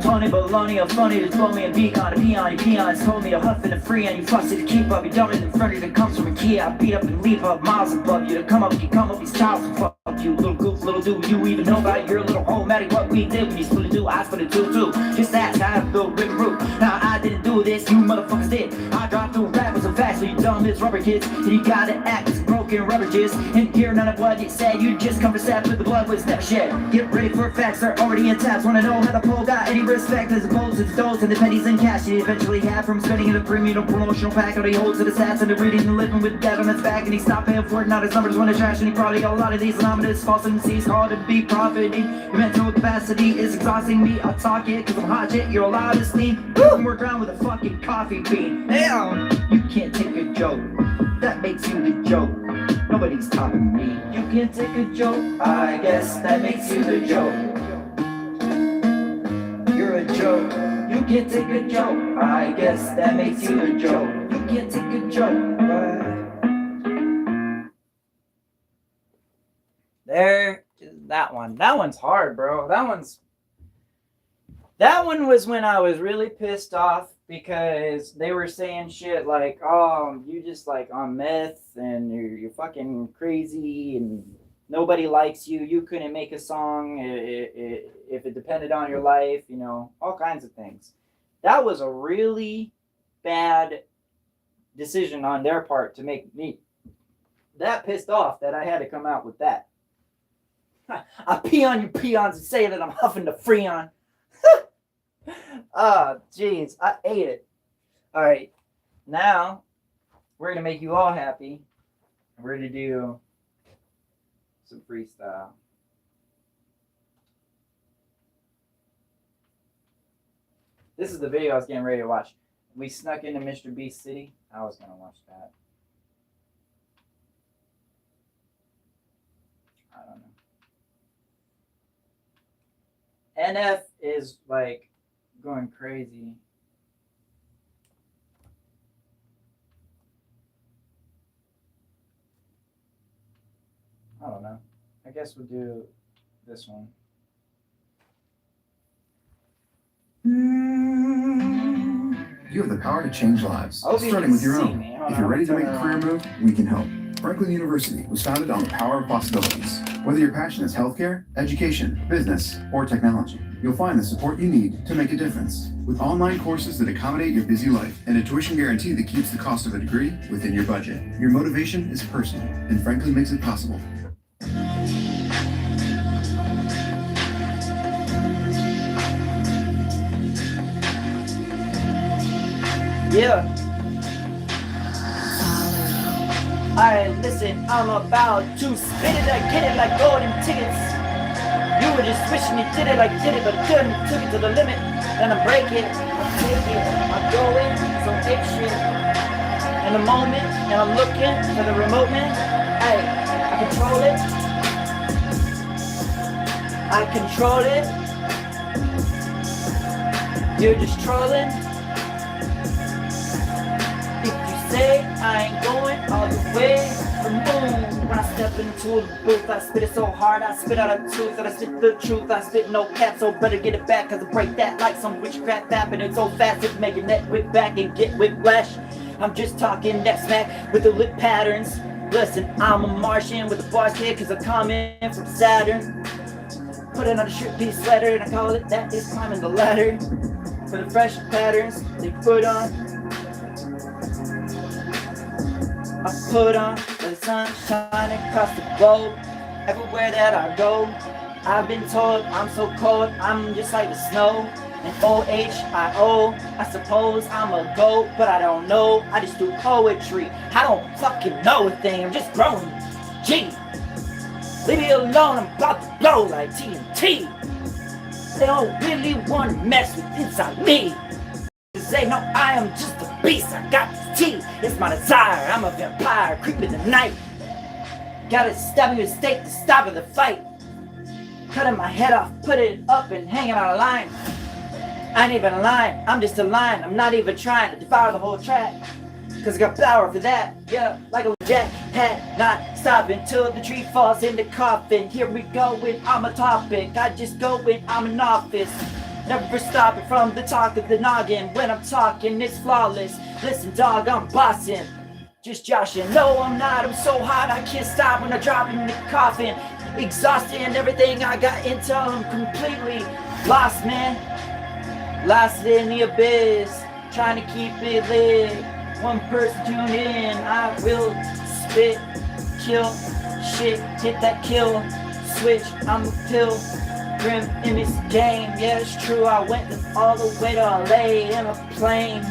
Tony baloney, a funny to blow me a beak on a peon. You peons told me to huff and to free and you fussy to keep up. You dumber than Freddy that comes from a key. I beat up and leap up miles above you. To come up, you come up, these child. So fuck you, little goof, little do you even know about your little home? Maddie, what we did when you split it do, I split it too. Just ask, I have a little ribbon root. Now I didn't do this, you motherfuckers did. I dropped through rappers so fast, so you dumb as rubber kids. And you gotta act as broken rubber jizz. And hear none of what you said, you just come for sap with the blood was never shed. Get ready for facts, they're already in tabs. Wanna know how the pole got any respect as opposed to the dollars and the pennies and cash you eventually have from spending in a premium promotional pack. Or he holds to the stats and the reading and living with debt on his back. And he stopped paying for it, now his numbers want to trash. And he probably got a lot of these anonymous false MCs called to be profiting. Your mental capacity is exhausting me. I'll talk it cause I'm hot shit, you're allowed to steam. And work around with a fucking coffee bean. Hell, you can't take a joke. That makes you the joke. Nobody's topping me. You can't take a joke. I guess that makes you the joke. You're a joke. You can't take a joke. I guess that makes you a joke. You can't take a joke. There is that one. That one's hard, bro. That one was when I was really pissed off because they were saying shit like, oh, you just like on meth and you're fucking crazy and nobody likes you. You couldn't make a song if it depended on your life, you know, all kinds of things. That was a really bad decision on their part to make me that pissed off that I had to come out with that. I pee on you peons and say that I'm huffing the Freon. Oh, jeez, I ate it. All right, now we're gonna make you all happy. We're gonna do some freestyle. This is the video I was getting ready to watch. We snuck into Mr. Beast City. I was gonna watch that. I don't know. NF is like going crazy. I don't know. I guess we'll do this one. You have the power to change lives, I hope you starting can with your see own. me. Hold If on, you're ready to turn make a career around. move, we can help. Franklin University was founded on the power of possibilities. Whether your passion is healthcare, education, business, or technology, you'll find the support you need to make a difference. With online courses that accommodate your busy life and a tuition guarantee that keeps the cost of a degree within your budget, your motivation is personal, and Franklin makes it possible. Yeah. Alright, listen, I'm about to spit it, I get it like golden tickets. You were just wishing you did it like did it, but couldn't. Took it to the limit, then I break it, I take it, I go in, so ape shit. In the moment, and I'm looking for the remote man. Hey, I control it. I control it. You're just trolling. If you say I ain't going all the way to the moon, when I step into the booth, I spit it so hard, I spit out a tooth, and I spit the truth, I spit no cap, so better get it back, cause I break that like some witchcraft happening so fast, it's making that whip back and get whiplash. I'm just talking that smack with the lip patterns. Listen, I'm a Martian with the bars kid, cause I'm coming from Saturn. Put it on a shirt piece sweater, and I call it that is climbing the ladder. For the fresh patterns they put on, I put on the sun shining across the globe. Everywhere that I go, I've been told I'm so cold, I'm just like the snow. And OHIO, I suppose I'm a goat, but I don't know, I just do poetry. I don't fucking know a thing, I'm just growing. Gee, leave me alone, I'm about to blow like TNT. They don't really want to mess with inside me. Cause they know I am just a beast, I got this teeth. It's my desire, I'm a vampire, creeping the night. Gotta stab me with a stake to stop the fight. Cutting my head off, put it up and hanging on a line. I ain't even a line, I'm just a line. I'm not even trying to devour the whole track. Cause I got power for that, yeah, like a jack hat, not stopping till the tree falls in the coffin. Here we go when I'm a topic, I just go when I'm in office. Never stopping from the talk of the noggin. When I'm talking, it's flawless. Listen, dog, I'm bossing. Just joshing. No, I'm not. I'm so hot, I can't stop when I drop in the coffin. Exhausting everything I got into. I'm completely lost, man. Lost in the abyss. Trying to keep it lit. One person tune in. I will spit, kill, shit, hit that kill switch. I'm a pill. Grim in this game, yeah, it's true. I went all the way to LA in a plane.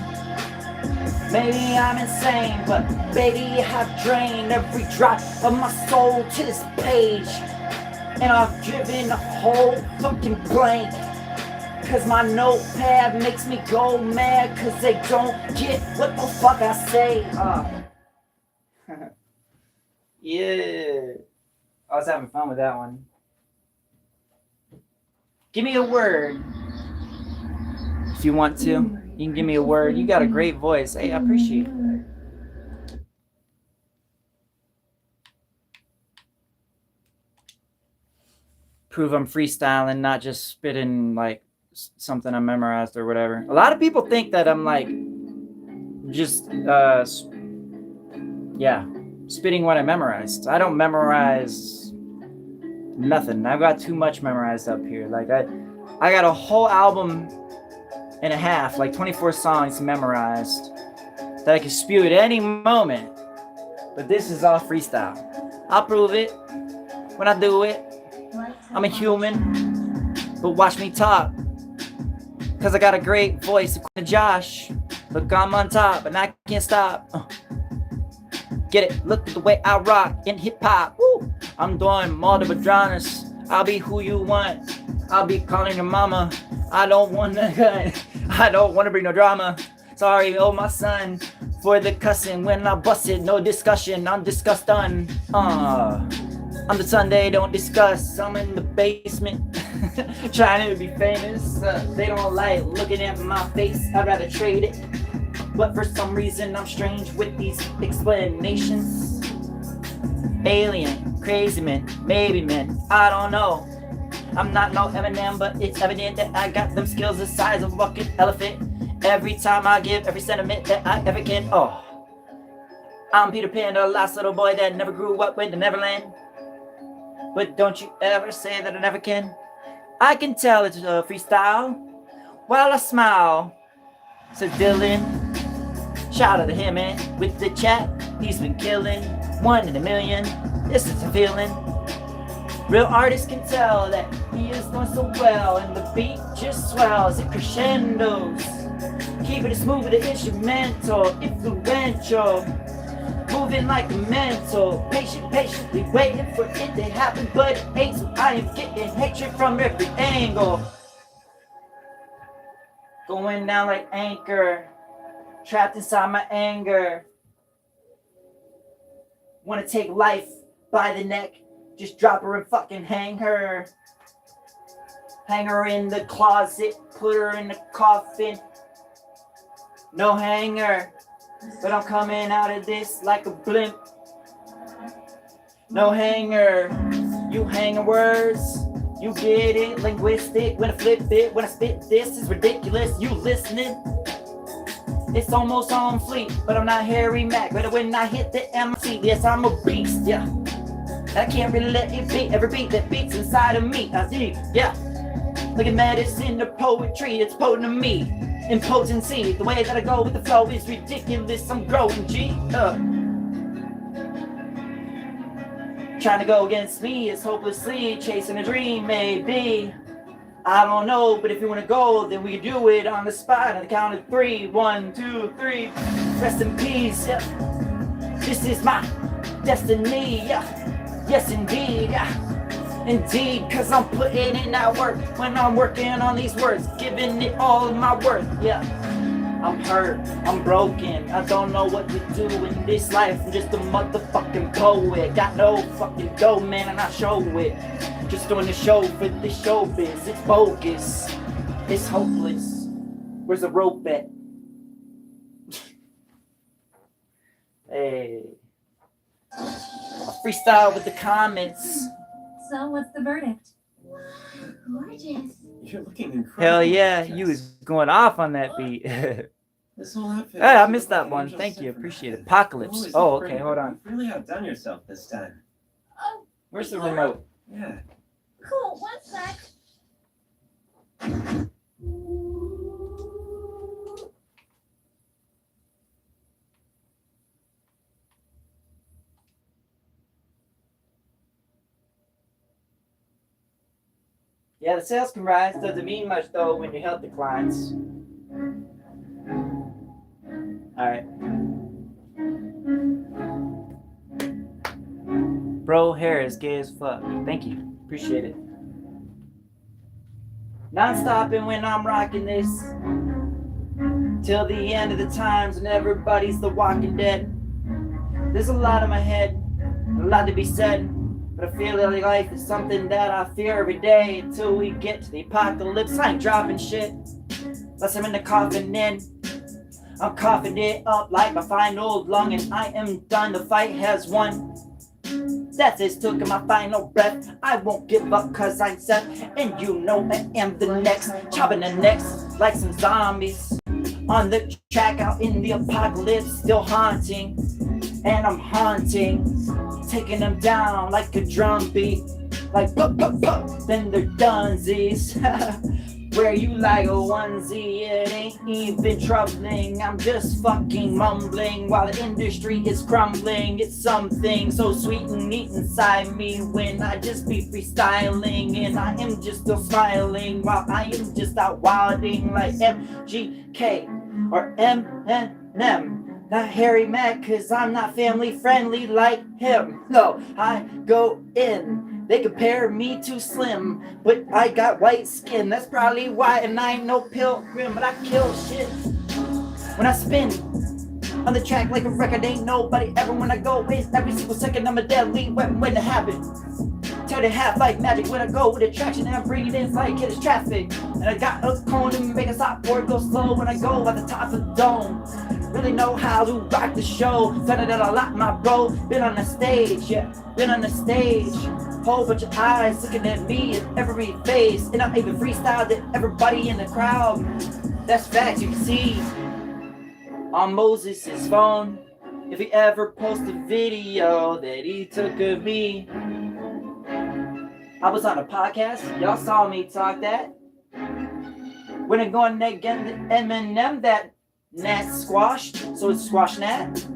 Maybe I'm insane, but baby, I have drained every drop of my soul to this page. And I've driven a whole fucking blank. Cause my notepad makes me go mad. Cause they don't get what the fuck I say. Yeah. I was having fun with that one. Give me a word. If you want to, you can give me a word. You got a great voice. Hey, I appreciate it. Prove I'm freestyling, not just spitting like something I memorized or whatever. A lot of people think that I'm like just spitting what I memorized. I don't memorize nothing. I've got too much memorized up here. Like I got a whole album and a half, like 24 songs memorized that I can spew at any moment. But this is all freestyle. I'll prove it when I do it. I'm a human, but watch me talk. Cause I got a great voice. According to Josh, look, I'm on top and I can't stop. Get it? Look at the way I rock in hip hop. Woo! I'm doing multiple genres. I'll be who you want. I'll be calling your mama. I don't want to bring no drama. Sorry, oh my son, for the cussing when I bust it. No discussion, I'm discussed done. I'm the Sunday, don't discuss. I'm in the basement, trying to be famous. They don't like looking at my face. I'd rather trade it. But for some reason I'm strange with these explanations. Alien, crazy man, maybe man, I don't know. I'm not no Eminem, but it's evident that I got them skills the size of a fucking elephant. Every time I give every sentiment that I ever can. Oh, I'm Peter Pan, the last little boy that never grew up with the Neverland. But don't you ever say that I never can. I can tell it's a freestyle while I smile. So Dylan, shout out to him, man. With the chat, he's been killing. 1 in a million, this is a feeling. Real artists can tell that he is doing so well, and the beat just swells, it crescendos. Keeping it smooth with the instrumental, influential. Moving like a mental, patiently waiting for it to happen, but it ain't, so I am getting hatred from every angle. Going down like anchor, trapped inside my anger. Wanna take life by the neck, just drop her and fucking hang her. Hang her in the closet, put her in the coffin. No hanger, but I'm coming out of this like a blimp. No hanger, you hanging words, you get it, linguistic. When I flip it, when I spit this, is ridiculous. You listening? It's almost on fleet, but I'm not Harry Mack. But when I hit the MC, yes, I'm a beast, yeah. I can't really let it beat every beat that beats inside of me. I see, yeah. Look at medicine, the poetry, it's potent to me. Impotency, the way that I go with the flow is ridiculous. I'm growing, G. Trying to go against me is hopelessly chasing a dream, maybe. I don't know, but if you want to go, then we can do it on the spot. On the count of 3, 1, 2, 3. Rest in peace, yeah. This is my destiny, yeah. Yes, indeed, yeah. Indeed, cause I'm putting in that work when I'm working on these words, giving it all of my worth, yeah. I'm hurt, I'm broken, I don't know what to do in this life. I'm just a motherfucking poet, got no fucking dough, man, and I show it. Just doing the show for the showbiz, it's bogus, it's hopeless. Where's the rope at? Hey. I'll freestyle with the comments. So, what's the verdict? Gorgeous. You're looking incredible. Hell yeah, you was going off on that beat. This whole outfit. Hey, I missed that one. Thank you, appreciate it. Apocalypse. Oh, okay, hold on. You've really outdone yourself this time. Oh, Where's the remote? Yeah. cool. 1 sec. Yeah, the sales can rise. Doesn't mean much though when your health declines. Alright. Bro, hair is gay as fuck. Thank you. Appreciate it. Non-stopping when I'm rocking this. Till the end of the times when everybody's the walking dead. There's a lot in my head, a lot to be said. But I feel like life is something that I fear every day until we get to the apocalypse. I ain't dropping shit unless I'm in the coffin in. I'm coughing it up like my final lung, and I am done. The fight has won. Death is taking my final breath. I won't give up cause I'm set, and you know I am the next. Chopping the necks like some zombies on the track out in the apocalypse, still haunting. And I'm haunting, taking them down like a drum beat, like pop, pop, pop, then they're dunsies. Wear you like a onesie, it ain't even troubling. I'm just fucking mumbling while the industry is crumbling. It's something so sweet and neat inside me when I just be freestyling, and I am just still smiling while I am just out wilding like MGK or Eminem. Not Harry Mack, cause I'm not family friendly like him. No, I go in. They compare me to Slim, but I got white skin. That's probably why, and I ain't no pilgrim, but I kill shit. When I spin on the track like a record, ain't nobody ever. When I go waste every single second, I'm a deadly weapon when it happens. Turn it half like magic when I go with attraction, and I'm bringing in like hit traffic. And I got a cone to make a stop or go slow when I go at the top of the dome. Really know how to rock the show. Done it a lot, my bro. Been on the stage, yeah. Been on the stage. Whole bunch of eyes looking at me in every face. And I even freestyled at everybody in the crowd. That's facts. You can see on Moses' phone if he ever posts a video that he took of me. I was on a podcast. Y'all saw me talk that. When I'm going again the Eminem, that Nat squashed, so it's squash Nat.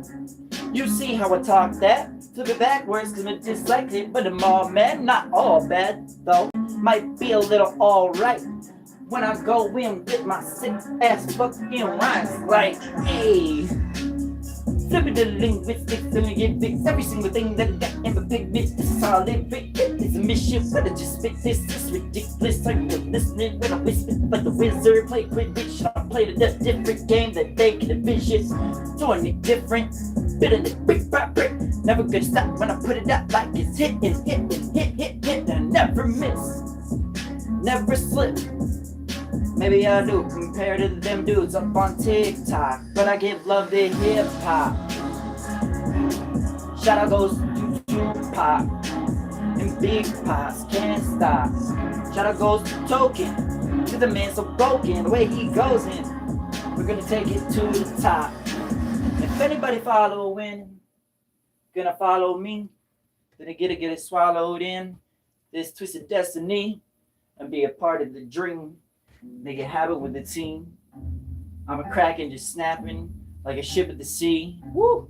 You see how I talk that. Flip it backwards cause I'm dyslexic, but I'm all mad. Not all bad though. Might be a little alright when I go in with my sick ass fucking rhymes. Like, hey. Flipping the linguistics and get fix every single thing that I got in my pigments. This is all it it's a mission, but I just spit this. It's ridiculous. Are you listening when I whisper? But the wizard play quick, bitch. I played a different game that they can envision. Doing it different, spitting it brick by brick. Never gonna stop when I put it out like it's hit and hit and hit and never miss, never slip. Maybe I do compared to them dudes up on TikTok, but I give love to hip hop. Shout out goes to Tupac and Big Pops, can't stop. Shout out goes to Token, to the man so broken, the way he goes in. We're gonna take it to the top. If anybody following, gonna follow me, gonna get it swallowed in this twisted destiny and be a part of the dream. Make it happen with the team. I'm a cracking, just snapping like a ship at the sea. Woo!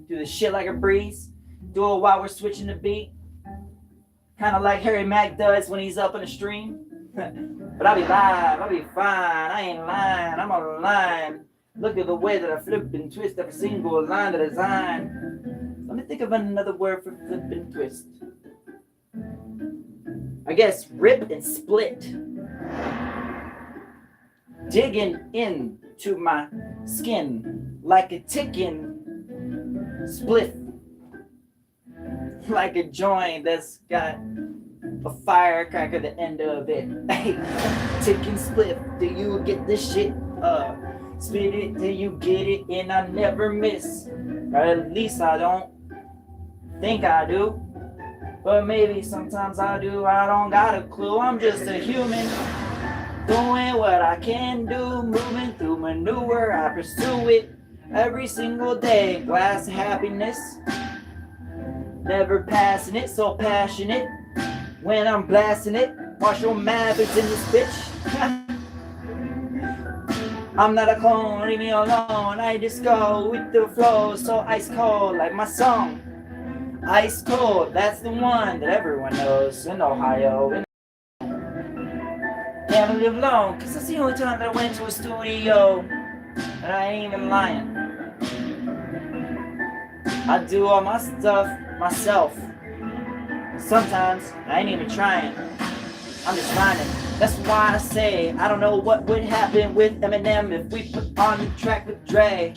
Do the shit like a breeze. Do it while we're switching the beat. Kind of like Harry Mack does when he's up on the stream. But I'll be live, I'll be fine. I ain't lying, I'm on line. Look at the way that I flip and twist every single line that I design. Let me think of another word for flip and twist. I guess rip and split. Digging into my skin like a ticking split, like a joint that's got a firecracker at the end of it. Hey, ticking split, do you get this shit? Spit it till you get it, and I never miss. Or at least I don't think I do, but maybe sometimes I do. I don't got a clue. I'm just a human. Doing what I can do, moving through manure, I pursue it every single day. Glass of happiness, never passing it, so passionate. When I'm blasting it, Marshall Mavericks in this bitch. I'm not a clone, leave me alone. I just go with the flow, so ice cold like my song. Ice cold, that's the one that everyone knows in Ohio. Never live long, cause that's the only time that I went to a studio. And I ain't even lying. I do all my stuff myself. Sometimes I ain't even trying. I'm just rhyming. That's why I say I don't know what would happen with Eminem if we put on the track with Dre.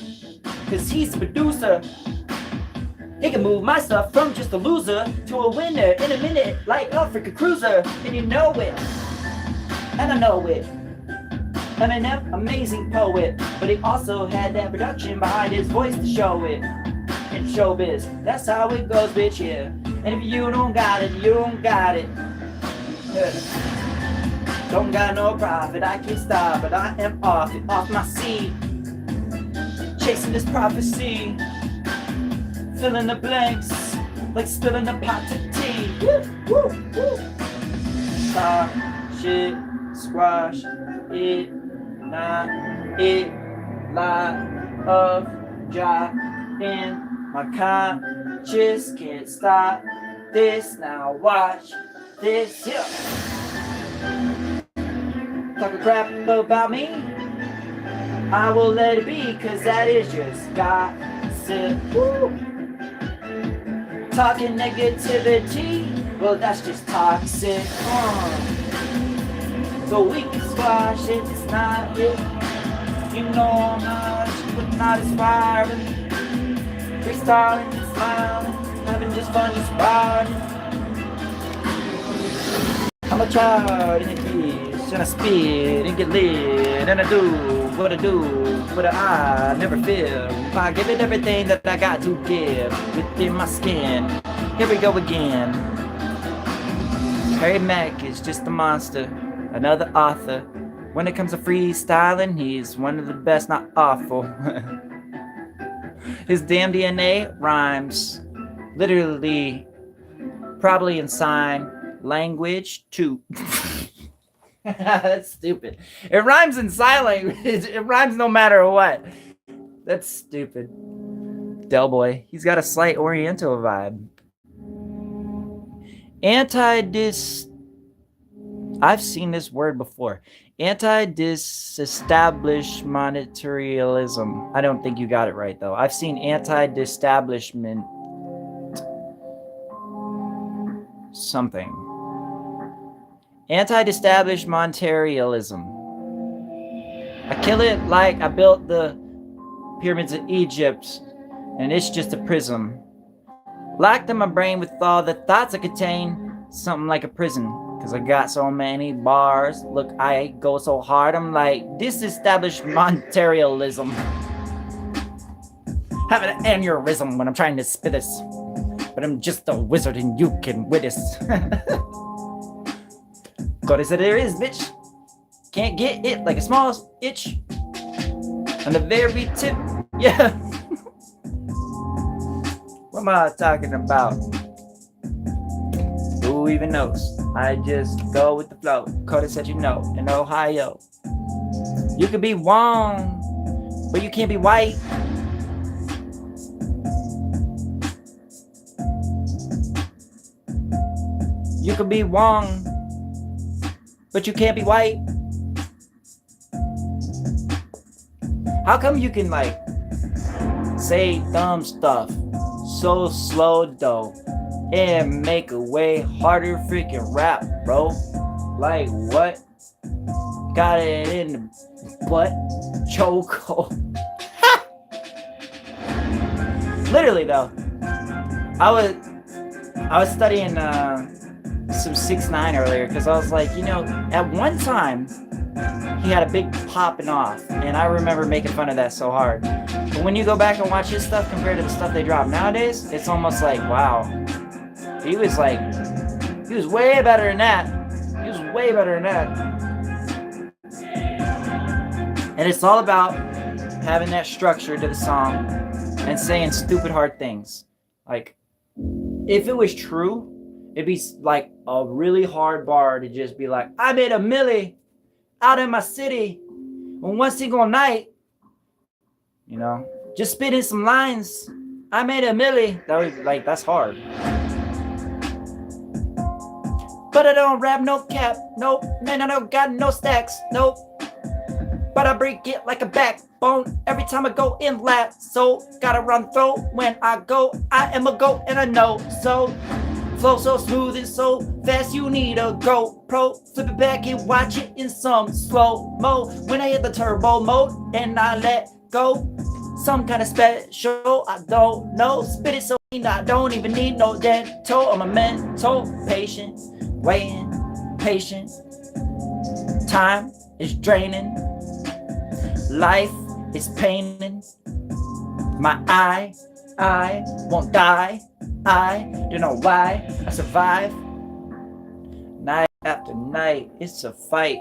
Cause he's the producer. He can move my stuff from just a loser to a winner in a minute like Africa Cruiser. And you know it. And I know it. Eminem, amazing poet, but he also had that production behind his voice to show it. In showbiz, that's how it goes, bitch, yeah. And if you don't got it, you don't got it. Don't got no profit, I can't stop it. I am off my seat. Chasing this prophecy. Filling the blanks, like spilling a pot of tea. Woo, woo, woo. Talk shit. Squash it, not it, lot of job in my conscious, can't stop this, now watch this, yeah. Talking crap about me, I will let it be, cause that is just gossip. Woo. Talking negativity, well that's just toxic. So we can squash it, it's not it. You know I'm not inspiring. Freestyling and smiling, having just fun just riding. I'm a child in a kiss, and I spit and get lit, and I do what I do, but I never feel. I give it everything that I got to give within my skin. Here we go again. Harry Mack is just a monster. Another author, When it comes to freestyling, he's one of the best, not awful. His damn DNA rhymes literally, probably in sign language too. That's stupid. It rhymes in sign language. It rhymes no matter what. That's stupid. Del Boy. He's got a slight Oriental vibe. I've seen this word before. Anti-disestablishmentarianism. I don't think you got it right, though. I've seen anti-disestablishment something. Anti-disestablishmentarianism. I kill it like I built the pyramids of Egypt, and it's just a prism. Locked in my brain with all the thoughts I contain, something like a prison. Cause I got so many bars. Look, I go so hard, I'm like disestablishmentarianism. Having an aneurysm when I'm trying to spit this. But I'm just a wizard and you can witness. God said there is, bitch. Can't get it like a small itch. On the very tip, yeah. What am I talking about? Who even knows? I just go with the flow. Cody said you know, in Ohio. You could be wrong, but you can't be white. You could be wrong, but you can't be white. How come you can like say dumb stuff so slow though and make a way harder freaking rap, bro? Like what? Got it in the butt chokehold. Literally though, I was studying some 6ix9ine earlier because I was like, you know, at one time he had a big popping off, and I remember making fun of that so hard. But when you go back and watch his stuff compared to the stuff they drop nowadays, it's almost like, wow, he was way better than that. He was way better than that. And it's all about having that structure to the song and saying stupid hard things. Like, if it was true, it'd be like a really hard bar to just be like, I made a milli out in my city on one single night. You know, just spitting some lines. I made a milli. That was like, that's hard. But I don't rap no cap. Nope. Man, I don't got no stacks. Nope. But I break it like a backbone every time I go in lap. So gotta run through when I go. I am a goat and I know. So flow so smooth and so fast, you need a GoPro. Flip it back and watch it in some slow mo. When I hit the turbo mode and I let go, some kind of special, I don't know. Spit it so clean, I don't even need no dental. I'm a mental patient, waiting, patient. Time is draining. Life is paining. My I won't die. I don't know why I survive. Night after night, it's a fight.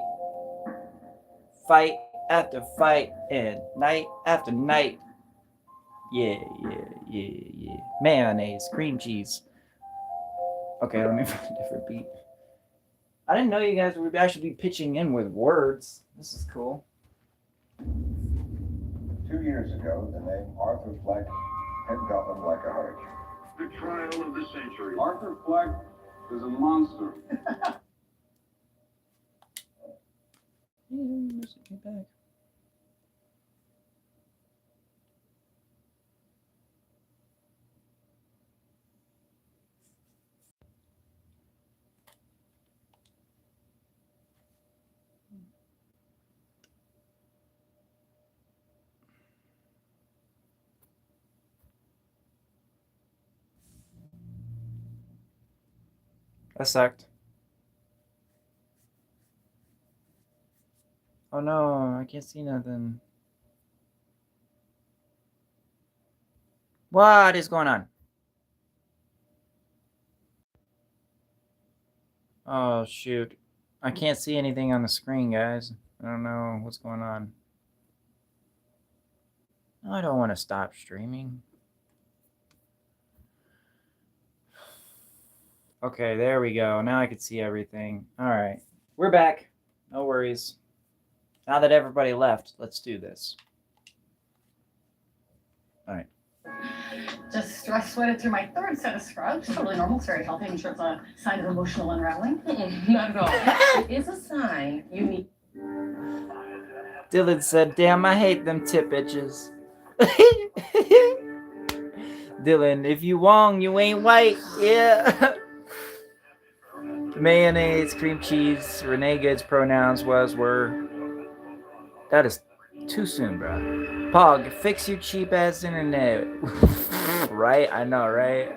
Fight after fight, and night after night. Yeah. Mayonnaise, cream cheese. Okay, let me find a different beat. I didn't know you guys would actually be pitching in with words. This is cool. 2 years ago, the name Arthur Fleck had gotten like a hurricane. The trial of the century. Arthur Fleck is a monster. Get back. That sucked. Oh no, I can't see nothing. What is going on? Oh shoot. I can't see anything on the screen, guys. I don't know what's going on. I don't want to stop streaming. Okay, there we go. Now I can see everything. All right. We're back. No worries. Now that everybody left, let's do this. All right. Just stress sweated through my third set of scrubs. Totally normal. It's very healthy. I'm sure it's a sign of emotional unraveling. Not at all. It is a sign you need. Dylan said, damn, I hate them tip bitches. Dylan, if you wrong, you ain't white. Yeah. Mayonnaise, cream cheese, Renee Good's pronouns were. That is too soon, bro. Pog, fix your cheap ass internet. Right? I know, right?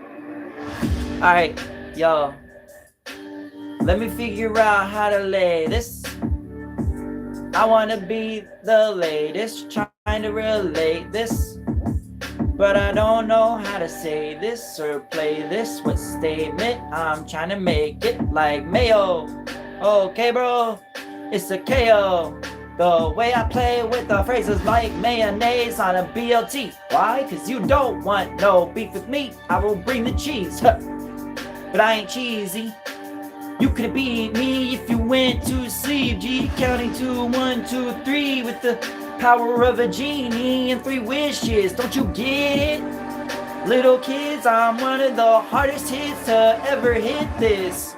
Alright, y'all. Let me figure out how to lay this. I wanna be the latest, trying to relate this. But I don't know how to say this or play this. What statement I'm trying to make it like Mayo. Okay, bro, it's a KO. The way I play with the phrases like mayonnaise on a BLT. Why? Cause you don't want no beef with me. I will bring the cheese. But I ain't cheesy. You could beat me if you went to sleep. G counting to 1, 2, 3 with the power of a genie and 3 wishes. Don't you get it? Little kids, I'm one of the hardest hits to ever hit this.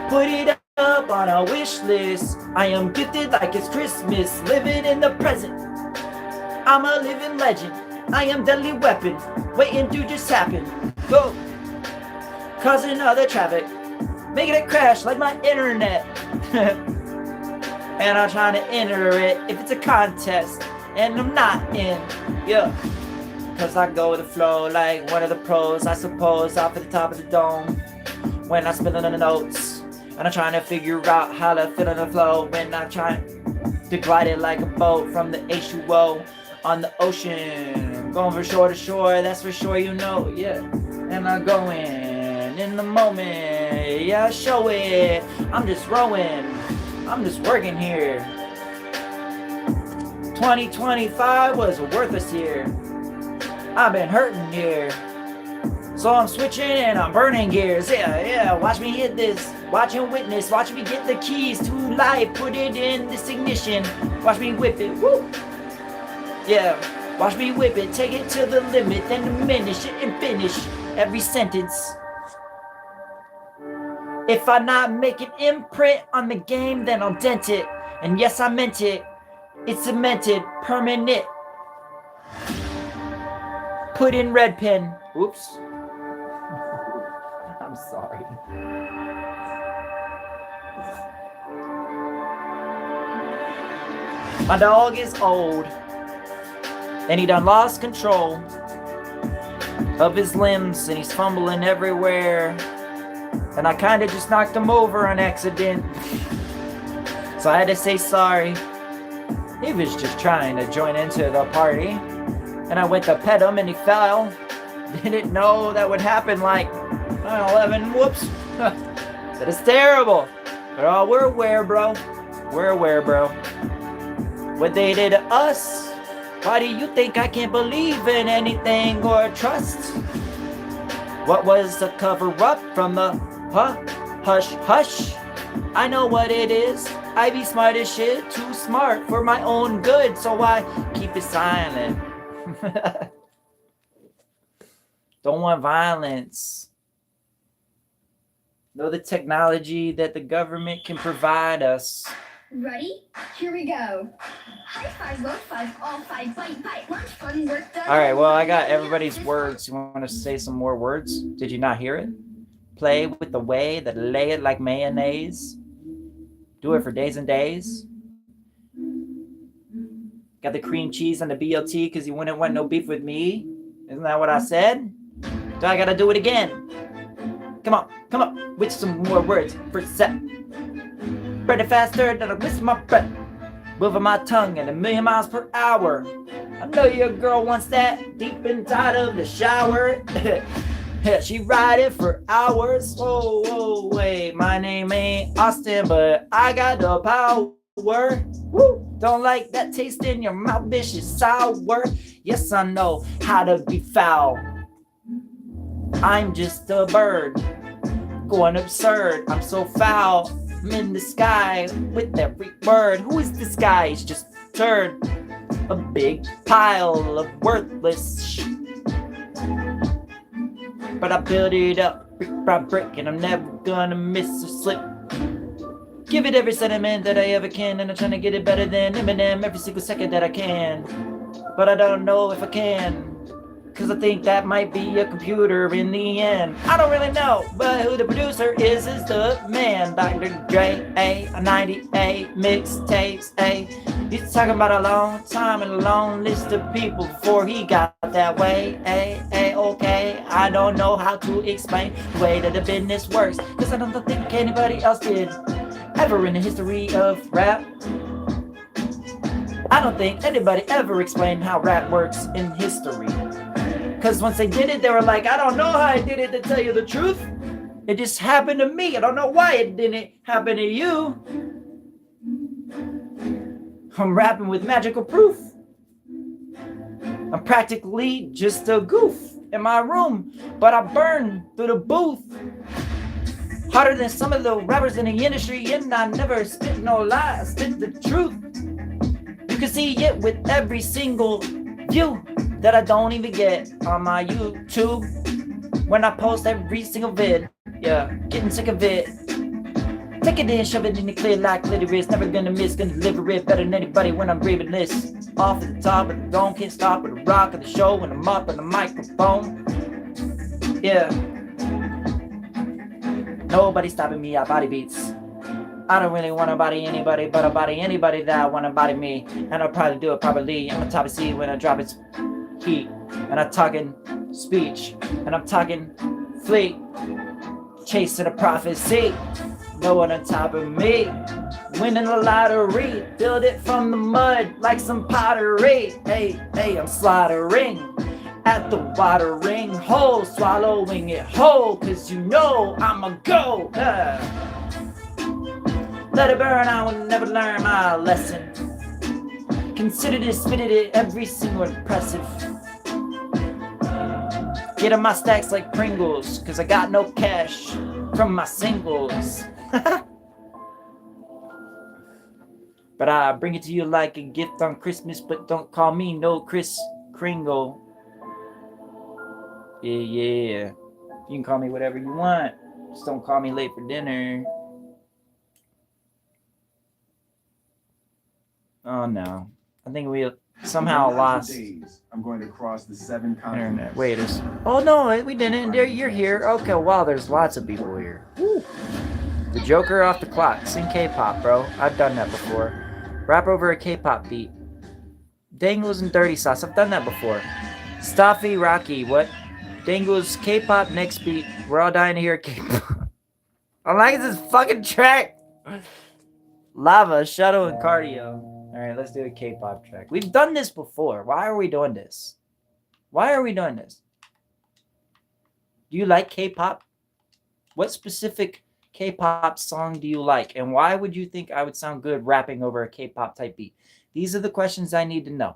Put it up on a wish list. I am gifted like it's Christmas, living in the present. I'm a living legend. I am deadly weapon, waiting to just happen. Go, causing other traffic, making it crash like my internet. And I'm trying to enter it if it's a contest, and I'm not in. Yeah, cause I go with the flow like one of the pros, I suppose, off at the top of the dome. When I spill on the notes. And I'm trying to figure out how to fit on the flow when I'm trying to glide it like a boat from the H2O on the ocean. Going from shore to shore, that's for sure, you know, yeah. And I'm going in the moment, yeah, show it. I'm just rowing, I'm just working here. 2025 was a worthless year. I've been hurting here. So I'm switching and I'm burning gears. Yeah, watch me hit this. Watch and witness. Watch me get the keys to life. Put it in this ignition. Watch me whip it. Woo! Yeah, watch me whip it. Take it to the limit. Then diminish it and finish every sentence. If I not make an imprint on the game, then I'll dent it. And yes, I meant it. It's cemented, permanent. Put in red pen. Oops. I'm sorry. My dog is old, and he done lost control of his limbs, and he's fumbling everywhere. And I kinda just knocked him over on accident. So I had to say sorry. He was just trying to join into the party. And I went to pet him and he fell. Didn't know that would happen like 9/11. Whoops. That is terrible. But we're aware, bro. We're aware, bro. What they did to us. Why do you think I can't believe in anything or trust? What was the cover up from the hush hush? I know what it is. I be smart as shit, too smart for my own good, so I keep it silent. Don't want violence. Know the technology that the government can provide us. Ready? Here we go. High five, low five, all five, bite, lunch, fun, work done. All right, well, I got everybody's words. You want to say some more words? Did you not hear it? Play with the way that lay it like mayonnaise. Do it for days and days. Got the cream cheese on the BLT because you wouldn't want no beef with me. Isn't that what I said? Do I gotta do it again? Come on, with some more words for a sec. Spread it faster than I miss my breath. Moving my tongue at 1,000,000 miles per hour. I know your girl wants that deep inside of the shower. She ride it for hours. Whoa, wait, my name ain't Austin, but I got the power. Woo! Don't like that taste in your mouth, vicious sour. Yes, I know how to be foul. I'm just a bird, going absurd. I'm so foul. I'm in the sky with every word. Who is this guy? He's just a turd. A big pile of worthless shit. But I build it up brick by brick, and I'm never gonna miss or slip. Give it every sentiment that I ever can, and I'm trying to get it better than Eminem every single second that I can. But I don't know if I can, cause I think that might be a computer in the end. I don't really know, but who the producer is the man. Dr. Dre, a 98 mixtapes, he's talking about a long time and a long list of people before he got that way. Okay, I don't know how to explain the way that the business works, cause I don't think anybody else did ever in the history of rap. I don't think anybody ever explained how rap works in history. Cause once they did it, they were like, I don't know how I did it, to tell you the truth. It just happened to me. I don't know why it didn't happen to you. I'm rapping with magical proof. I'm practically just a goof in my room, but I burn through the booth harder than some of the rappers in the industry, and I never spit no lie, I spit the truth. You can see it with every single view that I don't even get on my YouTube when I post every single vid. Yeah, getting sick of it. Take it in, shove it in the clear like clitoris. Never gonna miss, gonna deliver it better than anybody when I'm breathing this. Off at the top of the dome, can't stop with the rock of the show when I'm up on the microphone. Yeah. Nobody stopping me, I body beats. I don't really want to body anybody, but I body anybody that want to body me. And I'll probably do it properly. I'm a top of C when I drop its heat. And I'm talking speech. And I'm talking fleet. Chasing a prophecy. No one on top of me. Winning the lottery. Build it from the mud like some pottery. Hey, I'm slaughtering at the watering hole, swallowing it whole, cause you know I'ma go. Let it burn, I will never learn my lesson. Considered it, spitted it, every single impressive. Getting my stacks like Pringles, cause I got no cash from my singles. But I bring it to you like a gift on Christmas, but don't call me no Kris Kringle. Yeah. You can call me whatever you want. Just don't call me late for dinner. Oh no. I think we somehow lost I'm going to cross the 7 continents. internet. Wait, oh no, we didn't. You're here. Okay, wow, there's lots of people here. Woo. The Joker off the clock. Sing K-pop, bro. I've done that before. Rap over a K-pop beat. Dangles and Dirty Sauce. I've done that before. Staffy Rocky. What? Dangles, K-pop, next beat. We're all dying to hear K-pop. I like this fucking track. Lava, Shuttle, and Cardio. Alright, let's do a K-pop track. We've done this before. Why are we doing this? Why are we doing this? Do you like K-pop? What specific K-pop song do you like? And why would you think I would sound good rapping over a K-pop type beat? These are the questions I need to know.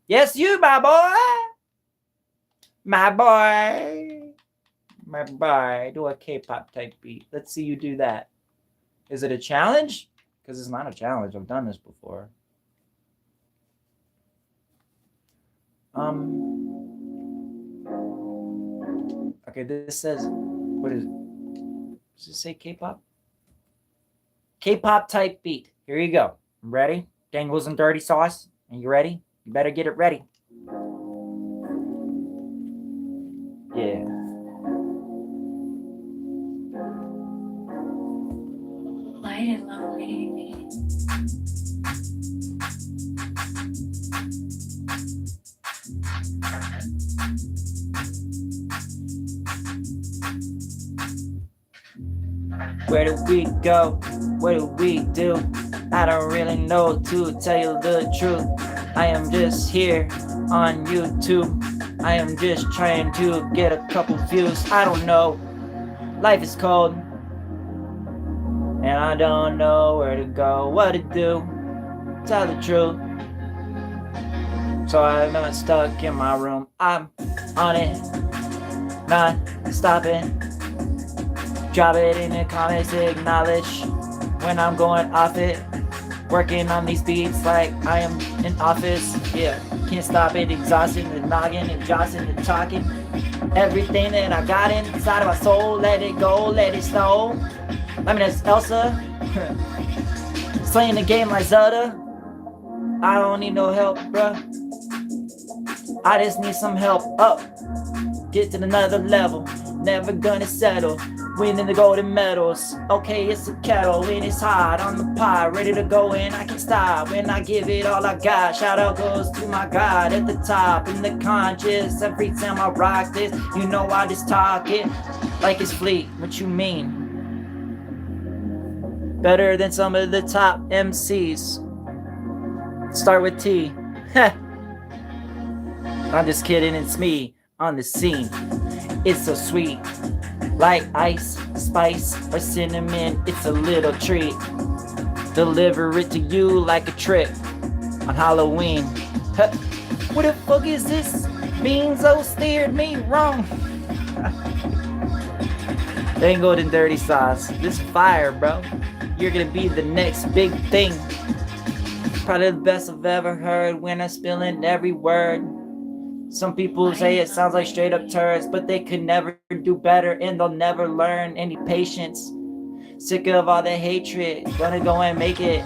Yes, you, my boy! My boy, do a K-pop type beat. Let's see you do that. Is it a challenge? Because it's not a challenge. I've done this before. Okay, this says, what is it? Does it say K-pop? K-pop type beat. Here you go. Ready? Dangles and Dirty Sauce. Are you ready? You better get it ready. Yeah. Light and lovely. Where do we go? What do we do? I don't really know, to tell you the truth. I am just here on YouTube. I am just trying to get a couple views. I don't know. Life is cold. and I don't know where to go, what to do. Tell the truth. So I'm not stuck in my room. I'm on it, not stopping. Drop it in the comments, acknowledge when I'm going off it. Working on these beats like I am in office. Yeah, can't stop it. Exhausting the noggin, exhausting the talking. Everything that I got inside of my soul, let it go, let it snow. I mean, it's Elsa. Slaying the game like Zelda. I don't need no help, bruh. I just need some help up. Get to another level. Never gonna settle. Winning the golden medals. Okay, it's a kettle and it's hot on the pot. Ready to go and I can't stop when I give it all I got. Shout out goes to my God at the top in the conscious. Every time I rock this, you know I just talk it like it's fleet. What you mean? Better than some of the top MCs. Start with T. I'm just kidding, it's me on the scene. It's so sweet. Like ice, spice, or cinnamon, it's a little treat. Deliver it to you like a trick on Halloween. What the fuck is this? Beanzo steered me wrong. They ain't golden dirty sauce. This fire, bro. You're gonna be the next big thing. Probably the best I've ever heard when I'm spilling every word. Some people say it sounds like straight up turds, but they could never do better and they'll never learn any patience. Sick of all the hatred, gonna go and make it.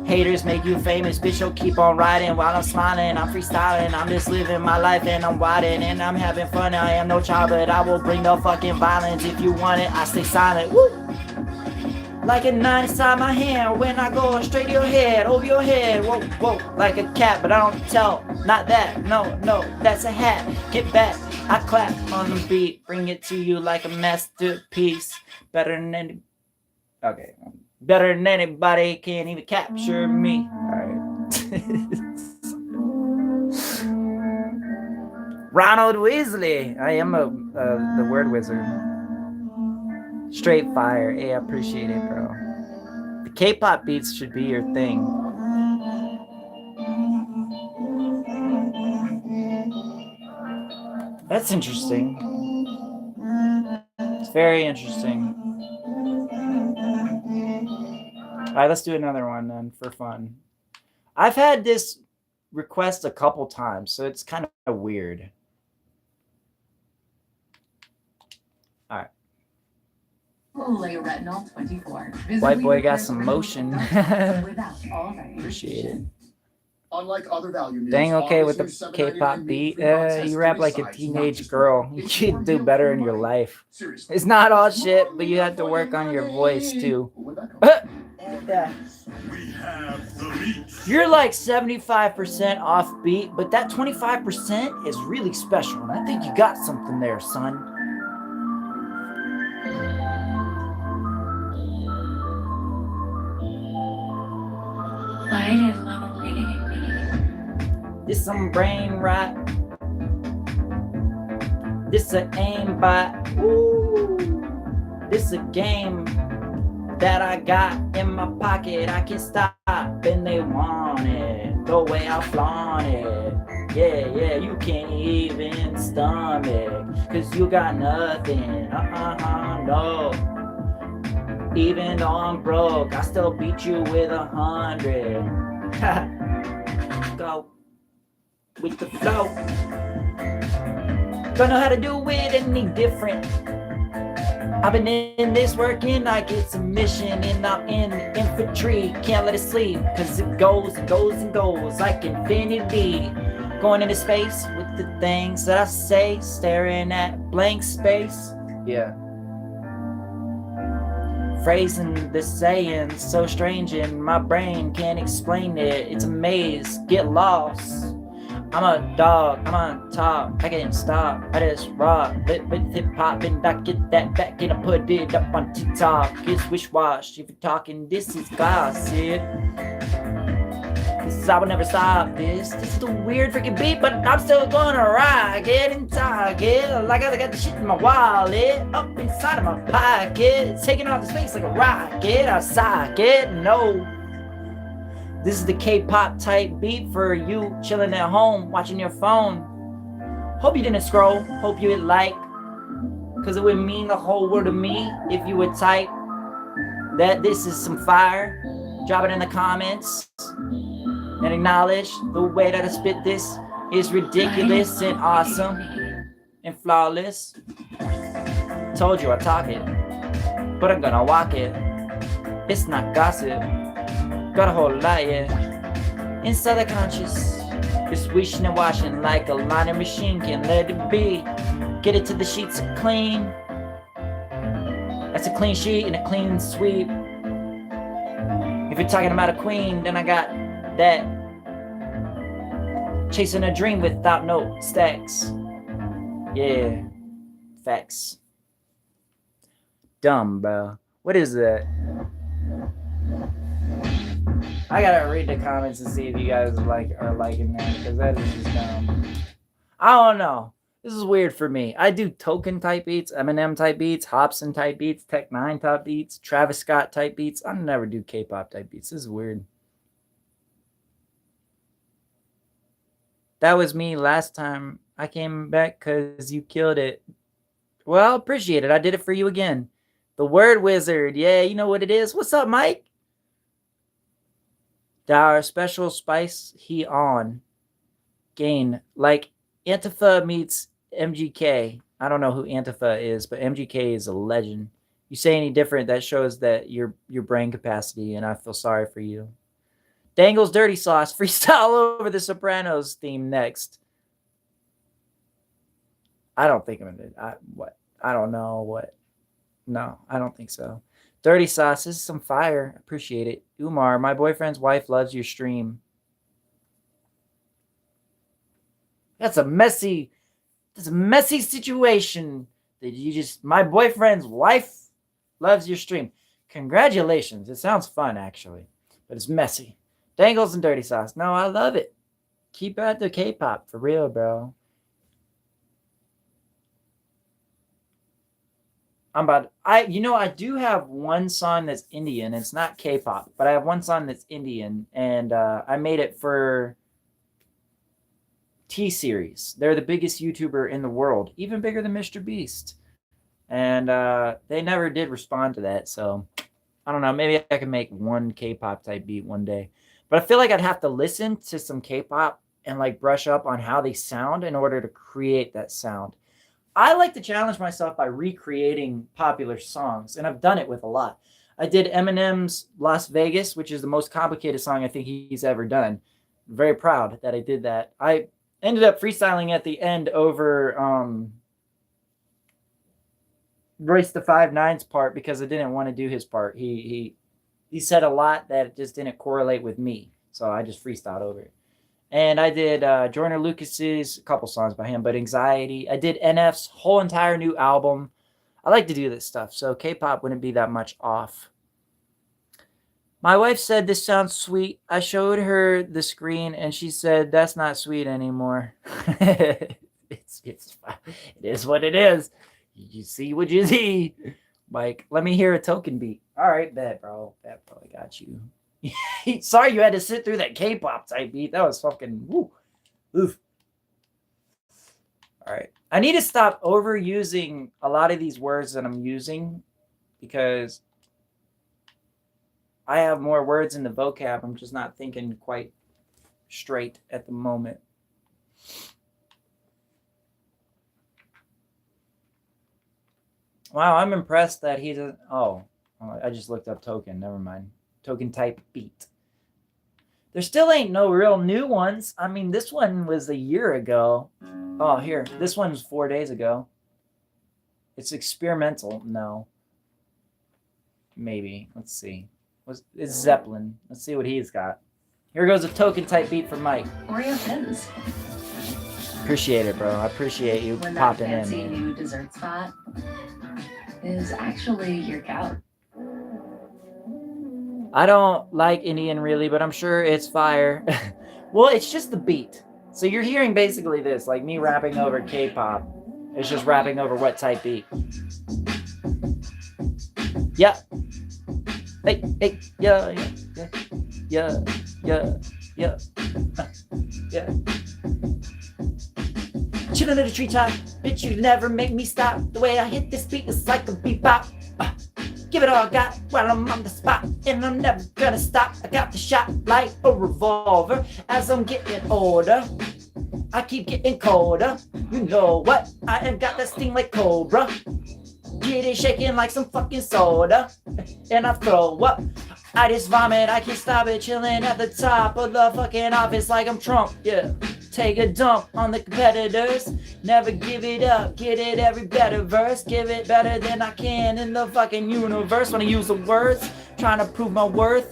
Haters make you famous, bitch, you'll keep on riding while I'm smiling. I'm freestyling, I'm just living my life and I'm wildin' and I'm having fun. I am no child, but I will bring no fucking violence. If you want it, I stay silent. Woo! Like a knife inside my hand when I go straight to your head, over your head. Whoa, whoa, like a cat, but I don't tell. Not that, no, that's a hat. Get back, I clap on the beat, bring it to you like a masterpiece. Better than any, okay, better than anybody, can't even capture me. All right. Ronald Weasley, I am the word wizard. Straight fire. Hey, I appreciate it, bro. The K-pop beats should be your thing. That's interesting. It's very interesting. All right, let's do another one then for fun. I've had this request a couple times, so it's kind of weird. All right. Retinol 24. White boy got some motion. Appreciate it. Unlike other value meals, Dang okay with the offers K-pop $7.99 beat. free box has You rap three like a sides, teenage not just girl. one. You It's should more do meal better for in your money. life. Seriously. It's not all shit, but you have to work on your voice too. Yeah. You're like 75% off beat, but that 25% is really special, and I think you got something there, son. This some brain rot. This a aimbot. Ooh. This a game that I got in my pocket. I can't stop and they want it. The way I flaunt it. Yeah, you can't even stomach. Cause you got nothing. No. Even though I'm broke, I still beat you with 100. Go with the flow. Don't know how to do it any different. I've been in this working, I get some mission and I'm in the infantry. Can't let it sleep, cause it goes and goes and goes like infinity. Going into space with the things that I say, staring at blank space. Yeah. Phrasing the saying so strange and my brain can't explain it. It's a maze, get lost. I'm a dog, I'm on top, I can't stop, I just rock, lit with hip hop and I get that back and I put it up on TikTok. It's wish wash, if you're talking, this is gossip. This 'cause I will never stop this. This is a weird freaking beat, but I'm still gonna rock it and talk it. Like I got the shit in my wallet, up inside of my pocket, taking off the space like a rocket. I sock it, no. This is the K-pop type beat for you chilling at home, watching your phone. Hope you didn't scroll, hope you hit like, because it would mean the whole world to me if you would type that this is some fire. Drop it in the comments and acknowledge the way that I spit this is ridiculous and awesome and flawless. Told you I talk it, but I'm gonna walk it. It's not gossip, got a whole lot, yeah. Inside the conscious, just wishing and washing like a liner machine can let it be. Get it to the sheets clean. That's a clean sheet and a clean sweep. If you're talking about a queen, then I got that. Chasing a dream without no stacks. Yeah, facts. Dumb, bro. What is that? I gotta read the comments and see if you guys are liking that, because that is just dumb. I don't know. This is weird for me. I do Token type beats, Eminem type beats, Hobson type beats, Tech 9 type beats, Travis Scott type beats. I never do K-pop type beats. This is weird. That was me last time I came back because you killed it. Well, appreciate it. I did it for you again. The Word Wizard. Yeah, you know what it is. What's up, Mike? Our special spice he on. Gain. Like Antifa meets MGK. I don't know who Antifa is, but MGK is a legend. You say any different, that shows that your brain capacity, and I feel sorry for you. Dangle's Dirty Sauce. Freestyle over the Sopranos theme next. I don't think I'm gonna. I don't know what. No, I don't think so. Dirty Sauce. This is some fire. Appreciate it. Umar, my boyfriend's wife loves your stream. That's a messy situation that you just. My boyfriend's wife loves your stream. Congratulations. It sounds fun, actually, but it's messy. Dangles and Dirty Sauce. No, I love it. Keep at the K-pop for real, bro. I do have one song that's Indian. It's not K-pop, but I have one song that's Indian, and I made it for T-Series. They're the biggest YouTuber in the world, even bigger than Mr. Beast. And they never did respond to that, so I don't know. Maybe I can make one K-pop type beat one day. But I feel like I'd have to listen to some K-pop and like brush up on how they sound in order to create that sound. I like to challenge myself by recreating popular songs, and I've done it with a lot. I did Eminem's Las Vegas, which is the most complicated song I think he's ever done. I'm very proud that I did that. I ended up freestyling at the end over Royce the 5'9's part because I didn't want to do his part. He said a lot that just didn't correlate with me, so I just freestyled over it. And I did Joyner Lucas's, a couple songs by him, but Anxiety. I did NF's whole entire new album. I like to do this stuff, so K-pop wouldn't be that much off. My wife said this sounds sweet. I showed her the screen, and she said that's not sweet anymore. It is what it is. You see what you see. Like, let me hear a Token beat. All right, bet, bro. Bet, bro, I got you. Sorry you had to sit through that K-pop type beat. That was fucking woo. Oof. All right. I need to stop overusing a lot of these words that I'm using because I have more words in the vocab. I'm just not thinking quite straight at the moment. Wow, I'm impressed that he doesn't. Oh, I just looked up Token. Never mind. Token type beat. There still ain't no real new ones. I mean, this one was a year ago. Oh, here. This one's 4 days ago. It's experimental. No. Maybe. Let's see. It's Zeppelin. Let's see what he's got. Here goes a Token type beat from Mike. Oreo thins. Appreciate it, bro. I appreciate you When popping that fancy in. new dessert spot is actually your couch. I don't like Indian really, but I'm sure it's fire. Well, it's just the beat. So you're hearing basically this, like me rapping over K-pop. It's just rapping over what type beat. Yeah. Hey, hey, yeah, yeah, yeah, yeah, yeah, yeah. Chillin' at a treetop, bitch, you never make me stop. The way I hit this beat is like a bebop. Give it all I got while I'm on the spot, and I'm never gonna stop. I got the shot like a revolver as I'm getting older. I keep getting colder. You know what? I ain't got that sting like Cobra. Get it shaking like some fucking soda, and I throw up. I just vomit, I can't stop it. Chilling at the top of the fucking office like I'm Trump. Yeah. Take a dump on the competitors. Never give it up. Get it every better verse. Give it better than I can in the fucking universe. When I use the words, trying to prove my worth.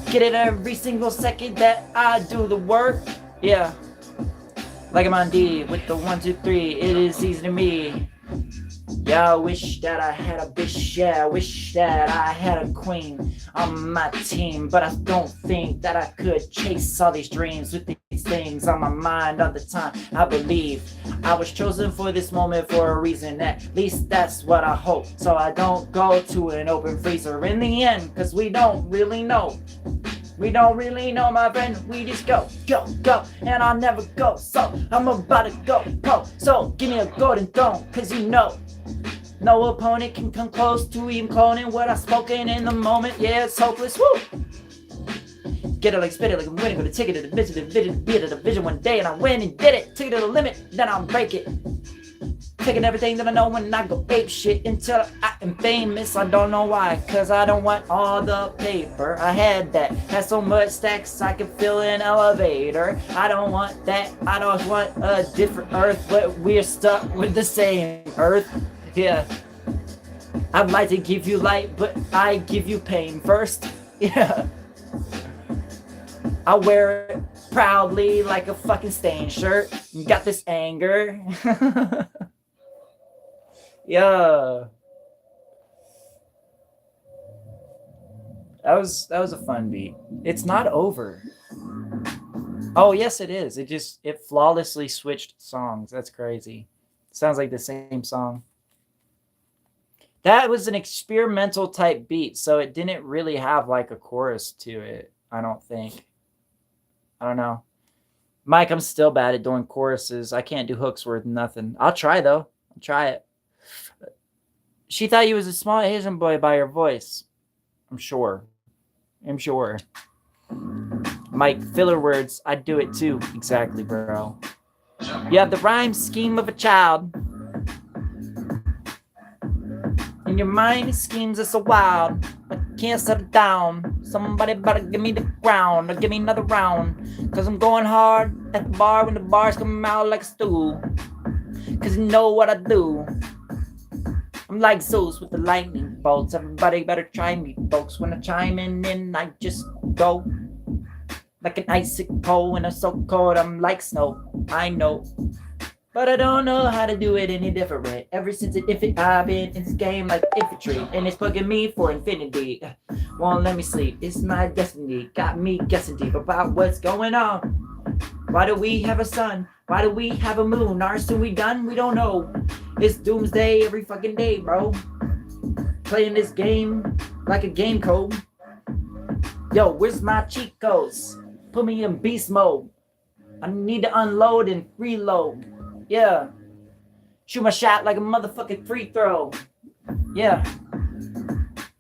Get it every single second that I do the work. Yeah. Like I'm on D with the 1, 2, 3. It is easy to me. Yeah, I wish that I had a bitch, yeah, I wish that I had a queen on my team, but I don't think that I could chase all these dreams with these things on my mind all the time. I believe I was chosen for this moment for a reason, at least that's what I hope, so I don't go to an open freezer in the end, cause we don't really know. We don't really know, my friend, we just go, go, go, and I'll never go, so I'm about to go pro, so give me a golden throne, cause you know, no opponent can come close to even cloning what I've spoken in the moment, yeah, it's hopeless, woo! Get it like spit it like I'm winning, got a ticket to the vision, be at the vision one day, and I win and did it, took it to the limit, then I'll break it. Taking everything that I know and I go ape shit until I am famous. I don't know why, cause I don't want all the paper. I had that, had so much stacks I could fill an elevator. I don't want that, I don't want a different earth, but we're stuck with the same earth. Yeah. I'd like to give you light, but I give you pain first. Yeah. I wear it proudly like a fucking stain shirt. Got this anger. Yeah. That was a fun beat. It's not over. Oh yes it is. It flawlessly switched songs. That's crazy. Sounds like the same song. That was an experimental type beat, so it didn't really have like a chorus to it, I don't think. I don't know. Mike, I'm still bad at doing choruses. I can't do hooks worth nothing. I'll try though. I'll try it. She thought you was a small Asian boy by your voice. I'm sure. Mike, filler words, I'd do it too. Exactly, bro. You have the rhyme scheme of a child. In your mind, it schemes are so wild. I can't settle down. Somebody better give me the ground or give me another round. Cause I'm going hard at the bar when the bars come out like a stool. Cause you know what I do. I'm like Zeus with the lightning bolts. Everybody better try me, folks. When I chime in, I just go like an icicle. When I'm so cold, I'm like snow. I know, but I don't know how to do it any different. Ever since I've been in this game like infantry, and it's bugging me for infinity. Won't let me sleep. It's my destiny. Got me guessing deep about what's going on. Why do we have a sun? Why do we have a moon? Are soon we done? We don't know. It's doomsday every fucking day, bro. Playing this game like a game code. Yo, where's my cheat codes? Put me in beast mode. I need to unload and reload. Yeah. Shoot my shot like a motherfucking free throw. Yeah.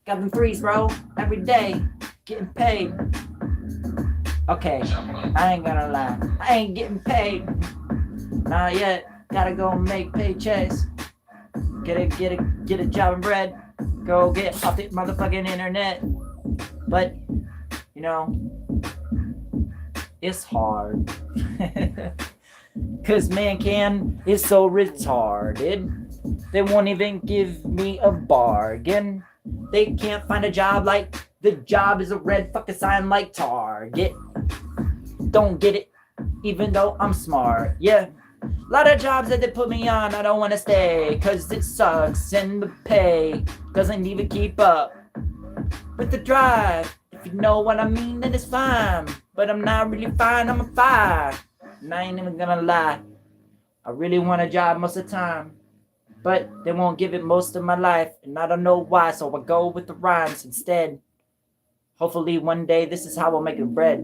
Got them threes, bro. Every day. Getting paid. Okay. I ain't gonna lie. I ain't getting paid. Not yet. Gotta go make paychecks. Get a job and bread. Go get off the motherfucking internet. But, you know, it's hard. Cause Mancan is so retarded. They won't even give me a bargain. They can't find a job like the job is a red fucking sign like Target. Don't get it, even though I'm smart. Yeah. A lot of jobs that they put me on, I don't want to stay. Cause it sucks and the pay doesn't even keep up. with the drive. If you know what I mean, then it's fine. But I'm not really fine, I'm a 5. And I ain't even gonna lie. I really want a job most of the time. But they won't give it most of my life. And I don't know why, so I go with the rhymes instead. Hopefully one day this is how I'll make it bread.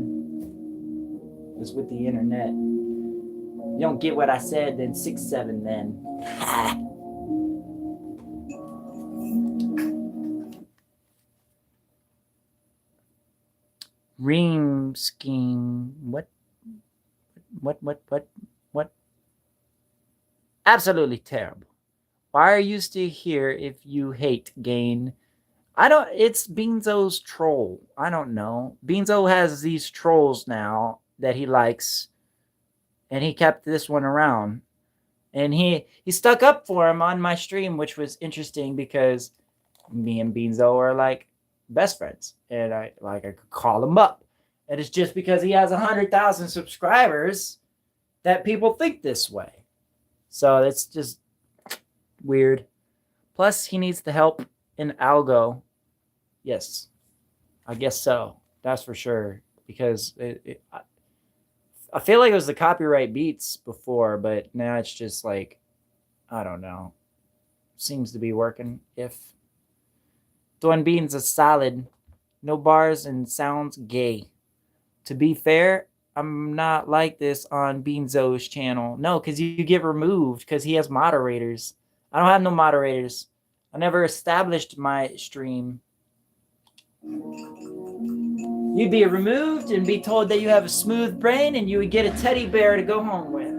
It's with the internet. You don't get what I said, then 6-7 then. Ream scheme. What? Absolutely terrible. Why are you still here if you hate Gain? It's Beanzo's troll. I don't know. Beanzo has these trolls now that he likes. And he kept this one around. And he stuck up for him on my stream, which was interesting because me and Beanzo are like best friends. And I could call him up. And it's just because he has 100,000 subscribers that people think this way. So it's just weird. Plus, he needs the help in algo. Yes, I guess so. That's for sure. Because I feel like it was the copyright beats before, but now it's just like, I don't know. Seems to be working. If Dwayne Bean's a solid, no bars and sounds gay. To be fair, I'm not like this on Beanzo's channel. No, because you get removed because he has moderators. I don't have no moderators. I never established my stream. You'd be removed and be told that you have a smooth brain and you would get a teddy bear to go home with.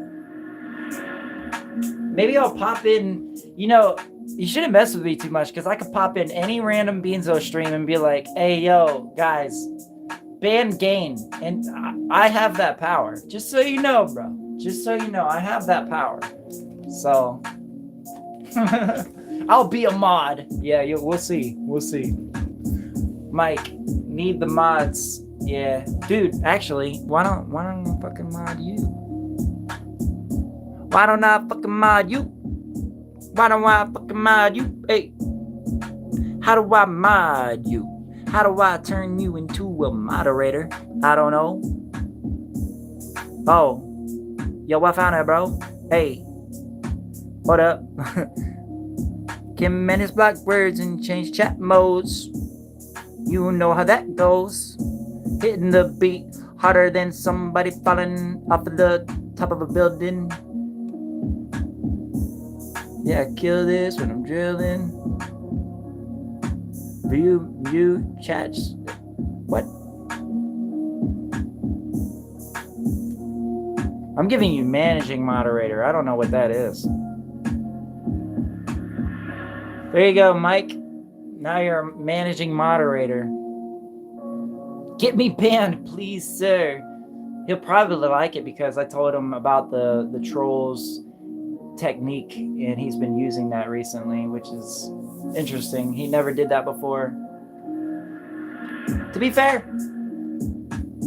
Maybe I'll pop in, you shouldn't mess with me too much because I could pop in any random Beanzo stream and be like, hey, yo, guys, ban Gain. And I have that power. Just so you know, bro. Just so you know, I have that power. So, I'll be a mod. Yeah, we'll see. We'll see. Mike, need the mods. Yeah. Dude, actually, why don't I fucking mod you? Why don't I fucking mod you? Why don't I fucking mod you? Hey. How do I mod you? How do I turn you into a moderator? I don't know. Oh. Yo, I found it, bro. Hey. What up? Can manage block words and change chat modes. You know how that goes. Hitting the beat harder than somebody falling off of the top of a building. Yeah, I kill this when I'm drilling. View chats. What? I'm giving you managing moderator. I don't know what that is. There you go, Mike. Now you're a managing moderator. Get me banned, please, sir. He'll probably like it because I told him about the trolls technique and he's been using that recently, which is interesting. He never did that before. To be fair,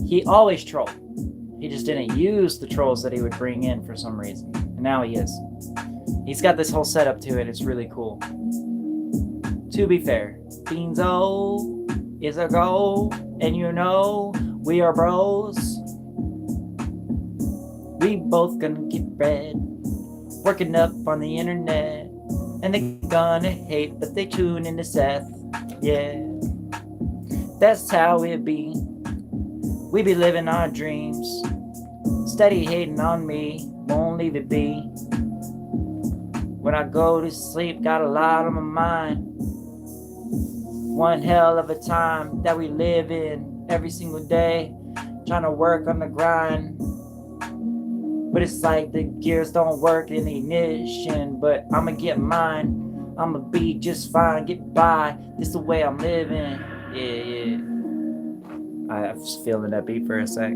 he always trolled. He just didn't use the trolls that he would bring in for some reason. And now he is. He's got this whole setup to it. It's really cool. To be fair, Beanzo is a goal, and we are bros. We both gonna get bread, working up on the internet, and they gonna hate, but they tune into Seath. Yeah, that's how it be. We be living our dreams, steady hating on me, won't leave it be. When I go to sleep, got a lot on my mind. One hell of a time that we live in every single day, trying to work on the grind. But it's like the gears don't work in the ignition, but I'ma get mine. I'ma be just fine, get by. This is the way I'm living. Yeah. I was feeling that beat for a sec.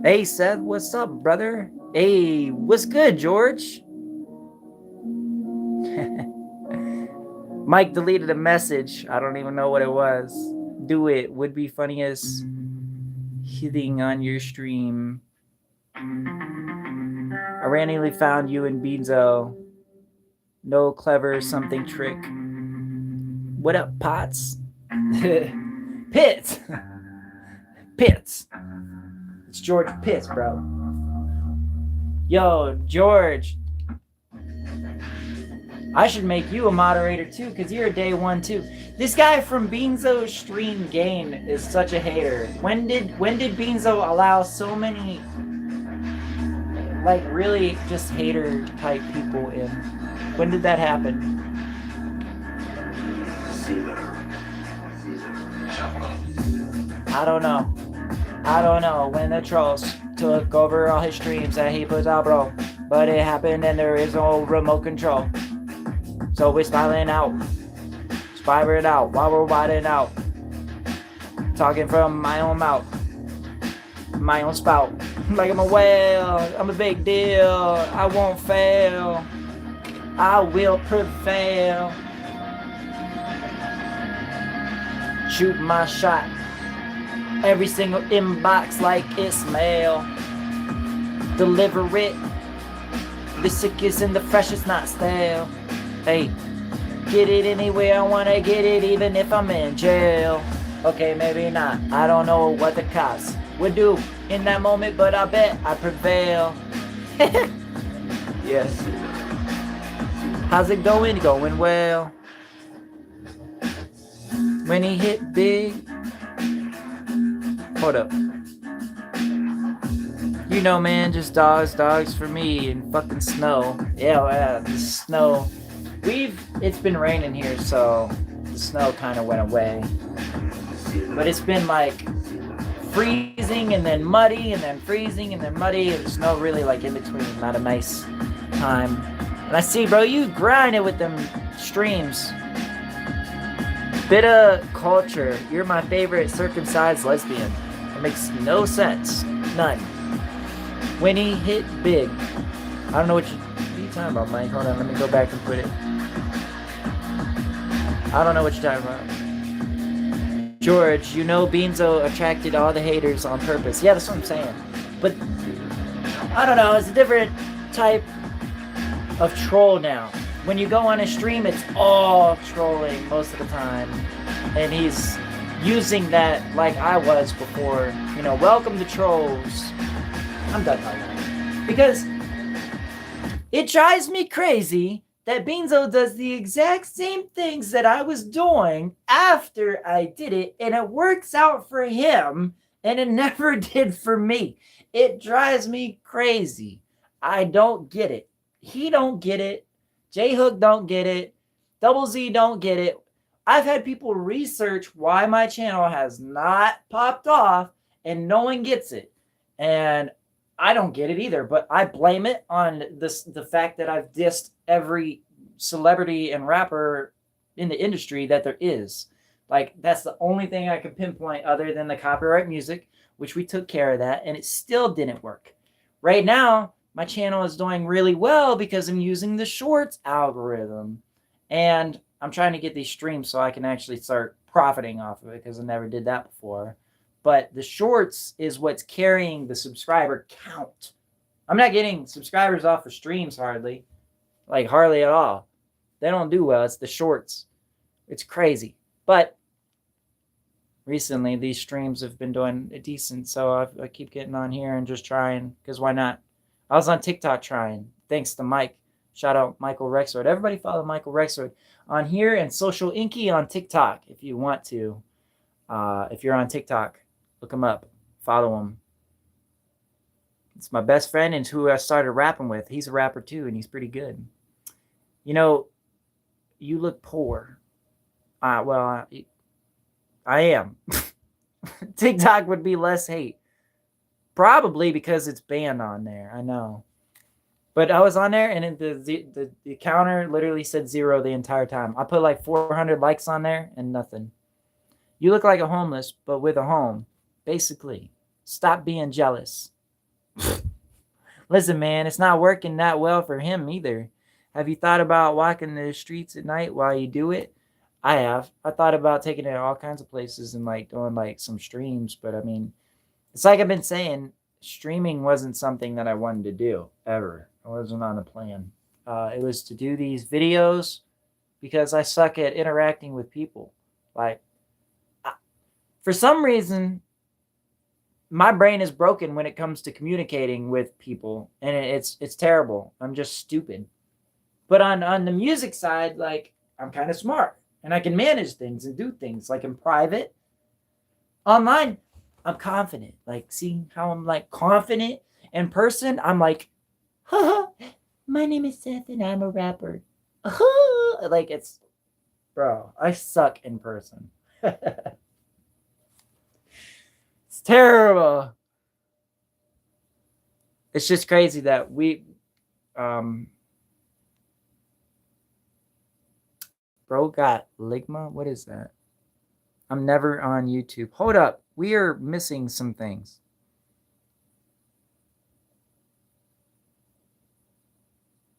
Hey, Seth, what's up, brother? Hey, what's good, George? Mike deleted a message. I don't even know what it was. Do it. Would be funniest hitting on your stream. I randomly found you in Beanzo. No clever something trick. What up, Potts? Pitts. Pitts. It's George Pitts, bro. Yo, George. I should make you a moderator too, because you're a day one too. This guy from Beanzo Stream Gain is such a hater. When did Beanzo allow so many like really just hater type people in? When did that happen? I don't know. I don't know when the trolls took over all his streams that he puts out, bro. But it happened and there is no remote control. So we're spiraling out while we're widening out. Talking from my own mouth, my own spout. Like I'm a whale, I'm a big deal. I won't fail, I will prevail. Shoot my shot, every single inbox like it's mail. Deliver it, the sickest and the freshest, not stale. Hey, get it anywhere I wanna get it, even if I'm in jail. Okay, maybe not. I don't know what the cops would do in that moment, but I bet I prevail. Yes. How's it going? Going well. When he hit big. Hold up. You know, man, just dogs for me, and fucking snow. Yeah, the snow. It's been raining here, so the snow kind of went away. But it's been like freezing and then muddy and then freezing and then muddy, and the snow really like in between. Not a nice time. And I see, bro, you grind it with them streams. Bit of culture. You're my favorite circumcised lesbian. It makes no sense. None. When he hit big. I don't know what you talking about, Mike. Hold on, let me go back and put it. I don't know what you're talking about. George, you know Beanzo attracted all the haters on purpose. Yeah, that's what I'm saying. But, I don't know, it's a different type of troll now. When you go on a stream, it's all trolling most of the time. And he's using that like I was before. You know, welcome to trolls. I'm done talking about it. Because it drives me crazy that Beanzo does the exact same things that I was doing after I did it, and it works out for him, and it never did for me. It drives me crazy. I don't get it. He don't get it. J-Hook don't get it. Double Z don't get it. I've had people research why my channel has not popped off, and no one gets it. And I don't get it either, but I blame it on the fact that I've dissed every celebrity and rapper in the industry that there is. Like, that's the only thing I can pinpoint other than the copyright music, which we took care of that, and it still didn't work. Right now, my channel is doing really well because I'm using the shorts algorithm, and I'm trying to get these streams so I can actually start profiting off of it because I never did that before. But the shorts is what's carrying the subscriber count. I'm not getting subscribers off of streams hardly. Like, hardly at all. They don't do well. It's the shorts. It's crazy. But recently, these streams have been doing decent. So I keep getting on here and just trying. Because why not? I was on TikTok trying. Thanks to Mike. Shout out Michael Rexroyd. Everybody follow Michael Rexroyd on here. And Social Inky on TikTok if you want to. If you're on TikTok. Look him up. Follow him. It's my best friend and who I started rapping with. He's a rapper too, and he's pretty good. You know, you look poor. Well, I am. TikTok would be less hate. Probably because it's banned on there. I know. But I was on there, and the counter literally said 0 the entire time. I put like 400 likes on there, and nothing. You look like a homeless, but with a home. Basically, stop being jealous. Listen, man, it's not working that well for him either. Have you thought about walking the streets at night while you do it? I have. I thought about taking it to all kinds of places and like doing like some streams. But I mean, it's like I've been saying, streaming wasn't something that I wanted to do ever. I wasn't on a plan. It was to do these videos because I suck at interacting with people. Like, for some reason, my brain is broken when it comes to communicating with people, and it's terrible. I'm just stupid. But on the music side, like, I'm kind of smart, and I can manage things and do things. Like, in private, online, I'm confident. Like, seeing how I'm like confident in person, I'm like, haha, my name is Seth and I'm a rapper. Like, it's, bro, I suck in person. It's terrible. It's just crazy that bro got ligma. What is that? I'm never on YouTube. Hold up. We are missing some things.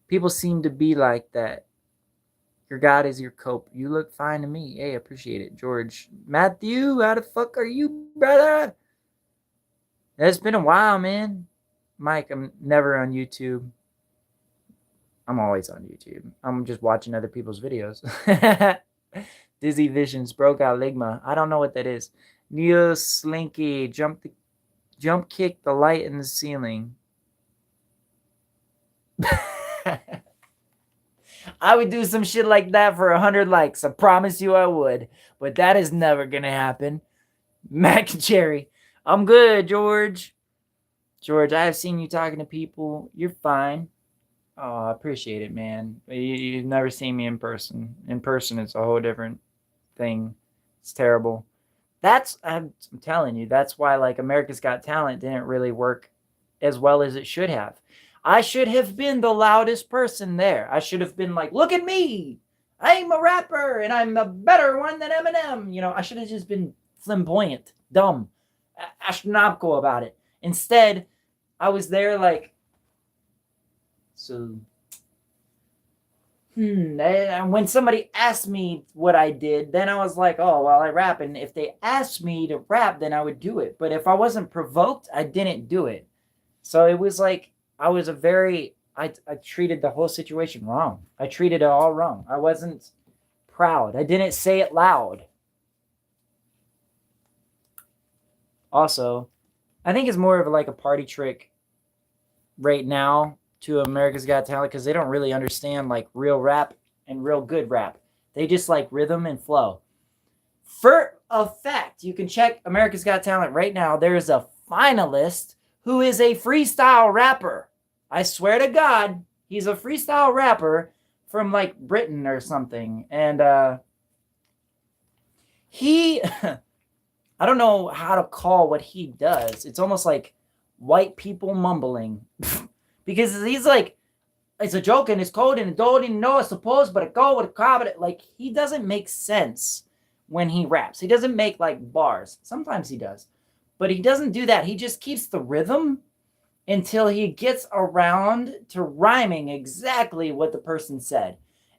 People seem to be like that. Your God is your cope. You look fine to me. Hey, appreciate it. George. Matthew, how the fuck are you, brother? It's been a while, man. Mike, I'm never on YouTube. I'm always on YouTube. I'm just watching other people's videos. Dizzy Visions, broke out Ligma. I don't know what that is. Neo Slinky, jump kick the light in the ceiling. I would do some shit like that for 100 likes. I promise you I would. But that is never gonna happen. Mac and Cherry. I'm good, George. George, I have seen you talking to people. You're fine. Oh, I appreciate it, man. You've never seen me in person. In person, it's a whole different thing. It's terrible. I'm telling you, that's why, like, America's Got Talent didn't really work as well as it should have. I should have been the loudest person there. I should have been like, look at me. I'm a rapper, and I'm a better one than Eminem. You know, I should have just been flamboyant, dumb, astronomical about it. Instead, I was there like, so, and when somebody asked me what I did, then I was like, oh, well, I rap. And if they asked me to rap, then I would do it. But if I wasn't provoked, I didn't do it. So it was like, I treated the whole situation wrong. I treated it all wrong. I wasn't proud. I didn't say it loud. Also, I think it's more of like a party trick right now to America's Got Talent because they don't really understand like real rap and real good rap. They just like rhythm and flow. For a fact, you can check America's Got Talent right now. There is a finalist who is a freestyle rapper. I swear to God, he's a freestyle rapper from like Britain or something. And he, I don't know how to call what he does. It's almost like white people mumbling. Because he's like, it's a joke and it's cold and it don't even know I suppose, but it go with a car, but like he doesn't make sense when he raps. He doesn't make like bars. Sometimes he does. But he doesn't do that. He just keeps the rhythm until he gets around to rhyming exactly what the person said.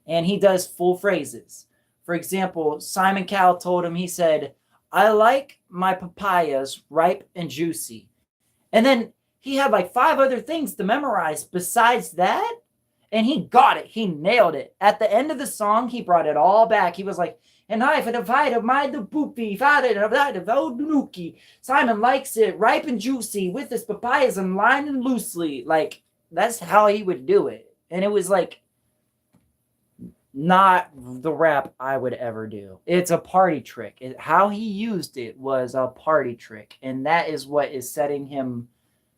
And he does full phrases. For example, Simon Cowell told him, he said, I like my papayas ripe and juicy. And then he had like 5 other things to memorize besides that. And he got it. He nailed it. At the end of the song, he brought it all back. He was like, and I for the fight of my the poopy, father of that of old Nuki. Simon likes it ripe and juicy with his papayas and lined and loosely. Like, that's how he would do it. And it was like not the rap I would ever do. It's a party trick. How he used it was a party trick. And that is what is setting him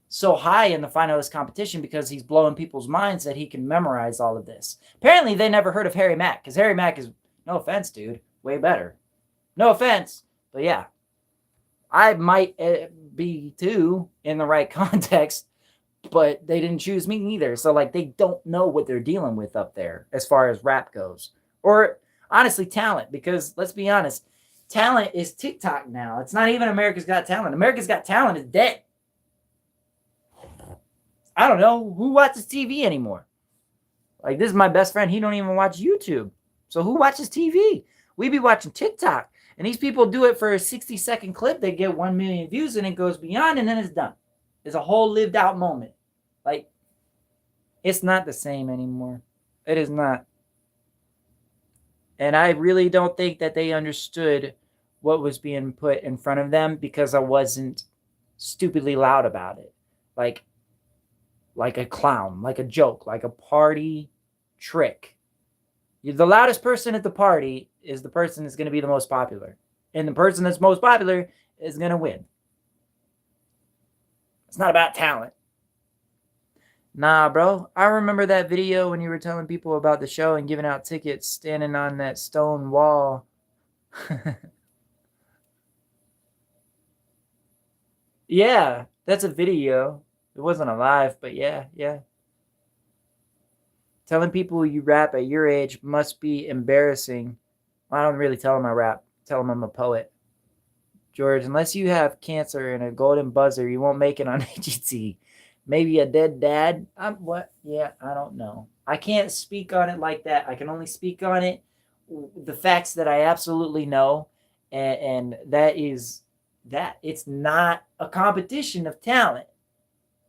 so high in the finalist competition because he's blowing people's minds that he can memorize all of this. Apparently, they never heard of Harry Mack because Harry Mack is, no offense, dude, way better. No offense, but yeah. I might be too in the right context, but they didn't choose me either. So, like, they don't know what they're dealing with up there as far as rap goes. Or, honestly, talent, because let's be honest, talent is TikTok now. It's not even America's Got Talent. America's Got Talent is dead. I don't know who watches TV anymore. Like, this is my best friend. He don't even watch YouTube. So who watches TV? We be watching TikTok. And these people do it for a 60-second clip. They get 1 million views and it goes beyond and then it's done. It's a whole lived out moment. Like, it's not the same anymore. It is not. And I really don't think that they understood what was being put in front of them because I wasn't stupidly loud about it. Like a clown, like a joke, like a party trick. The loudest person at the party is the person that's going to be the most popular. And the person that's most popular is going to win. It's not about talent. Nah, bro. I remember that video when you were telling people about the show and giving out tickets, standing on that stone wall. Yeah, that's a video. It wasn't a live, but yeah. Telling people you rap at your age must be embarrassing. I don't really tell them I rap. Tell them I'm a poet. George, unless you have cancer and a golden buzzer, you won't make it on AGT. Maybe a dead dad? What? Yeah, I don't know. I can't speak on it like that. I can only speak on it, the facts that I absolutely know. And that is that. It's not a competition of talent.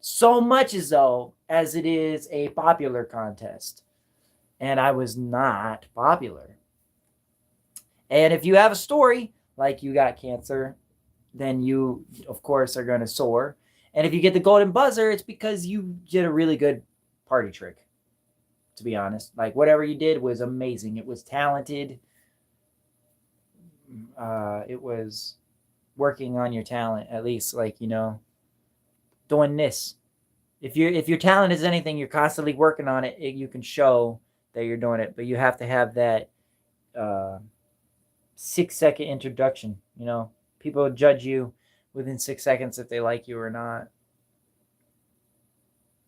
So much as it is a popular contest. And I was not popular. And if you have a story, like you got cancer, then you, of course, are going to soar. And if you get the golden buzzer, it's because you did a really good party trick, to be honest. Like, whatever you did was amazing. It was talented. It was working on your talent, at least, like, you know, doing this. If your talent is anything, you're constantly working on it, you can show that you're doing it. But you have to have that 6-second introduction, you know. People judge you within 6 seconds if they like you or not.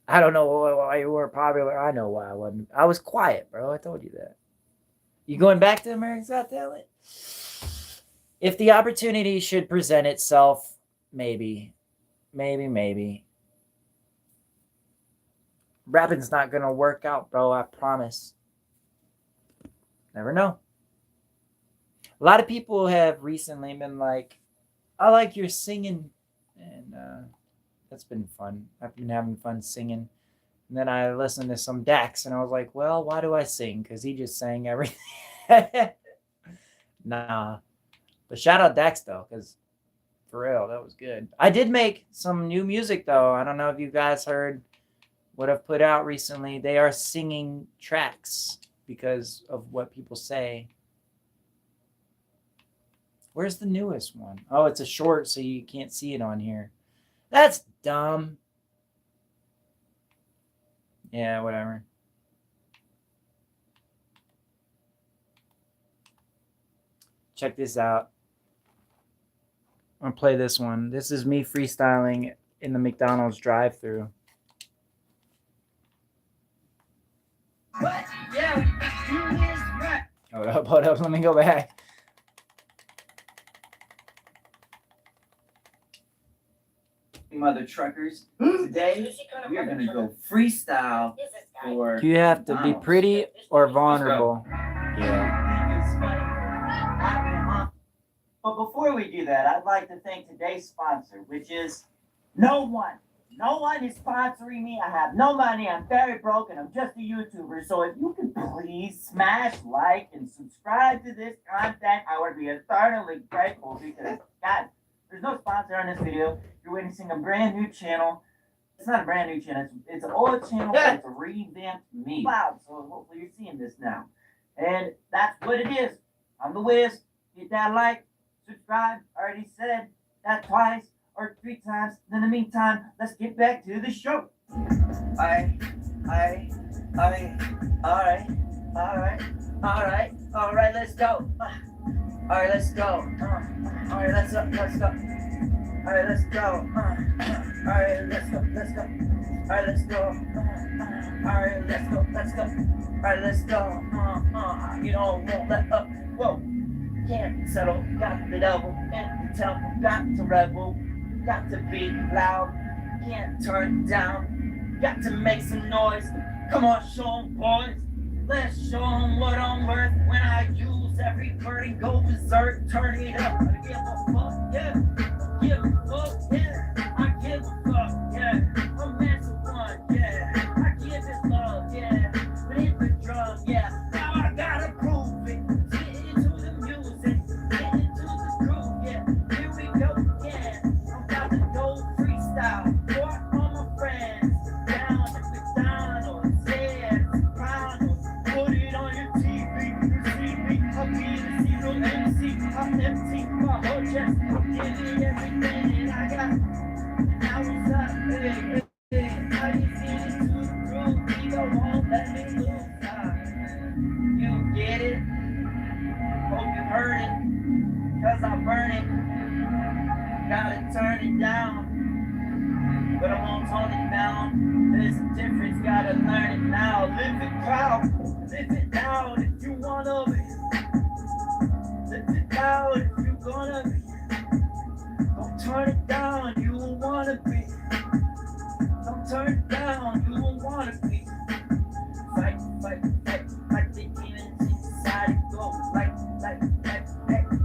I don't know why you weren't popular. I know why I wasn't. I was quiet, bro. I told you that. You going back to America's Got Talent? If the opportunity should present itself, maybe. Rapping's not going to work out, bro. I promise. Never know. A lot of people have recently been like, I like your singing. And that's been fun. I've been having fun singing. And then I listened to some Dax and I was like, well, why do I sing? Because he just sang everything. Nah. But shout out Dax though, because for real, that was good. I did make some new music though. I don't know if you guys heard what I've put out recently. They are singing tracks because of what people say. Where's the newest one? Oh, it's a short, so you can't see it on here. That's dumb. Yeah, whatever. Check this out. I'm going to play this one. This is me freestyling in the McDonald's drive-thru. What? Yeah, you is right. Hold up. Let me go back. Mother truckers, today we are gonna go freestyle for. You have to be pretty or vulnerable. Yeah. But before we do that, I'd like to thank today's sponsor, which is no one. No one is sponsoring me. I have no money. I'm very broke, and I'm just a YouTuber. So if you could please smash like and subscribe to this content, I would be eternally grateful because, God, there's no sponsor on this video. You're witnessing a brand new channel. It's not a brand new channel. It's an old channel, but it's a revamped me. Wow, so hopefully you're seeing this now. And that's what it is. I'm the Wiz. Hit that like, subscribe. I already said that twice or 3 times. In the meantime, let's get back to the show. Alright, let's go. Alright, let's go. Alright, let's go. Alright, let's go. Alright, let's go. Alright, let's go. Alright, let's go. You don't won't let up. Whoa. Can't settle. Got the devil in the temple. Got to rebel. Got to be loud. Can't turn down. Got to make some noise. Come on, show 'em, boys. Let's show 'em what I'm worth when I use every word and go berserk. Turn it up. I give a fuck, yeah. Give a fuck, yeah. I give a fuck, yeah. I'm man for one, yeah. I give it love, yeah. But hit the drug, just give me everything that I got. Now what's up, hey, hey, how you feeling to the groove? You won't let me lose. You get it? Hope you heard it, cause I burn it. Gotta turn it down, but I won't tone it down. There's a difference, gotta learn it now. Live it proud, live it down if you wanna be. Live it down if you gonna be. Don't turn it down, you won't wanna be. Don't turn it down, you won't wanna be. Fight, fight, fight, fight the demons inside it. Go like, hey,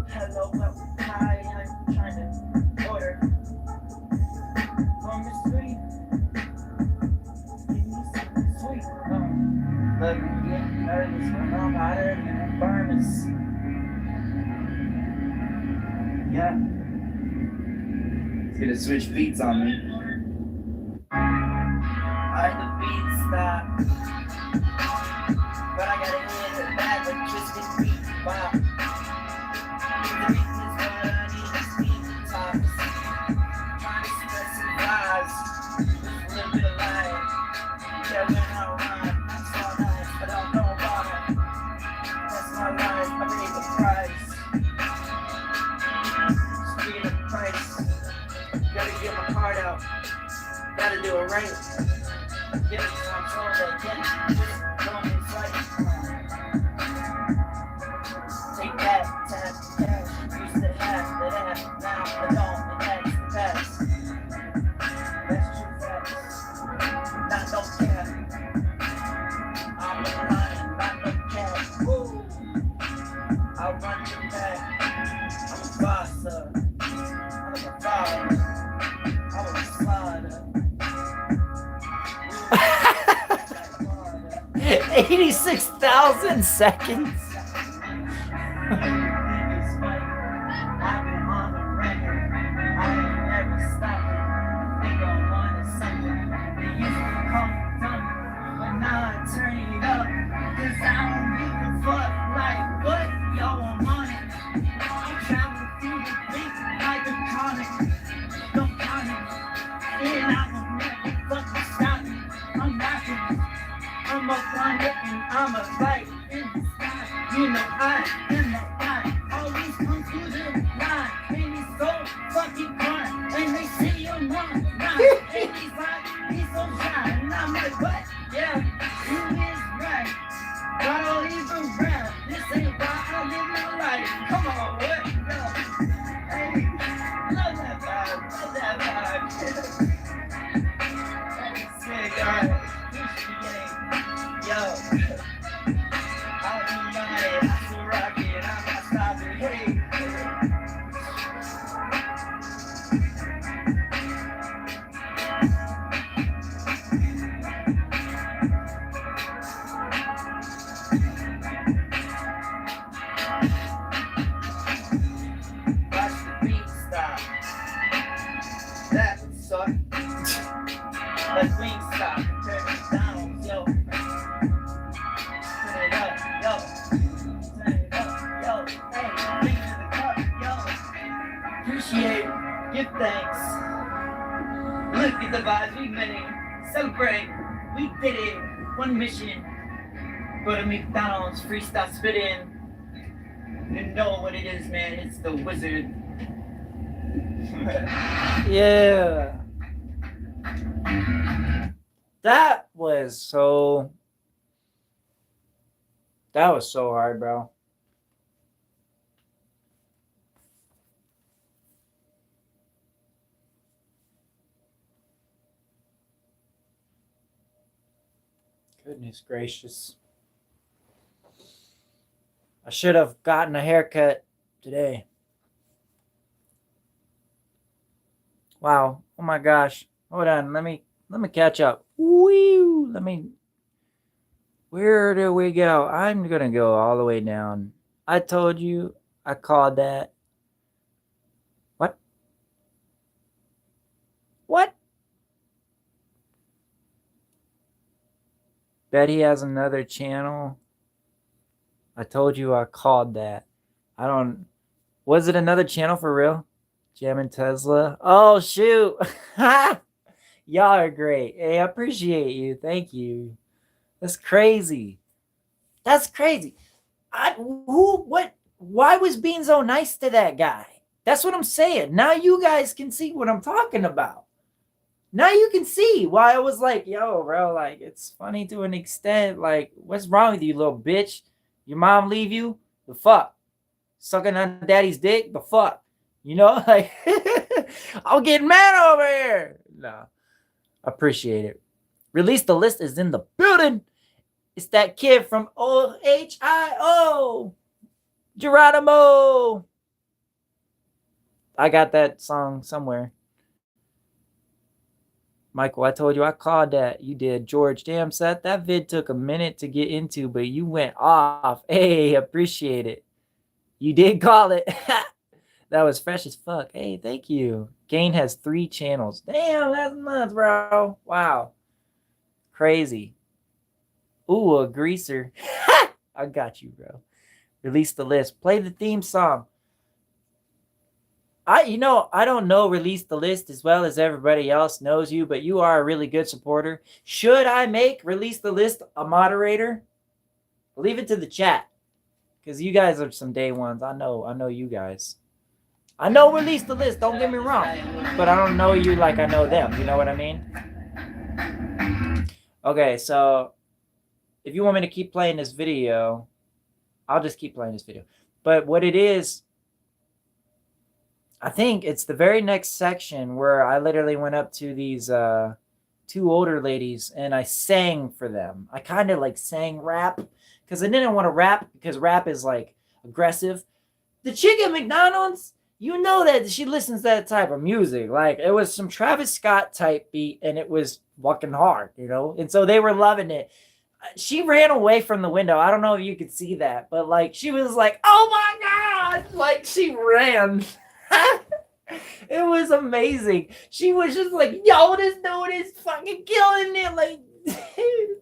hello, well, hi, I'm trying to order. From sweet, give me something sweet. Love me getting nervous when I'm hotter than a furnace. Yeah. It's gonna switch beats on me. Alright, the beat stop. But I gotta hit it back with twisted beat. Wow. The beat is what I need to speak to tops. Trying to express some vibes. Just a little bit of life. Yeah, when I rhyme, it's all nice, but I don't wanna. That's my life, I paid the price. Speaking of price, gotta get my card out. Gotta do it right. Get it, so I'm told that get it. Don't fight. Take that, tap, cash. Used to have that, now I don't, and that's the past. That's true facts. Not no cap. I'm a lion, not no cat. Woo! I'll run your back. I'm a boss, I'm a father. I'm a slaughter. 86,000 seconds. I'm a thunder and I'm a light in the sky. You know I am the guy. Always come through the line. And he's so fucking fun. And they say you're not right. And he's like, he's so shy. And I'm like, what? Yeah, you is right. But I don't even rap. This ain't why I live my life. Come on, what? Yo. Hey, love that vibe. Love that vibe. Say, God. Yo, I'll be mine, I still rock it, I'm not stopping, hey. Watch the beat stop. That would suck. Let wings stop, turn it down, yo. Appreciate, give thanks. Look at the vibes we made. Celebrate, we did it. One mission. Go to McDonald's, freestyle spit in. You know what it is, man. It's the wizard. Yeah. That was so hard, bro. Goodness gracious. I should have gotten a haircut today. Wow. Oh my gosh. Hold on. Let me catch up. Woo! Where do we go? I'm going to go all the way down. I told you I called that. What? What? Bet he has another channel. I told you I called that. I don't. Was it another channel for real? Jam and Tesla. Oh shoot. Y'all are great. Hey, I appreciate you. Thank you. That's crazy. That's crazy. Why was Bean so nice to that guy? That's what I'm saying. Now you guys can see what I'm talking about. Now you can see why I was like, yo, bro, like, it's funny to an extent. Like, what's wrong with you, little bitch? Your mom leave you? The fuck? Sucking on daddy's dick? The fuck? You know, like, I'll get mad over here. Nah, appreciate it. Release the List is in the building. It's that kid from OHIO. Geronimo. I got that song somewhere. Michael, I told you I called that. You did. George, damn, Seth, that vid took a minute to get into, but you went off. Hey, appreciate it. You did call it. That was fresh as fuck. Hey, thank you. Gain has 3 channels. Damn, that's nuts, bro. Wow. Crazy. Ooh, a greaser. I got you, bro. Release the List. Play the theme song. I don't know Release the List as well as everybody else knows you, but you are a really good supporter. Should I make Release the List a moderator? Leave it to the chat. Because you guys are some day ones. I know you guys. I know Release the List, don't get me wrong. But I don't know you like I know them. You know what I mean? Okay, so if you want me to keep playing this video, I'll just keep playing this video. But what it is, I think it's the very next section where I literally went up to these 2 older ladies and I sang for them. I kind of like sang rap because I didn't want to rap because rap is like aggressive. The chick at McDonald's, you know that she listens to that type of music. Like it was some Travis Scott type beat and it was fucking hard, you know? And so they were loving it. She ran away from the window. I don't know if you could see that, but like she was like, oh my God, like she ran. It was amazing. She was just like, yo, this dude is fucking killing it. Like,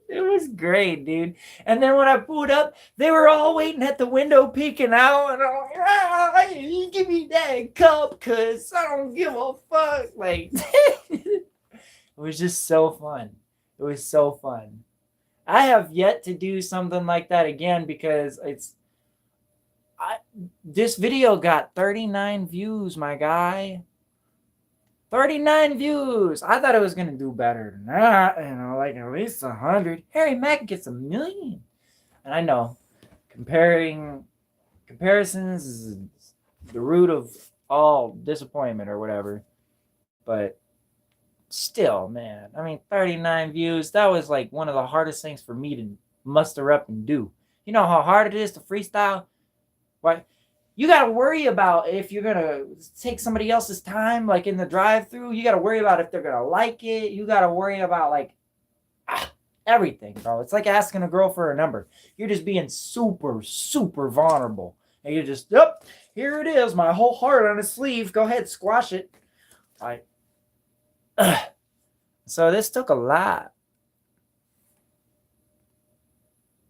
it was great, dude. And then when I pulled up, they were all waiting at the window peeking out. And I'm like, you give me that cup because I don't give a fuck. Like, it was just so fun. It was so fun. I have yet to do something like that again because this video got 39 views, my guy. 39 views. I thought it was going to do better than that. You know, like at least 100. Harry Mack gets 1 million. And I know comparisons is the root of all disappointment or whatever. But still, man. I mean, 39 views. That was like one of the hardest things for me to muster up and do. You know how hard it is to freestyle? Right? You got to worry about if you're going to take somebody else's time, like in the drive-thru. You got to worry about if they're going to like it. You got to worry about like everything, bro. It's like asking a girl for a number. You're just being super, super vulnerable. And you're just, yep, here it is. My whole heart on a sleeve. Go ahead, squash it. All right. So this took a lot.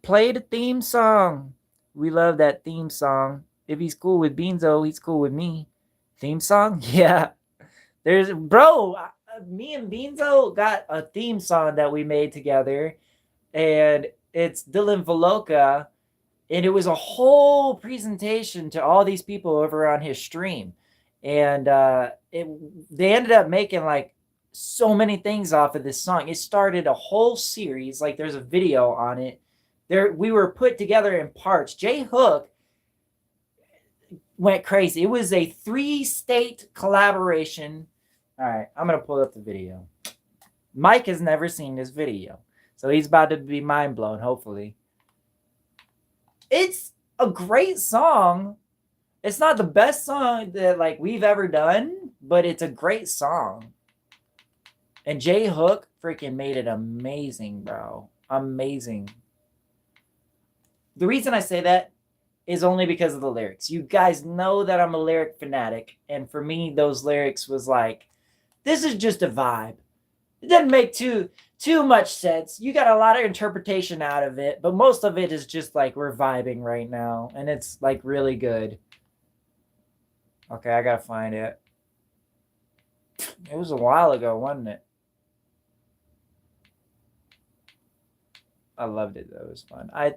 Play the theme song. We love that theme song. If he's cool with Beanzo, he's cool with me. Theme song? Yeah. Me and Beanzo got a theme song that we made together. And it's Dylan Voloka. And it was a whole presentation to all these people over on his stream. And they ended up making like so many things off of this song. It started a whole series. Like there's a video on it. We were put together in parts. Jay Hook went crazy. It was a 3-state collaboration. All right, I'm going to pull up the video. Mike has never seen this video, so he's about to be mind blown, hopefully. It's a great song. It's not the best song that like we've ever done, but it's a great song. And Jay Hook freaking made it amazing, bro. Amazing. The reason I say that is only because of the lyrics. You guys know that I'm a lyric fanatic. And for me, those lyrics was like, this is just a vibe. It doesn't make too much sense. You got a lot of interpretation out of it, but most of it is just like we're vibing right now. And it's like really good. Okay, I gotta find it. It was a while ago, wasn't it? I loved it though. It was fun. I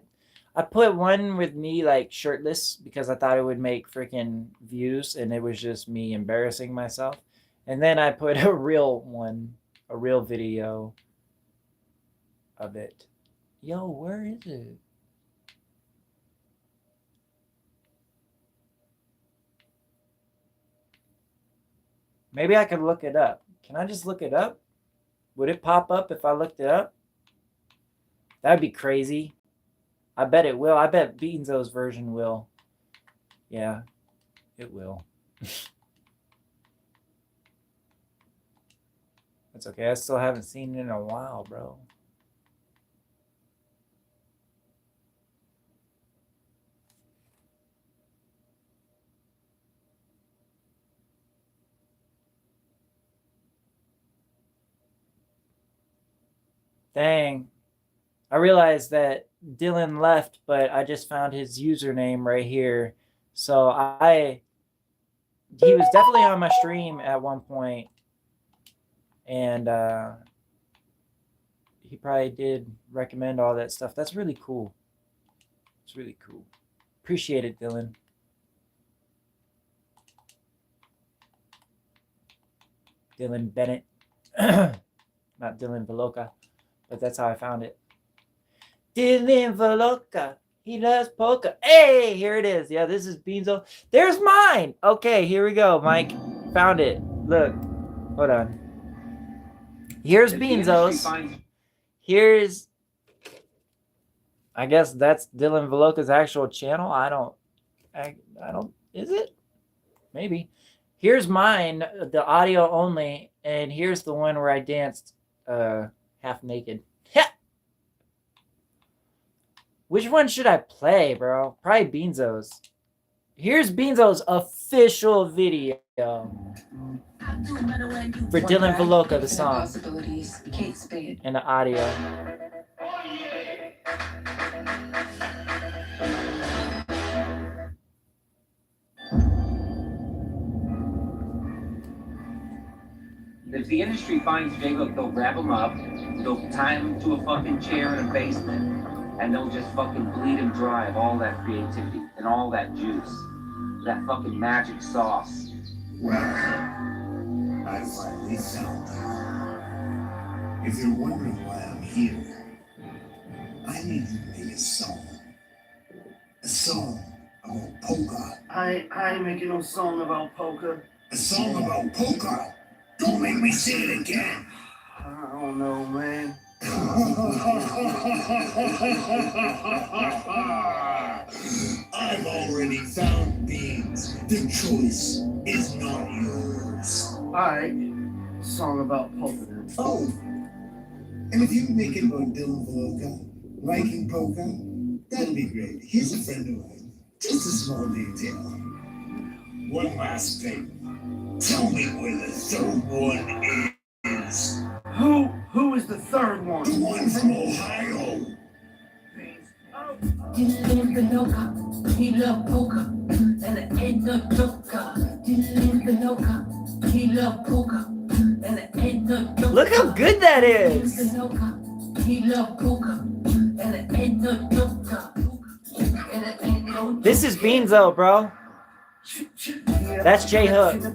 put one with me like shirtless because I thought it would make freaking views, and it was just me embarrassing myself. And then I put a real one, a real video of it. Yo, where is it? Maybe I could look it up. Can I just look it up? Would it pop up if I looked it up? That'd be crazy. I bet it will. I bet Beanzo's version will. Yeah, it will. That's okay. I still haven't seen it in a while, bro. Dang. I realized that Dylan left, but I just found his username right here. So he was definitely on my stream at one point, and he probably did recommend all that stuff. That's really cool. It's really cool. Appreciate it, Dylan. Dylan Bennett. Not Dylan Veloca, but that's how I found it. Dylan Veloca. He loves polka. Hey, here it is. Yeah, this is Beanzo. There's mine. Okay, here we go, Mike. Found it. Look. Hold on. Here's Beanzo's. Here's, I guess that's Dylan Veloca's actual channel. I don't, is it? Maybe. Here's mine, the audio only, and here's the one where I danced half naked. Which one should I play, bro? Probably Beanzo's. Here's Beanzo's official video for Dylan Veloca, the song, and the audio. If the industry finds Jacob, they'll grab him up, they'll tie him to a fucking chair in a basement, and they'll just fucking bleed him dry of all that creativity and all that juice, that fucking magic sauce. Well, I finally found you. If you're wondering why I'm here, I need you to make a song. A song about polka. I ain't making no song about polka. A song about polka? Don't make me say it again. I don't know, man. I've already found Beans. The choice is not yours. Alright, song about polka. Oh, and if you can make it about Dylan Veloca, liking polka, that'd be great. He's a friend of mine. Just a small detail. One last thing. Tell me where the third one is. Who is the third one? The one from Ohio. Dylan Veloca, he love polka, and it ain't no joker. Dylan Veloca, he love polka, and it ain't no joker. Look how good that is. Dylan Veloca, he love polka, and it ain't no joker. And it ain't no. This is Beanzo, bro. That's J Hook. I got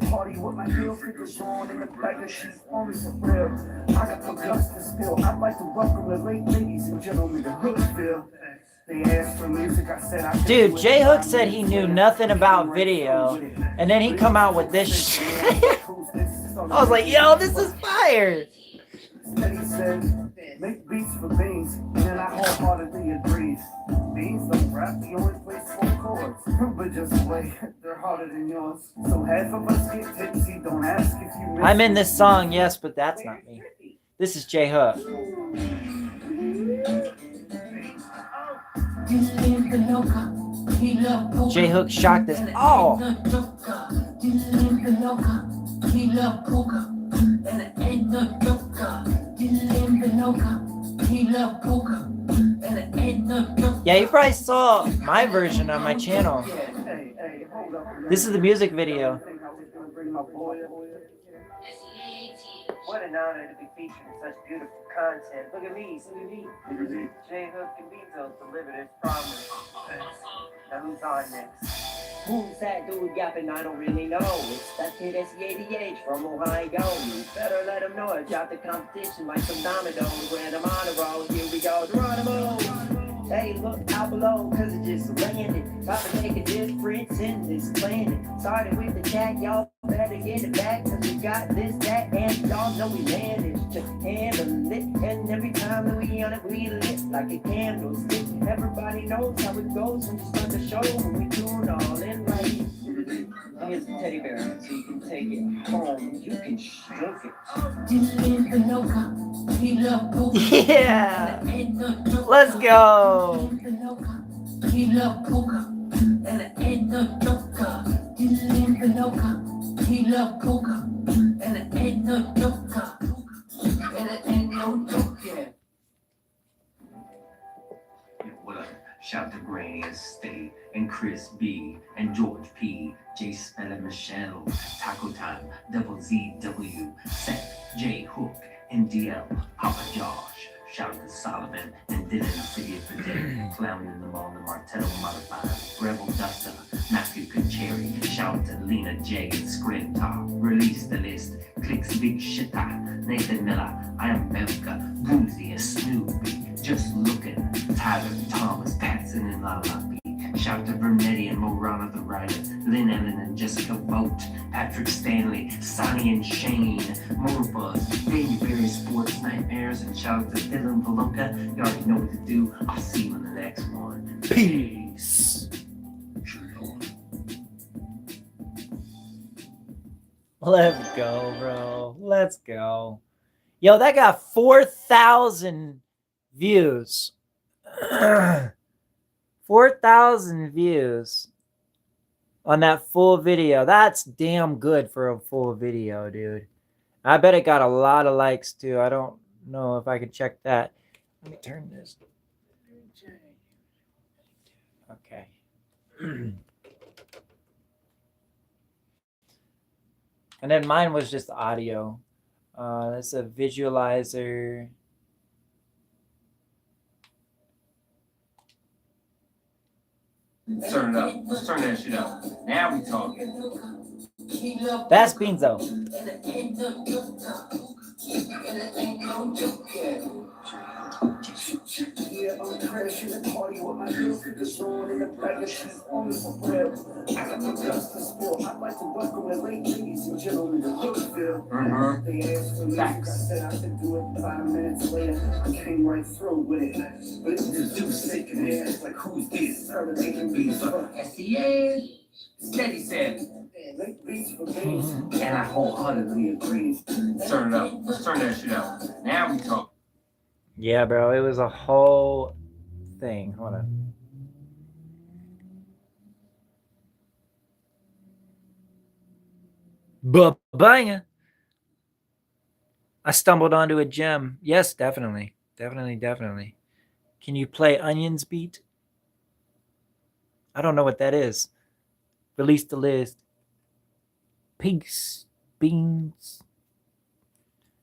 the guts to spill. I'd like to welcome the late ladies and gentlemen to Hooksville. They asked for music. I said I Dude, J Hook said he knew nothing about video, and then he come out with this shit. I was like, yo, this is fire. And he said, make beats for Beans, and then I wholeheartedly agreed. Beans don't rap, he only plays 4 chords. But just wait, they're harder than yours. So half of us get tipsy, don't ask if you miss. I'm in this song, yes, but that's not me. This is J Hook. J Hook shocked us all. Yeah, you probably saw my version on my channel. Hey, hold up a This is the music video. What an honor to be featured in such beautiful content. Look at me, J Hook and Bezos delivered his promise. Now who's on next? Who's that dude yapping? I don't really know. It's that kid SEADH from Ohio. You better let him know I dropped the competition like some dominoes. When I'm on a roll, here we go, Geronimo. Hey, look out below, cause it just landed. About to make a difference in this planet. Started with the chat, y'all better get it back. Cause we got this, that, and y'all know we managed to handle it. And every time that we on it, we lit like a candlestick. Everybody knows how it goes when you start the show. When we do it all in right. Here's the teddy bear, so you can take it home. You can stroke it. Yeah. Let's go. What up? Shout to Granny and Stay, and Chris B, and George P, J Spell Michelle, Taco Time, Double ZW, Seth, J Hook, NDL, Papa Josh. Shout to Solomon and Dylan, City of the Day, Clown in the Mall, the Martello Modified, Rebel Duster, Matthew Concheri. Shout to Lena J and Scrim Top. Release the list. Clicks Big Shitta, Nathan Miller, I am Belka, Boozy and Snoopy. Just looking. Tyler, Thomas, Patson, and Lala B. Shout to Vernetti and Morana the writer, Lynn Ellen and Jessica Vogt, Patrick Stanley, Sonny and Shane, Motorbuzz, Danny Sports Nightmares, and shout out to Dylan Volunka. You already know what to do. I'll see you in the next one. Peace. Let's go, bro. Let's go. Yo, that got 4,000 views. 4,000 views on that full video. That's damn good for a full video, dude. I bet it got a lot of likes too. I don't know if I can check that. Let me turn this. Okay. And then mine was just audio. That's a visualizer. Turn it up. Let's turn that shit up. Now we talking. That's Beanzo. Yeah, I'm crashing the party with my girls, get the zone in the bag of she's on me for bread. I got the dust to spill. I'd like to welcome the late ladies and gentlemen to Louisville. They asked for music, I said I could do it. 5 minutes later, I came right through with it. But it's just too sick in there. It's like, who's this? Started making beats for SDA. Steady said. make beats for beats, and I wholeheartedly agree. Turn it up. Let's turn that shit up. Now we talk. Yeah, bro. It was a whole thing. Hold on. Bang! I stumbled onto a gem. Yes, definitely. Definitely. Can you play Onions Beat? I don't know what that is. Release the list. Pigs, beans.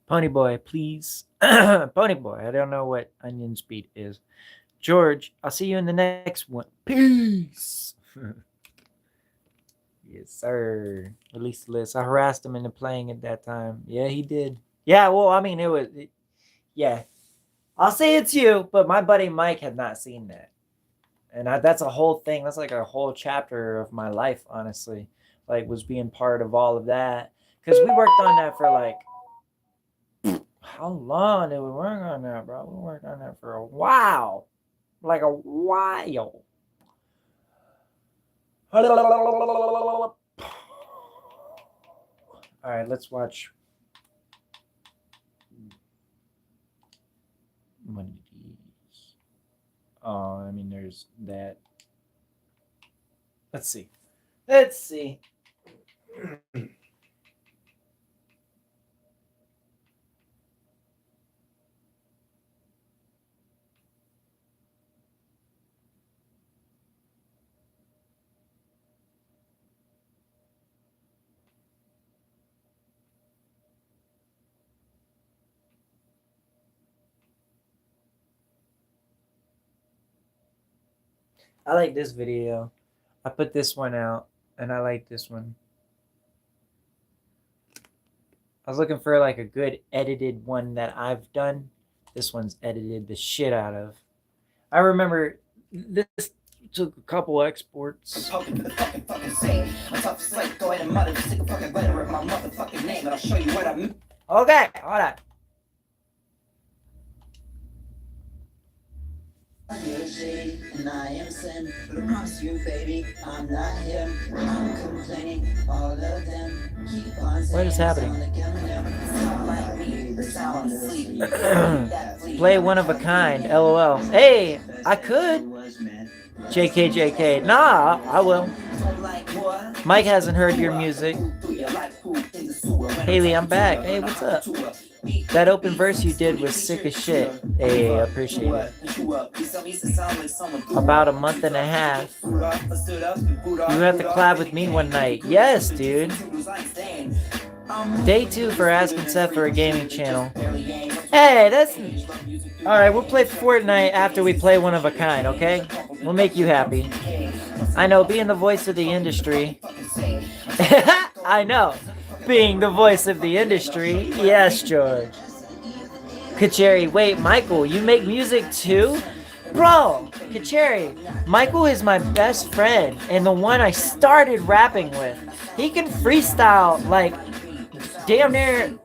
Pony Boy, please. Pony Boy, I don't know what Onions Beat is. George, I'll see you in the next one. Peace. Yes, sir. Release the list. I harassed him into playing at that time. Yeah, he did. Yeah, well, I mean, yeah. I'll say it's you, but my buddy Mike had not seen that. And that's a whole thing. That's like a whole chapter of my life, honestly. Like, was being part of all of that. Because we worked on that for like, how long did we work on that, bro? We worked on that for a while. Like a while. All right, let's watch one of these. Oh, I mean, there's that. Let's see. I like this video. I put this one out, and I like this one. I was looking for like a good edited one that I've done. This one's edited the shit out of. I remember this took a couple exports. Poking for the fucking same. I'm tough slate, go ahead and mutter the sick fucking letter of my motherfucking name, and I'll show you what I mean. Okay, hold on. And I am sin, but I promise you, baby, I'm not him. I'm complaining, all of them keep on saying. What is happening? Play one of a kind, lol. Hey, I could. JK. Nah, I will. Mike hasn't heard your music. Haley, I'm back. Hey, what's up? That open verse you did was sick as shit. Hey, I appreciate it. About a month and a half. You have to collab with me one night. Yes, dude. Day 2 for asking Seth for a gaming channel. Hey, that's... Alright, we'll play Fortnite after we play one of a kind, okay? We'll make you happy. I know, being the voice of the industry. I know. Being the voice of the industry. Yes, George. Kacheri, wait, Michael, you make music too? Bro, Kacheri, Michael is my best friend and the one I started rapping with. He can freestyle, like, damn near...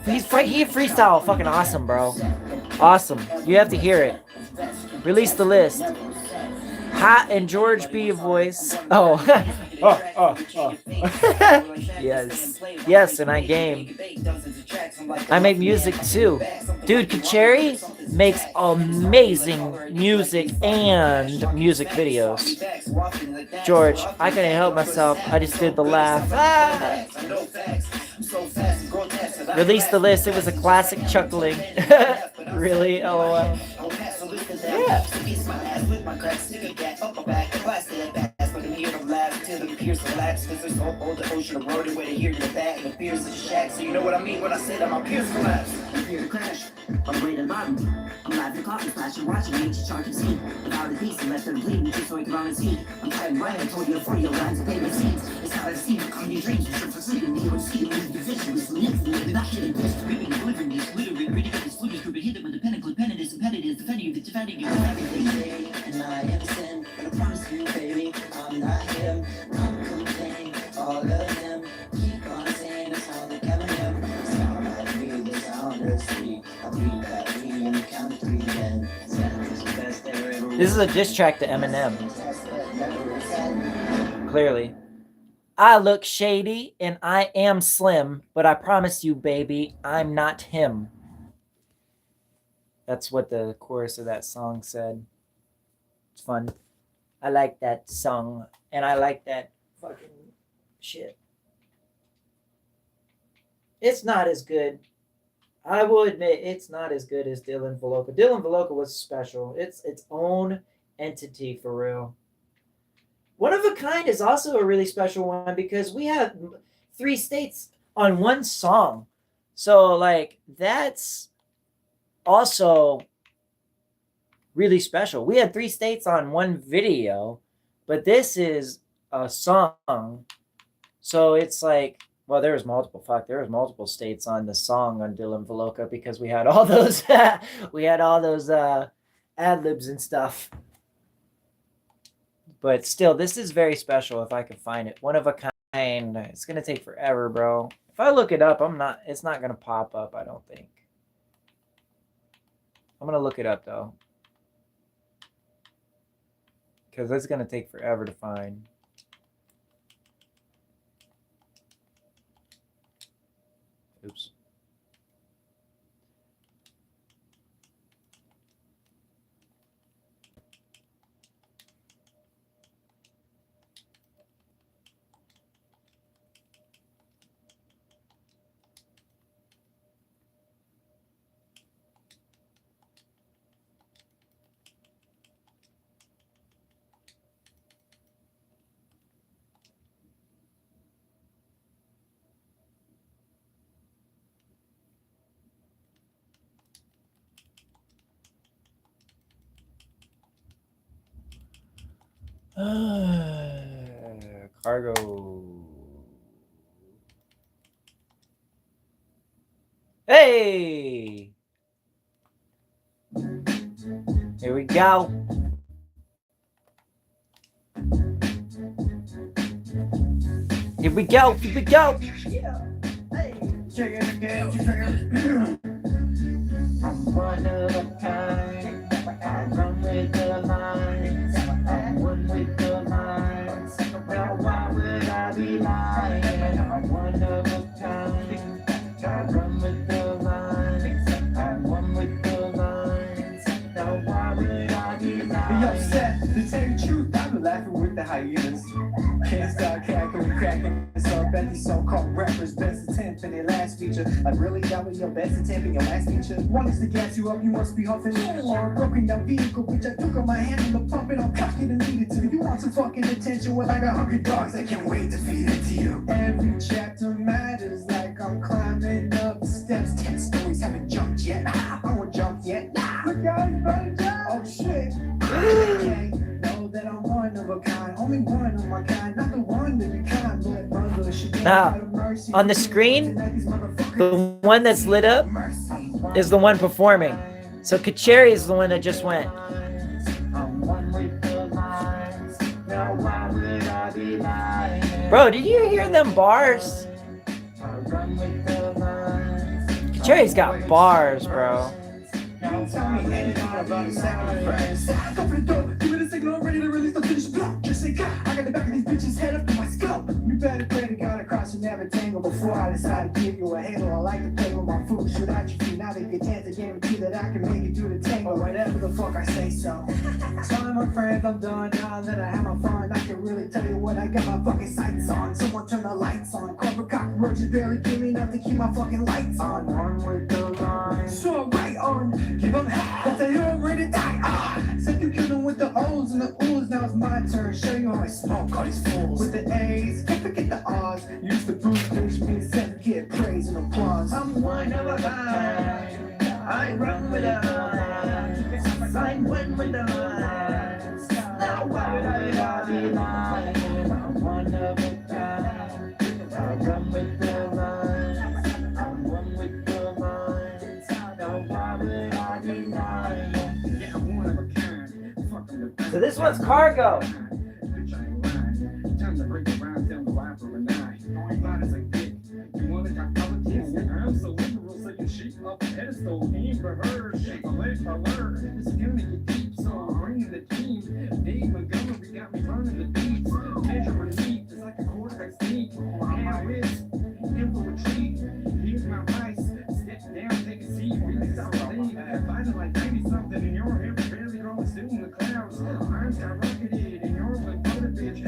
He freestyle fucking awesome, bro. Awesome. You have to hear it. Release the list. Hot and George B. voice. Oh. Yes. Yes, and I game. I make music too. Dude, Kacheri makes amazing music and music videos. George, I couldn't help myself. I just did the laugh. Ah! Release the list. It was a classic chuckling. Really? LOL. Yeah. So you know what I mean when I said I'm a pierce collapse. I'm here to crash. I'm waiting bottom. I'm laughing, coffee flashing, watching me to charge and see. Without a piece, and left them bleeding just so I can run and see. I'm tired right, I told you before your lines of paper scenes. It's how I see you come in your dreams. You're for sleeping, you don't see the division. It's manipulated, not kidding. Reading, delivering this, literally, reading it, this ludicrous, but hit them with the pinnacle, pen is impeded, defending you, defending you, defending you. And I am sin, but I promise you, baby, I'm not him. I'm complaining, all of them keep on saying it's all the Kevin him. Sound like me, the sound is sweet. I'll read that we in the count of 3 then. This is a diss track to Eminem. Clearly. I look shady and I am slim, but I promise you, baby, I'm not him. That's what the chorus of that song said. It's fun. I like that song, and I like that fucking shit. It's not as good. I will admit, it's not as good as Dylan Veloka. Dylan Veloka was special. It's its own entity for real. One of a Kind is also a really special one because we have 3 states on one song. So, like, that's also really special. We had 3 states on one video, but this is a song. So it's like, well, there was multiple states on the song on Dylan Veloka because we had all those ad-libs and stuff. But still, this is very special if I could find it. One of a kind. It's gonna take forever, bro. If I look it up, it's not gonna pop up, I don't think. I'm gonna look it up though. Because it's gonna take forever to find. Oops. Cargo. Hey! Here we go. Here we go. Here we go. Check it again. I'm one of a kind. I run with the lines. I'm one with the lines. Now why would I be lying? I'm one of a kind. I run with the lines. I'm one with the lines. Now why would I be lying? Yo, Seth, to tell you the truth, I've been laughing with the hyenas. Can't stop cackling, cracking. So I bet these so-called rappers best attempt in their last feature. Like really, that was your best attempt in your last feature. One is to gas you up, you must be huffing it. Or a broken down vehicle, which I took on my hand on the pump and I'll cock it and lead it to you. You want some fucking attention? Well, I got hungry dogs, I can't wait to feed it to you. Every chapter matters like I'm climbing up steps. 10 stories haven't jumped yet. I won't jump yet. Look guys, better jump. Oh shit. Okay, know that I'm one of a kind. Only one of my kind, not the one to be kind, but brother should be on the screen, the one that's lit up is the one performing. So Kacheri is the one that just went. Bro, did you hear them bars? Kacheri's got bars, bro. Don't tell me anything about a sacrifice. Go for the door, give me the signal, I'm ready to release the finish block. Just say, God, I got the back of these bitches head up to my skull. You better pray to God across and never tangle before I decide to give you a handle. I like to play with my food, shoot at your feet. Now they get chance to guarantee that I can make it through the tangle. Whatever the fuck I say so. Sorry, my friends, I'm done now that I have my fun. I can really tell you what I got my fucking sights on. Someone turn the lights on. Corporate cockroaches barely give me enough to keep my fucking lights on. One with the line. So right on. Give them half, but they all ready to die. Said you killed them with the O's and the O's, now it's my turn. Show you how I smoke all these fools. With the A's, can't forget the R's. Use the boost, bitch, me and get praise and applause. I'm one of a kind. I run with the lines. I'm one with the lines. Now why would I be lying? I'm one of a kind. I run with the lines. I'm one with the lines. Now why would I be lying? Yeah, I'm one of a kind. So this one's Cargo. Time to break the rhymes down the line for a night. Going blind as a dick. You wanna talk politics? I'm so liberal, so you sheep up a pedestal. Aim for her, shake a leg for her. It's gonna get deep, so I'm bringing the team. Dave Montgomery got me running the beats. Measuring deep, it's like a quarterback sneak. Hand wrist, in for retreat. Here's my advice. Step down, take a seat. Really stop the lead. Fighting like 90-something, and you're here barely growing still in the clouds. I'm skyrocketed, and you're like butter, bitch.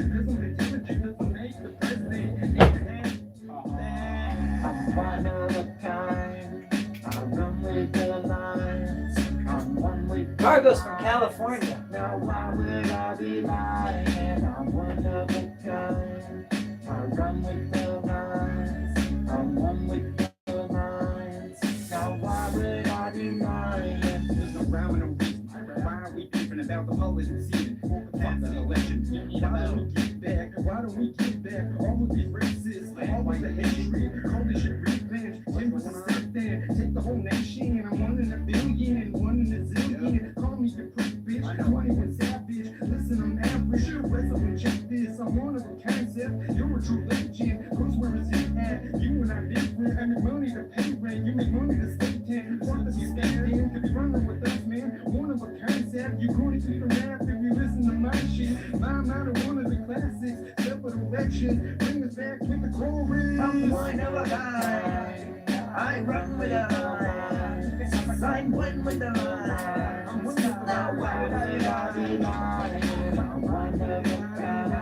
I'm one of a kind. I run with the lines. I'm one with the Cargo's from California. Now why would I be lying? I'm one of a kind. I run with the lines. I'm one with the lines. Now why would I be lying? There's no rhyme and no reason. Why are we beefing about the holiday season? Fuck the election. Why don't we get back? Why don't we get back? All of these racists, all of the hatred, all this shit revenge. When was the step there? Take the whole nation. I'm one in a billion and one in a zillion. Call me the prick, bitch. 21 savage. Listen, I'm average. Resident, check this. I'm one of a concept. You're a true legend. Cause where is it at? You and I different. I make money to pay rent. You make money to stay 10. What does you stand in? Could be running with us, man. One of a concept. You're going to keep a rap if you listen to my shit. I'm not one of the classics. Step of election. Bring us back with the chorus. I'm one of a kind. I run with the lines. I'm one with the lines. I'm one with the lines. Now why would I be lying? I'm one of a kind.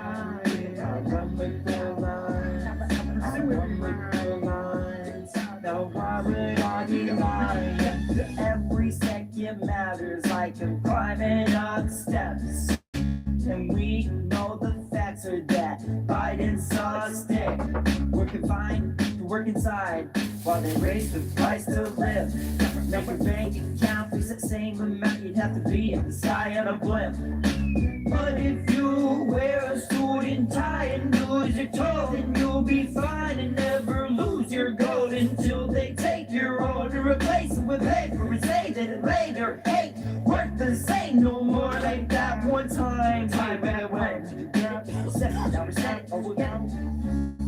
I run with the lines. I'm one with the lines. Now why would I be lying? Every second matters like I'm climbing up steps. And we know the facts are that Biden saw a stick. We're confined to work inside while they raise the price to live. Make your bank account, please the same amount you'd have to be in the sky on a blimp. But if you wear a suit and tie and lose your toe, then you'll be fine and never lose your gold until they take your own and replace it with paper and say that it later ain't worth the same no more like that one time. Time and when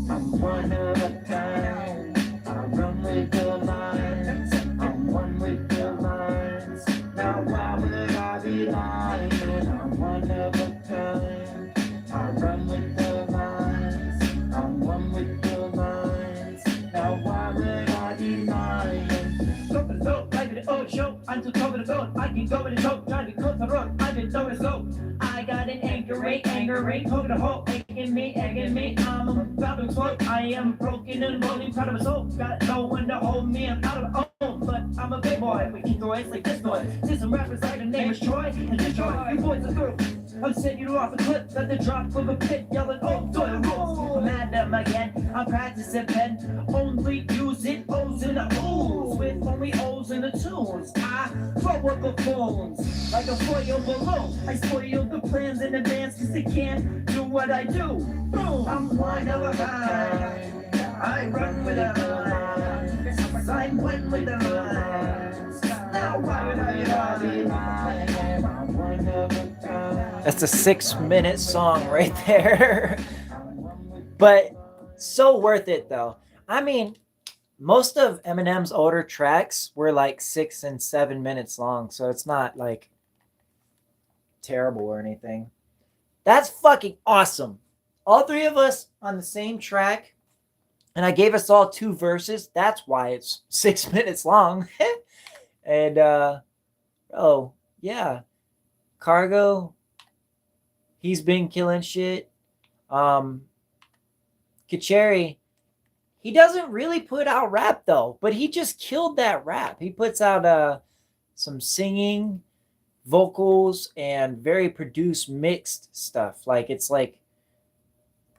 I'm one of a kind. I run with the lines. I'm one with the lines. Now why would I be lying? I'm one of a kind. I run with the lines. I'm one with the lines. Now why would I be lying? Go for the dope, like the old show. I'm too covered to go. I can go in the choke, trying to close the road. I've been nowhere slow. I got an anger rate, over the hole, egging me. I'm about to explode. I am broken and lonely, proud of my soul. Got no one to hold me, I'm out of own. But I'm a big boy, we keep the ways like this boy. See some rappers like the name is Troy and Destroy. You boys are through. I'm sending you off a clip, at the drop of a pit, yelling, oh, Doyle rules. I'm at them again, I'm practicing pen. Only using O's in the O's, with only O's in the tunes. I throw up the phones, like a foil balloon. I spoil the plans in advance, cause they can't do what I do. Boom, I'm one of a kind. I run with a line. I'm one with the lines. Now why would I be lying? I'm one of a kind. That's a 6-minute song right there. But so worth it though. I mean, most of Eminem's older tracks were like 6 and 7 minutes long, so it's not like terrible or anything. That's fucking awesome. All three of us on the same track, and I gave us all 2 verses. That's why it's 6 minutes long. And oh yeah, Cargo, he's been killing shit. Kacheri, he doesn't really put out rap though, but he just killed that rap. He puts out some singing, vocals, and very produced mixed stuff. Like it's like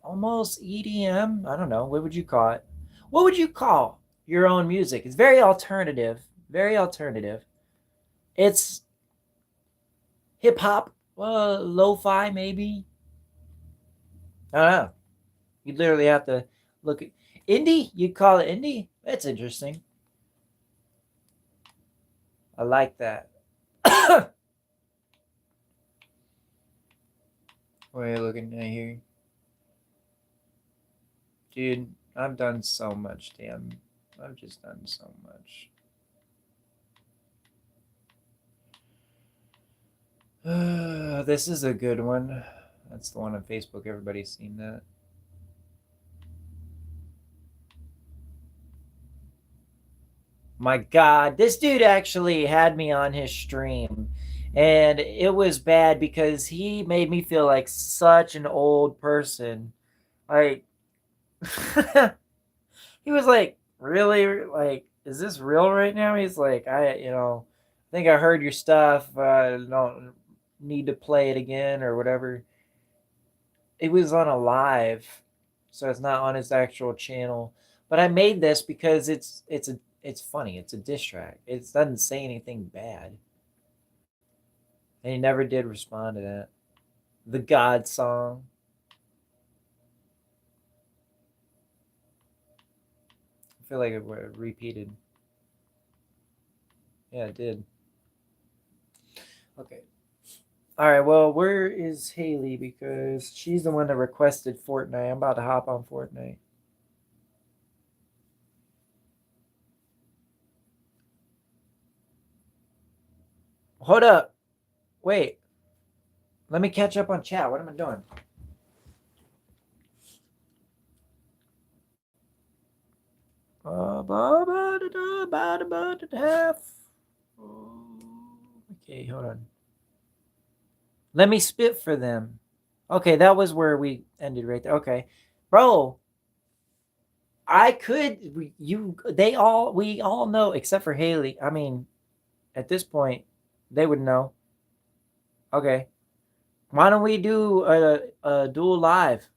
almost EDM. I don't know. What would you call it? What would you call your own music? It's very alternative. Very alternative. It's hip hop, lo-fi maybe. I don't know. You literally have to look at indie. You'd call it indie. That's interesting. I like that. What are you looking at here? Dude, I've done so much, damn. I've just done so much. This is a good one. That's the one on Facebook. Everybody's seen that. My God, this dude actually had me on his stream. And it was bad because he made me feel like such an old person. Like, he was like, really? Like, is this real right now? He's like, I think I heard your stuff. I don't need to play it again or whatever. It was on a live, so it's not on his actual channel. But I made this because it's funny. It's a diss track. It doesn't say anything bad. And he never did respond to that. The God song. I feel like it repeated. Yeah, it did. Okay. All right, well, where is Haley? Because she's the one that requested Fortnite. I'm about to hop on Fortnite. Hold up. Wait. Let me catch up on chat. What am I doing? Okay, hold on. Let me spit for them. Okay, that was where we ended right there. Okay. Bro, we all know, except for Haley. I mean, at this point, they would know. Okay. Why don't we do a dual live?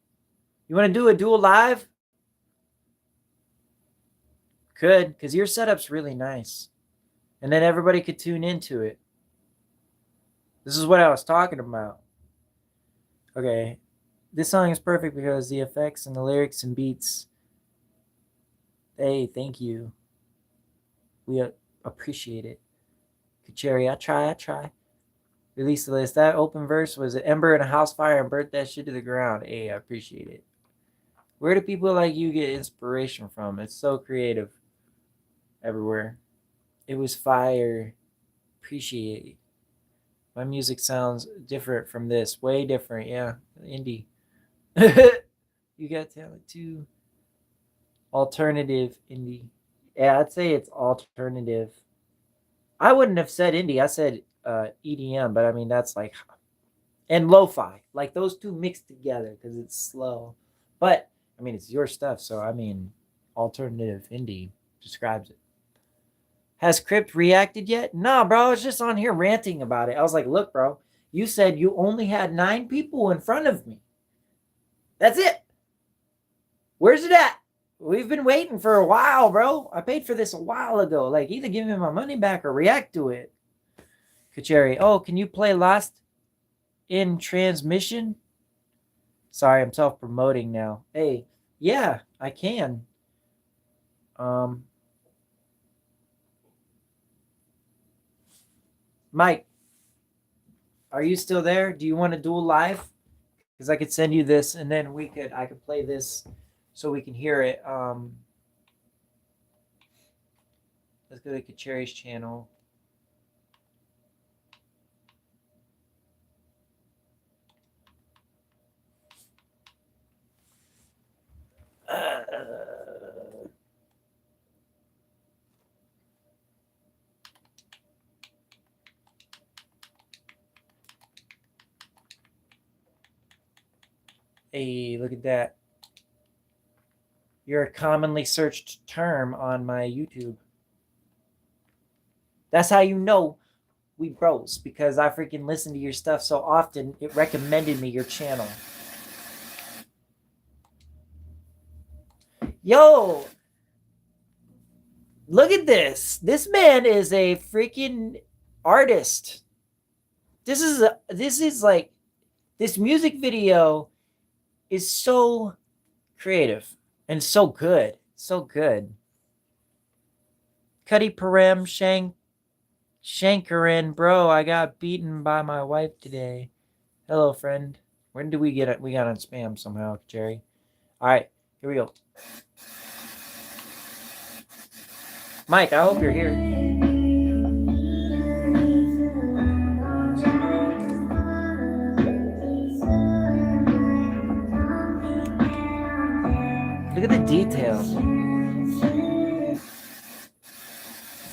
You want to do a dual live? Could, because your setup's really nice. And then everybody could tune into it. This is what I was talking about. Okay. This song is perfect because the effects and the lyrics and beats. Hey, thank you. We appreciate it. Kacheri, I try. Release the list. That open verse was an ember in a house fire and burnt that shit to the ground. Hey, I appreciate it. Where do people like you get inspiration from? It's so creative. Everywhere. It was fire. Appreciate it. My music sounds different from this. Way different. Yeah. Indie. You got talent too. Alternative indie. Yeah, I'd say it's alternative. I wouldn't have said indie. I said EDM, but I mean that's like and lo-fi, like those two mixed together because it's slow. But I mean it's your stuff, so I mean alternative indie describes it. Has Crypt reacted yet? Nah, bro. I was just on here ranting about it. I was like, look, bro, you said you only had 9 people in front of me. That's it. Where's it at? We've been waiting for a while, bro. I paid for this a while ago. Like, either give me my money back or react to it. Kacheri, oh, can you play Lost in Transmission? Sorry, I'm self-promoting now. Hey, yeah, I can. Mike, are you still there? Do you want to duel live? Because I could send you this, and then I could play this so we can hear it. Let's go to Kacheri's channel. Hey, look at that. You're a commonly searched term on my YouTube. That's how you know we bros, because I freaking listen to your stuff so often, it recommended me your channel. Yo, look at this. This man is a freaking artist. This is like, this music video is so creative and so good. So good. Cuddy Param Shankaran, bro, I got beaten by my wife today. Hello, friend. When did we get it? We got on spam somehow, Jerry. All right, here we go. Mike, I hope you're here. Look at the details.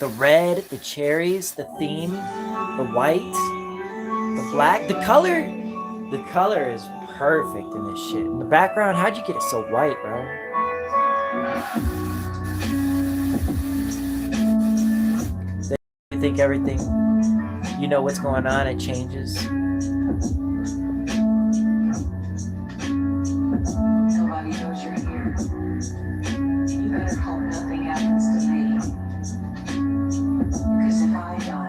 The red, the cherries, the theme, the white, the black, the color. The color is perfect in this shit. In the background, how'd you get it so white, bro? You think everything, you know what's going on, it changes. Nobody knows you're here. You better hope nothing happens to me. Because if I die,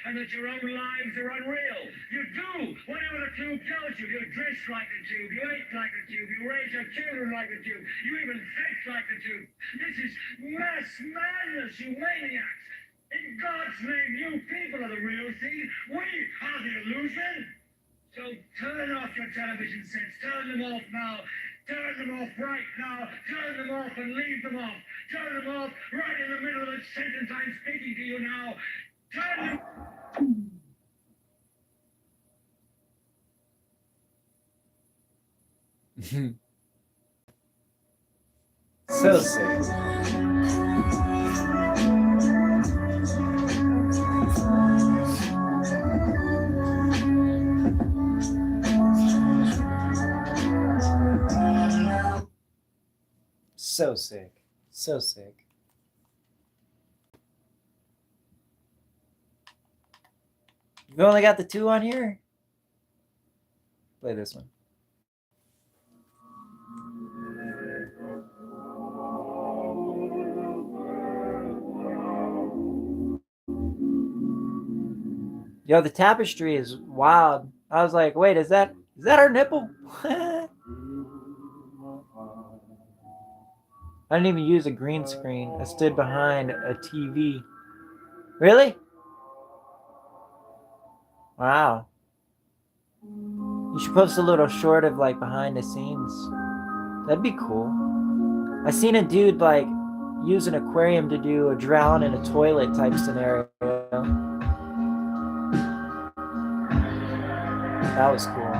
and that your own lives are unreal. You do whatever the tube tells you. You dress like the tube, you eat like the tube, you raise your children like the tube, you even sex like the tube. This is mass madness, you maniacs. In God's name, you people are the real thing. We are the illusion. So turn off your television sets. Turn them off now. Turn them off right now. Turn them off and leave them off. Turn them off right in the middle of the sentence I'm speaking to you now. Turn them. So sick. So sick. So sick. You only got the two on here? Play this one. Yo, the tapestry is wild. I was like, wait, is that her nipple? I didn't even use a green screen. I stood behind a TV. Really? Wow. You should post a little short of like behind the scenes. That'd be cool. I seen a dude like use an aquarium to do a drown in a toilet type scenario. That was cool.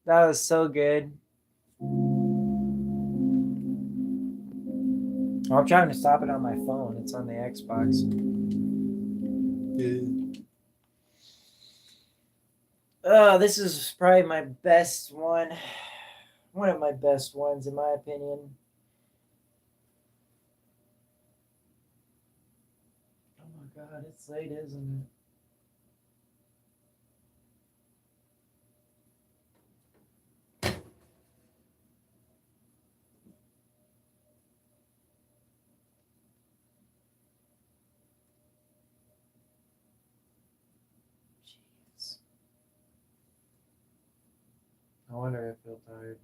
that was so good. I'm trying to stop it on my phone. It's on the Xbox. Oh, this is probably my best one. One of my best ones, in my opinion. Oh my God, it's late, isn't it? Jeez. No wonder I feel tired.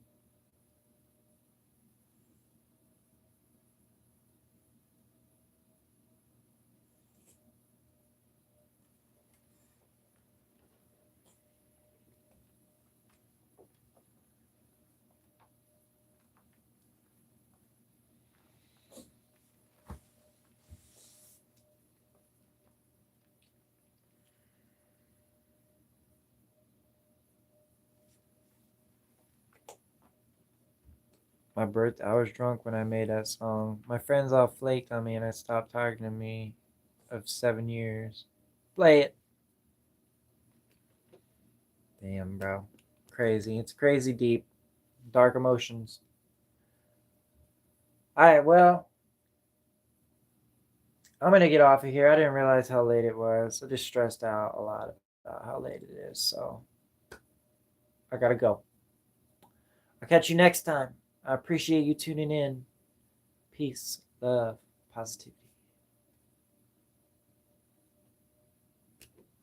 My birthday, I was drunk when I made that song. My friends all flaked on me and I stopped talking to me of 7 years. Play it. Damn, bro. Crazy. It's crazy deep. Dark emotions. Alright, well, I'm going to get off of here. I didn't realize how late it was. I just stressed out a lot about how late it is. So I got to go. I'll catch you next time. I appreciate you tuning in. Peace, love, positivity.